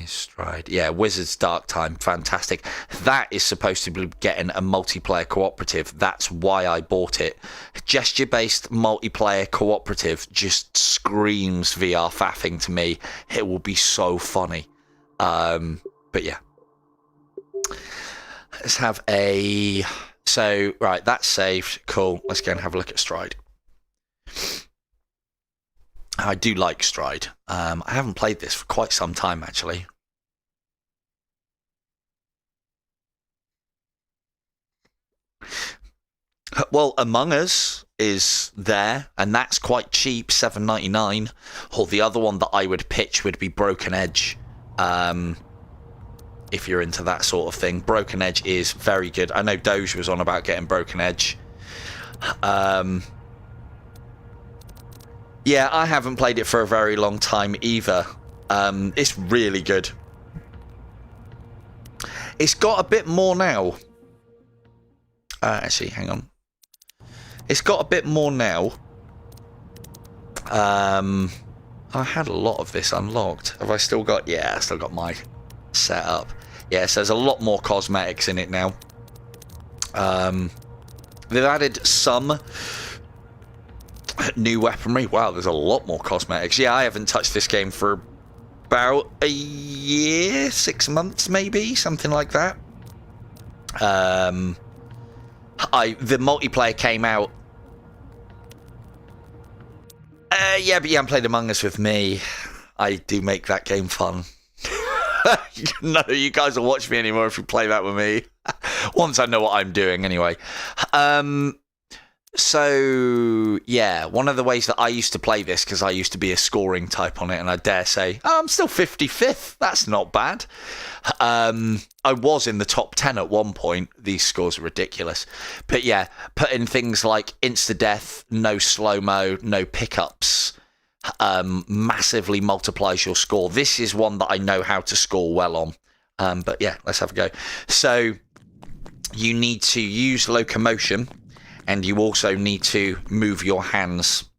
Stride? Yeah, Wizards Dark Time, fantastic. That is supposed to be getting a multiplayer cooperative. That's why I bought it. Gesture-based multiplayer cooperative just screams VR faffing to me. It will be so funny. But yeah. Let's have a... So, right, that's saved. Cool. Let's go and have a look at Stride. I do like Stride. I haven't played this for quite some time, actually. Well, Among Us is there, and that's quite cheap, $7.99. Or the other one that I would pitch would be Broken Edge. If you're into that sort of thing. Broken Edge is very good. I know Doge was on about getting Broken Edge. Yeah, I haven't played it for a very long time either. It's really good. It's got a bit more now. Actually, hang on. It's got a bit more now. I had a lot of this unlocked. Have I still got... Yeah, I still got my setup. Yeah, so there's a lot more cosmetics in it now. They've added some... new weaponry. Wow, there's a lot more cosmetics. Yeah, I haven't touched this game for about a year, 6 months maybe, something like that. The multiplayer came out. Yeah, but you haven't played Among Us with me. I do make that game fun. None of you guys will watch me anymore if you play that with me. Once I know what I'm doing, anyway. So, yeah, one of the ways that I used to play this, because I used to be a scoring type on it, and I dare say, oh, I'm still 55th. That's not bad. I was in the top 10 at one point. These scores are ridiculous. But yeah, put in things like insta-death, no slow-mo, no pickups, massively multiplies your score. This is one that I know how to score well on. But yeah, let's have a go. So, you need to use locomotion. And you also need to move your hands.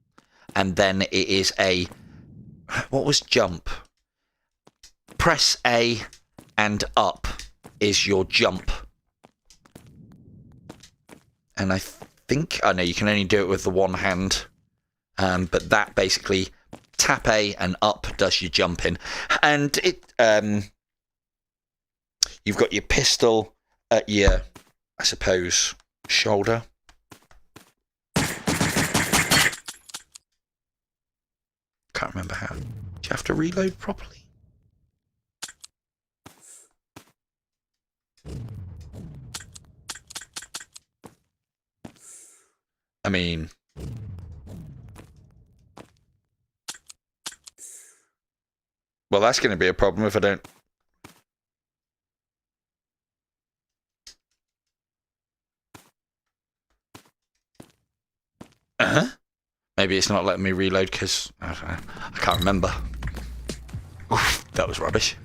And then it is a... What was jump? Press A and up is your jump. And I think... I know you can only do it with the one hand. But that basically... Tap A and up does your jumping. And it... you've got your pistol at your... I suppose... shoulder. Can't remember how. Do you have to reload properly? I mean... Well, that's going to be a problem if I don't... Uh-huh. Maybe it's not letting me reload because I don't know. I can't remember. Oof, that was rubbish.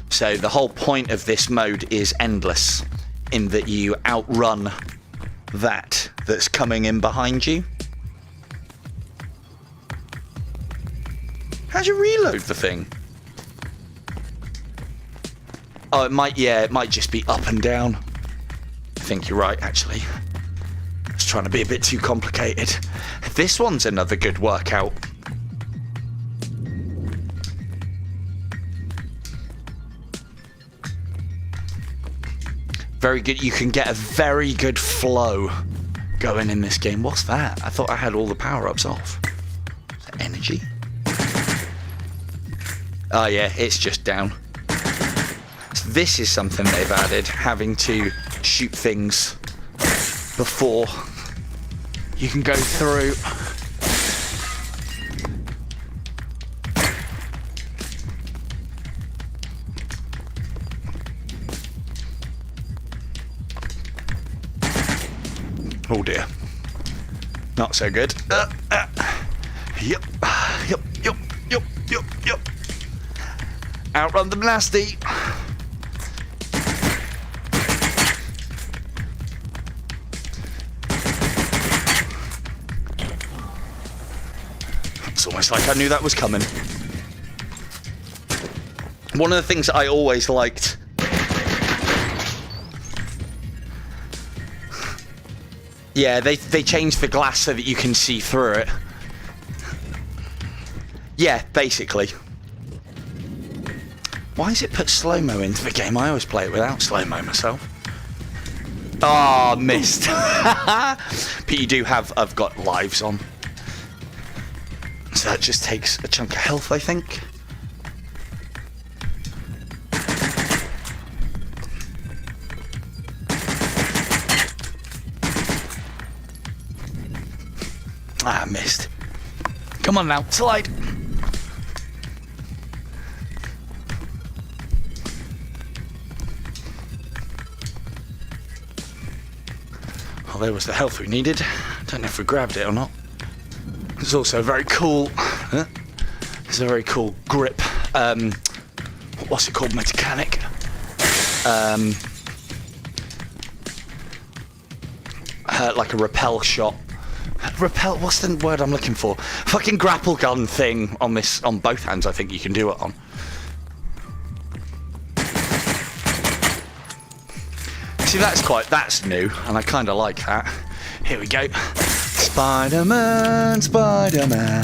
So the whole point of this mode is endless, in that you outrun that's coming in behind you. How'd you reload the thing? Oh, it might just be up and down. I think you're right, actually. It's trying to be a bit too complicated. This one's another good workout. Very good. You can get a very good flow going in this game. What's that? I thought I had all the power-ups off. Is that energy? Oh yeah, it's just down. So this is something they've added, having to shoot things before you can go through. Oh dear. Not so good. Yep. Outrun them nasty. It's almost like I knew that was coming. One of the things I always liked. Yeah, they changed the glass so that you can see through it. Yeah, basically. Why has it put slow-mo into the game? I always play it without slow-mo myself. Ah, missed. But you do have... I've got lives on. So that just takes a chunk of health, I think. Ah, missed. Come on now, slide. Well, there was the health we needed. Don't know if we grabbed it or not. It's also very cool. It's a very cool grip. What's it called? Mechanic. Like a rappel shot. Repel, what's the word I'm looking for? Fucking grapple gun thing on this, on both hands I think you can do it on. See, that's new, and I kind of like that. Here we go. Spider-Man, Spider-Man.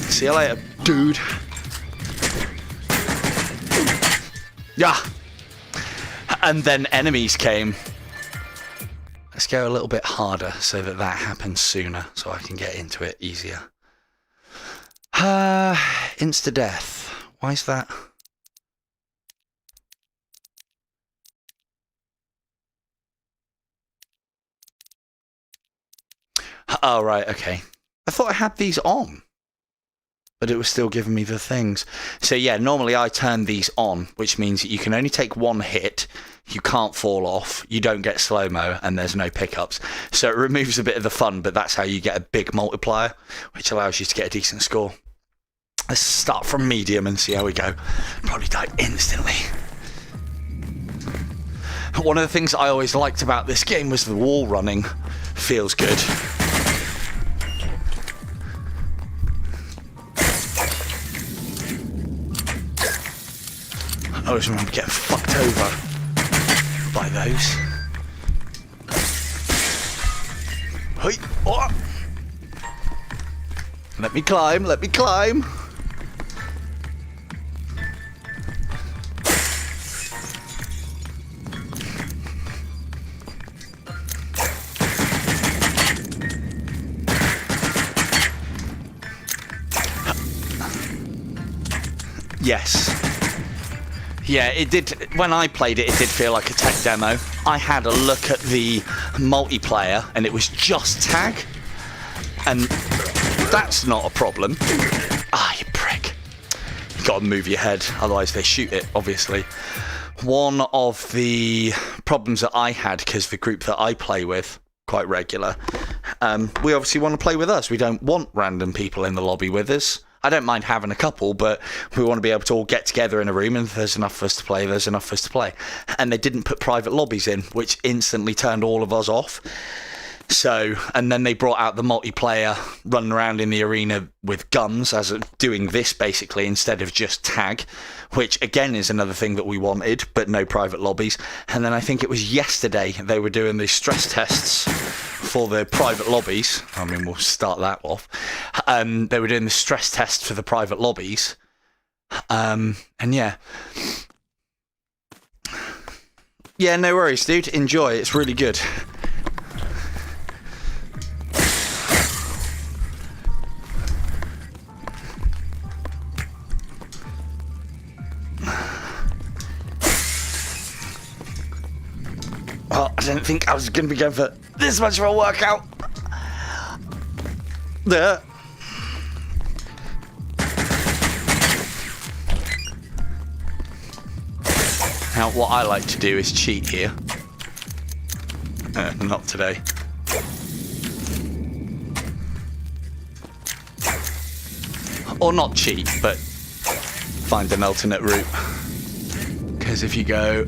See you later, dude. Yeah. And then enemies came. Let's go a little bit harder so that happens sooner, so I can get into it easier. Insta-death. Why is that? Oh, right, okay. I thought I had these on, but it was still giving me the things. So yeah, normally I turn these on, which means that you can only take one hit, you can't fall off, you don't get slow-mo, and there's no pickups. So it removes a bit of the fun, but that's how you get a big multiplier, which allows you to get a decent score. Let's start from medium and see how we go. Probably die instantly. One of the things I always liked about this game was the wall running. Feels good. I always remember getting fucked over by those. Hey, oh. Let me climb, let me climb. Yes. Yeah, it did. When I played it, it did feel like a tech demo. I had a look at the multiplayer, and it was just tag, and that's not a problem. Ah, you prick! You got to move your head, otherwise they shoot it. Obviously, one of the problems that I had, because the group that I play with quite regular, we obviously want to play with us. We don't want random people in the lobby with us. I don't mind having a couple, but we want to be able to all get together in a room, and if there's enough for us to play, there's enough for us to play. And they didn't put private lobbies in, which instantly turned all of us off. So, and then they brought out the multiplayer running around in the arena with guns, as doing this basically instead of just tag, which again is another thing that we wanted, but no private lobbies. And then I think it was yesterday they were doing the stress tests for the private lobbies. I mean, we'll start that off. They were doing the stress test for the private lobbies. And yeah. Yeah, no worries, dude. Enjoy. It's really good. Oh, I didn't think I was going to be going for this much of a workout. There. Now, what I like to do is cheat here. Not today. Or not cheat, but find an alternate route. Because if you go...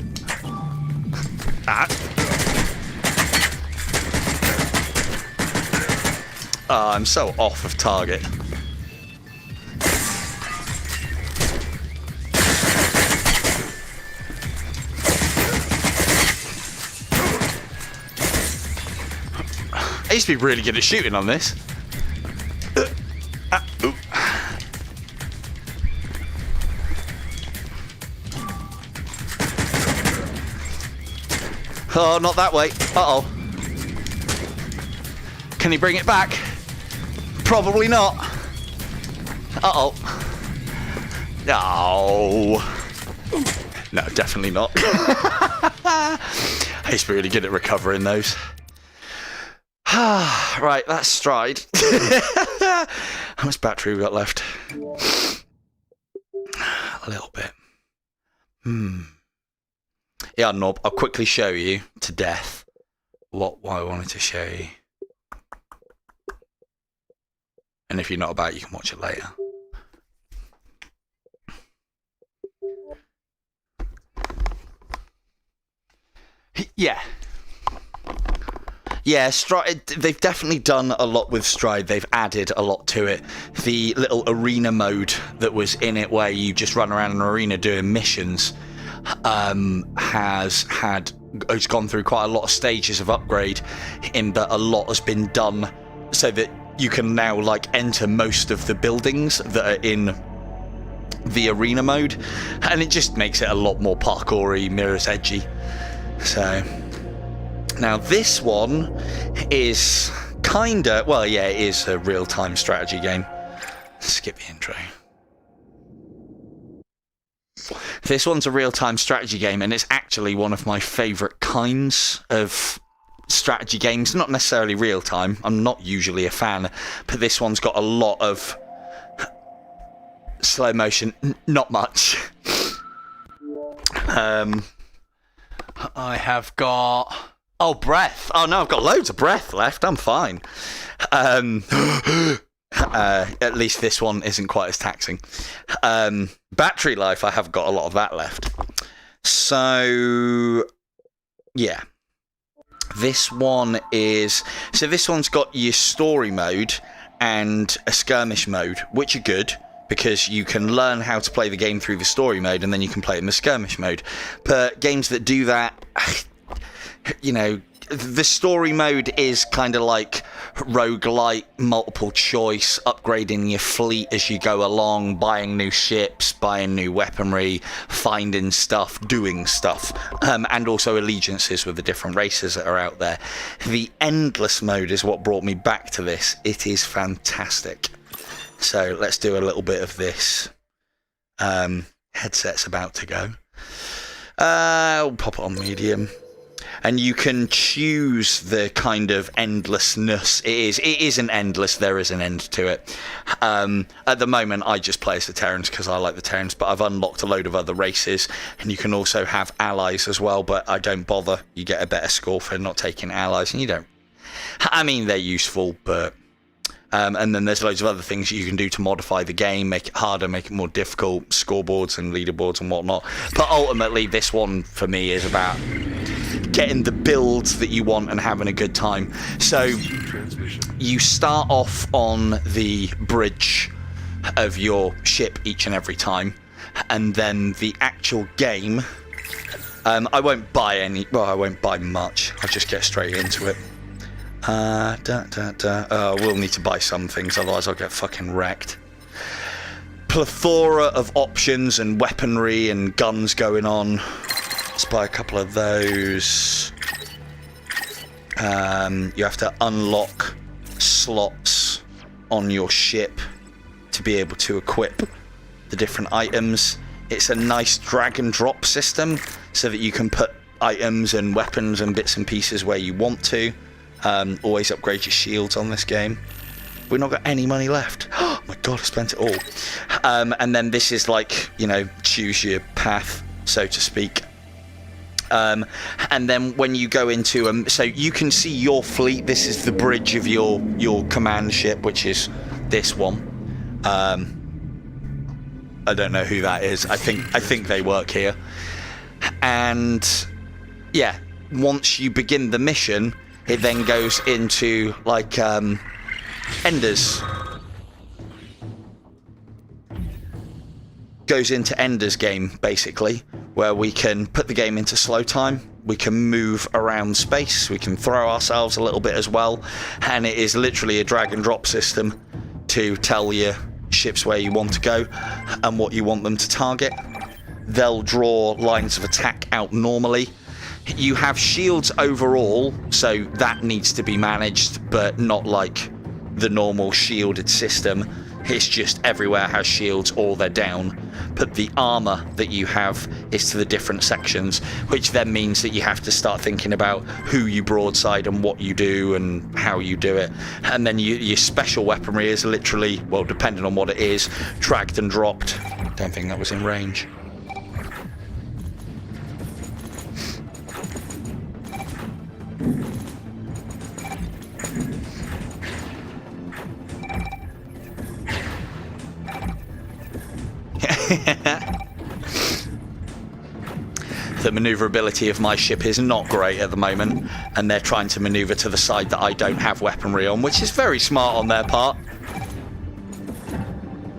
I'm so off of target. I used to be really good at shooting on this. Oh, not that way. Uh-oh. Can he bring it back? Probably not. Uh-oh. No. No, definitely not. I used to be really good at recovering those. Right, that's Stride. How much battery we got left? A little bit. Yeah, Nob, I'll quickly show you to death what I wanted to show you. And if you're not about it, you can watch it later. Yeah. Yeah, Stride, they've definitely done a lot with Stride. They've added a lot to it. The little arena mode that was in it where you just run around an arena doing missions has gone through quite a lot of stages of upgrade, in that a lot has been done so that you can now like enter most of the buildings that are in the arena mode, and it just makes it a lot more parkoury, Mirror's Edgy. So now this one is kinda, well, yeah, it is a real-time strategy game. Skip the intro. This one's a real-time strategy game, and it's actually one of my favourite kinds of strategy games. Not necessarily real-time. I'm not usually a fan, but this one's got a lot of slow motion. Not much. I have got... Oh, breath. Oh, no, I've got loads of breath left. I'm fine. At least this one isn't quite as taxing. Battery life, I have got a lot of that left. So, yeah. This one is... So this one's got your story mode and a skirmish mode, which are good, because you can learn how to play the game through the story mode, and then you can play it in the skirmish mode. But games that do that, you know, the story mode is kind of like roguelite, multiple choice, upgrading your fleet as you go along, buying new ships, buying new weaponry, finding stuff, doing stuff, and also allegiances with the different races that are out there. The endless mode is what brought me back to this. It is fantastic. So let's do a little bit of this. Headset's about to go. I'll pop it on medium. And you can choose the kind of endlessness. It isn't endless. There is an end to it. At the moment, I just play as the Terrans because I like the Terrans, but I've unlocked a load of other races, and you can also have allies as well, but I don't bother. You get a better score for not taking allies, and you don't. I mean, they're useful, but... and then there's loads of other things you can do to modify the game, make it harder, make it more difficult, scoreboards and leaderboards and whatnot. But ultimately, this one, for me, is about getting the builds that you want and having a good time. So you start off on the bridge of your ship each and every time, and then the actual game, I won't buy any, well, I won't buy much, I'll just get straight into it. We'll need to buy some things, otherwise I'll get fucking wrecked. Plethora of options and weaponry and guns going on. Let's buy a couple of those. You have to unlock slots on your ship to be able to equip the different items. It's a nice drag and drop system so that you can put items and weapons and bits and pieces where you want to. Always upgrade your shields on this game. We've not got any money left. Oh my god, I spent it all. And then this is like, you know, choose your path, so to speak. And then when you go into so you can see your fleet. This is the bridge of your command ship, which is this one. I don't know who that is. I think they work here. And yeah, once you begin the mission, it then goes into like Enders. Goes into Ender's game, basically, where we can put the game into slow time, we can move around space, we can throw ourselves a little bit as well, and it is literally a drag and drop system to tell your ships where you want to go and what you want them to target. They'll draw lines of attack out normally. You have shields overall, so that needs to be managed, but not like the normal shielded system. It's just everywhere has shields or they're down. But the armor that you have is to the different sections, which then means that you have to start thinking about who you broadside and what you do and how you do it. And then your special weaponry is literally, well, depending on what it is, dragged and dropped. Don't think that was in range. The maneuverability of my ship is not great at the moment, and they're trying to maneuver to the side that I don't have weaponry on, which is very smart on their part.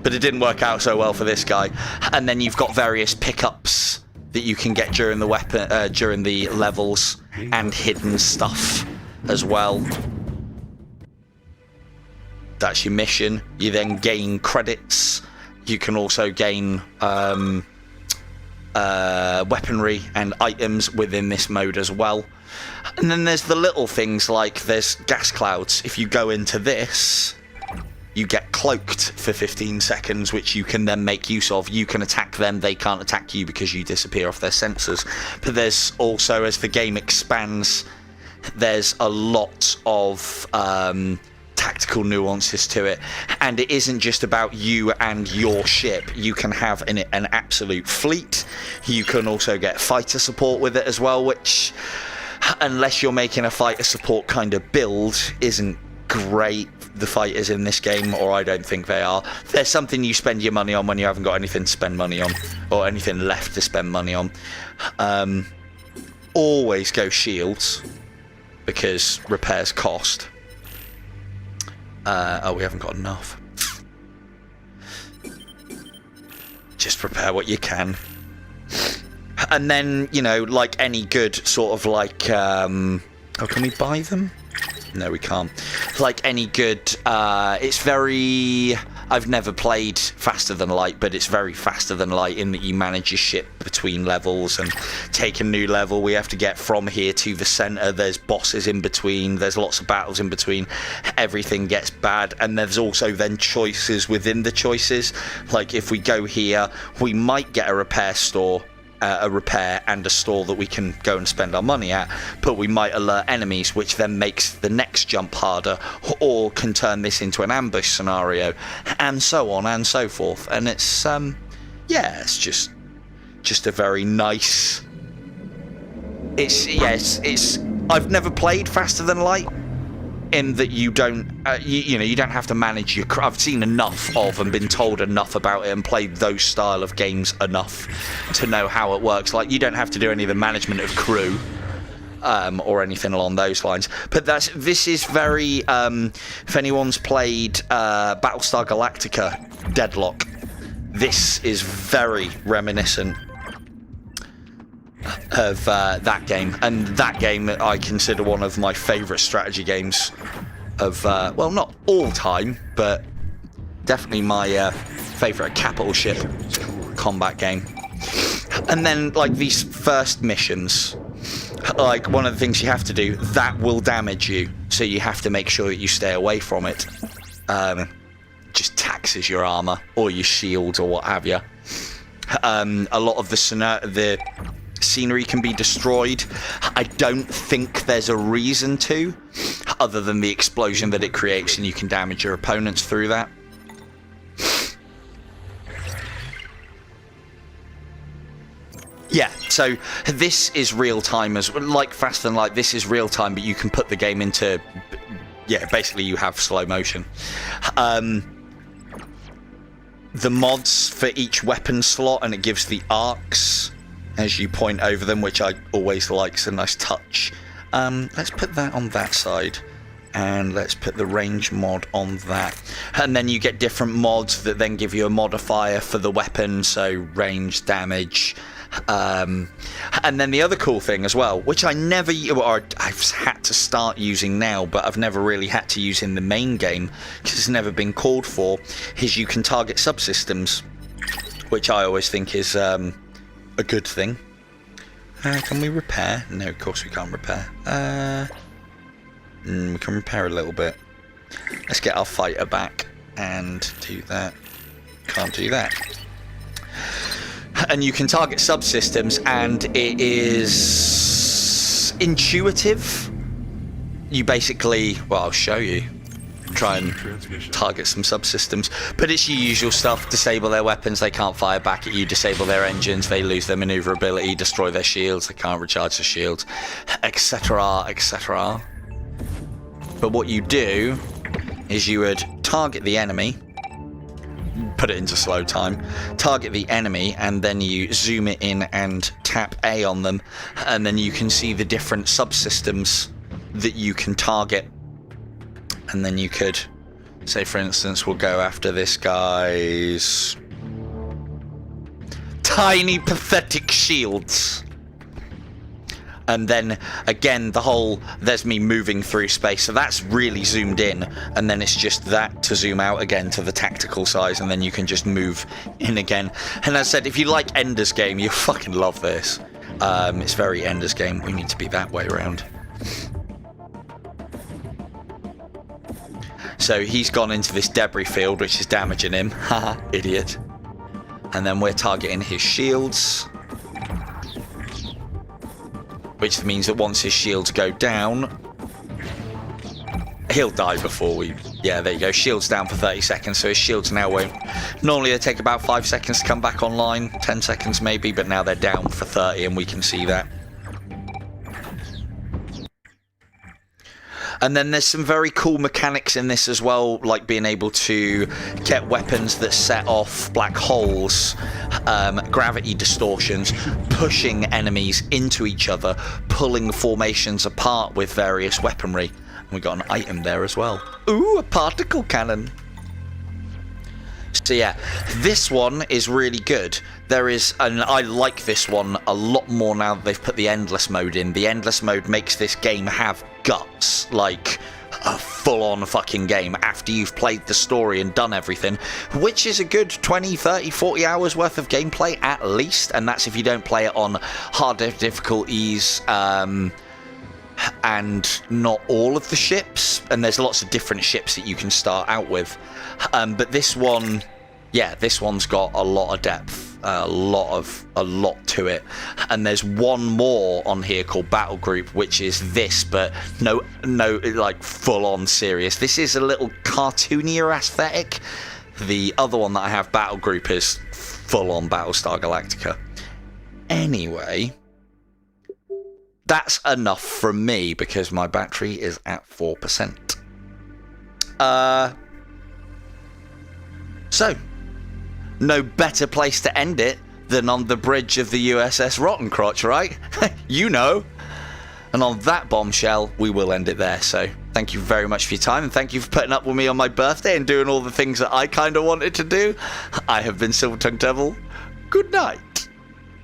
But it didn't work out so well for this guy. And then you've got various pickups that you can get during the during the levels, and hidden stuff as well. That's your mission. You then gain credits. You can also gain weaponry and items within this mode as well. And then there's the little things like there's gas clouds. If you go into this, you get cloaked for 15 seconds, which you can then make use of. You can attack them, they can't attack you because you disappear off their sensors. But there's also, as the game expands, there's a lot of tactical nuances to it, and it isn't just about you and your ship. You can have an absolute fleet. You can also get fighter support with it as well, which, unless you're making a fighter support kind of build, isn't great. The fighters in this game, or I don't think they are. There's something you spend your money on when you haven't got anything to spend money on, or anything left to spend money on. Always go shields, because repairs cost. Oh, we haven't got enough. Just prepare what you can. And then, you know, like any good sort of like... oh, can we buy them? No, we can't. Like any good... it's very... I've never played Faster Than Light, but it's very Faster Than Light in that you manage your ship between levels and take a new level. We have to get from here to the center. There's bosses in between. There's lots of battles in between. Everything gets bad. And there's also then choices within the choices. Like if we go here, we might get a repair store. A repair and a store that we can go and spend our money at, but we might alert enemies, which then makes the next jump harder, or can turn this into an ambush scenario, and so on and so forth. And it's yeah, it's just a very nice... It's I've never played Faster Than Light, in that you don't you know, you don't have to manage your I've seen enough of and been told enough about it and played those style of games enough to know how it works. Like, you don't have to do any of the management of crew. or anything along those lines. But this is very, if anyone's played Battlestar Galactica Deadlock, this is very reminiscent of that game. And that game I consider one of my favourite strategy games of, well, not all time, but definitely my favourite capital ship combat game. And then, like, these first missions, like, one of the things you have to do, that will damage you, so you have to make sure that you stay away from it. Just taxes your armor or your shields or what have you. A lot of the scenery can be destroyed. I don't think there's a reason to, other than the explosion that it creates, and you can damage your opponents through that. Yeah, so this is real time, as like Faster Than Light. This is real time, but you can put the game into, yeah, basically you have slow motion. The mods for each weapon slot, and it gives the arcs as you point over them, which I always like. It's a nice touch. Let's put that on that side, and let's put the range mod on that. And then you get different mods that then give you a modifier for the weapon, so range, damage. And then the other cool thing as well, which I've had to start using now, but I've never really had to use in the main game because it's never been called for, is you can target subsystems, which I always think is a good thing. Can we repair? No, of course we can't repair. We can repair a little bit. Let's get our fighter back and do that. Can't do that. And you can target subsystems, and it is intuitive. You basically, well, I'll show you. Try and target some subsystems, but it's your usual stuff. Disable their weapons, they can't fire back at you. Disable their engines, they lose their maneuverability. Destroy their shields, they can't recharge the shields, etc, etc. But what you do is you would target the enemy, put it into slow time, target the enemy, and then you zoom it in and tap A on them, and then you can see the different subsystems that you can target. And then you could, say for instance, we'll go after this guy's tiny pathetic shields. And then again, there's me moving through space, so that's really zoomed in, and then it's just that to zoom out again to the tactical size, and then you can just move in again. And as I said, if you like Ender's Game, you'll fucking love this. It's very Ender's Game. We need to be that way around. So he's gone into this debris field, which is damaging him. Haha, idiot. And then we're targeting his shields, which means that once his shields go down, he'll die before we... Yeah, there you go. Shields down for 30 seconds, so his shields now won't... Normally they take about 5 seconds to come back online, 10 seconds maybe, but now they're down for 30, and we can see that. And then there's some very cool mechanics in this as well, like being able to get weapons that set off black holes, gravity distortions, pushing enemies into each other, pulling formations apart with various weaponry. And we got an item there as well. Ooh, a particle cannon. So yeah, this one is really good. And I like this one a lot more now that they've put the endless mode in. The endless mode makes this game have guts, like a full-on fucking game after you've played the story and done everything, which is a good 20, 30, 40 hours worth of gameplay at least, and that's if you don't play it on harder difficulties, and not all of the ships, and there's lots of different ships that you can start out with, but this one, yeah, this one's got a lot of depth, a lot to it. And there's one more on here called Battle Group, which is this, but no, like full on serious. This is a little cartoonier aesthetic. The other one that I have, Battle Group, is full on Battlestar Galactica. Anyway, that's enough from me because my battery is at 4%. So, no better place to end it than on the bridge of the USS Rottencrotch, right? You know. And on that bombshell, we will end it there. So thank you very much for your time, and thank you for putting up with me on my birthday and doing all the things that I kind of wanted to do. I have been Silver Tongue Devil. Good night.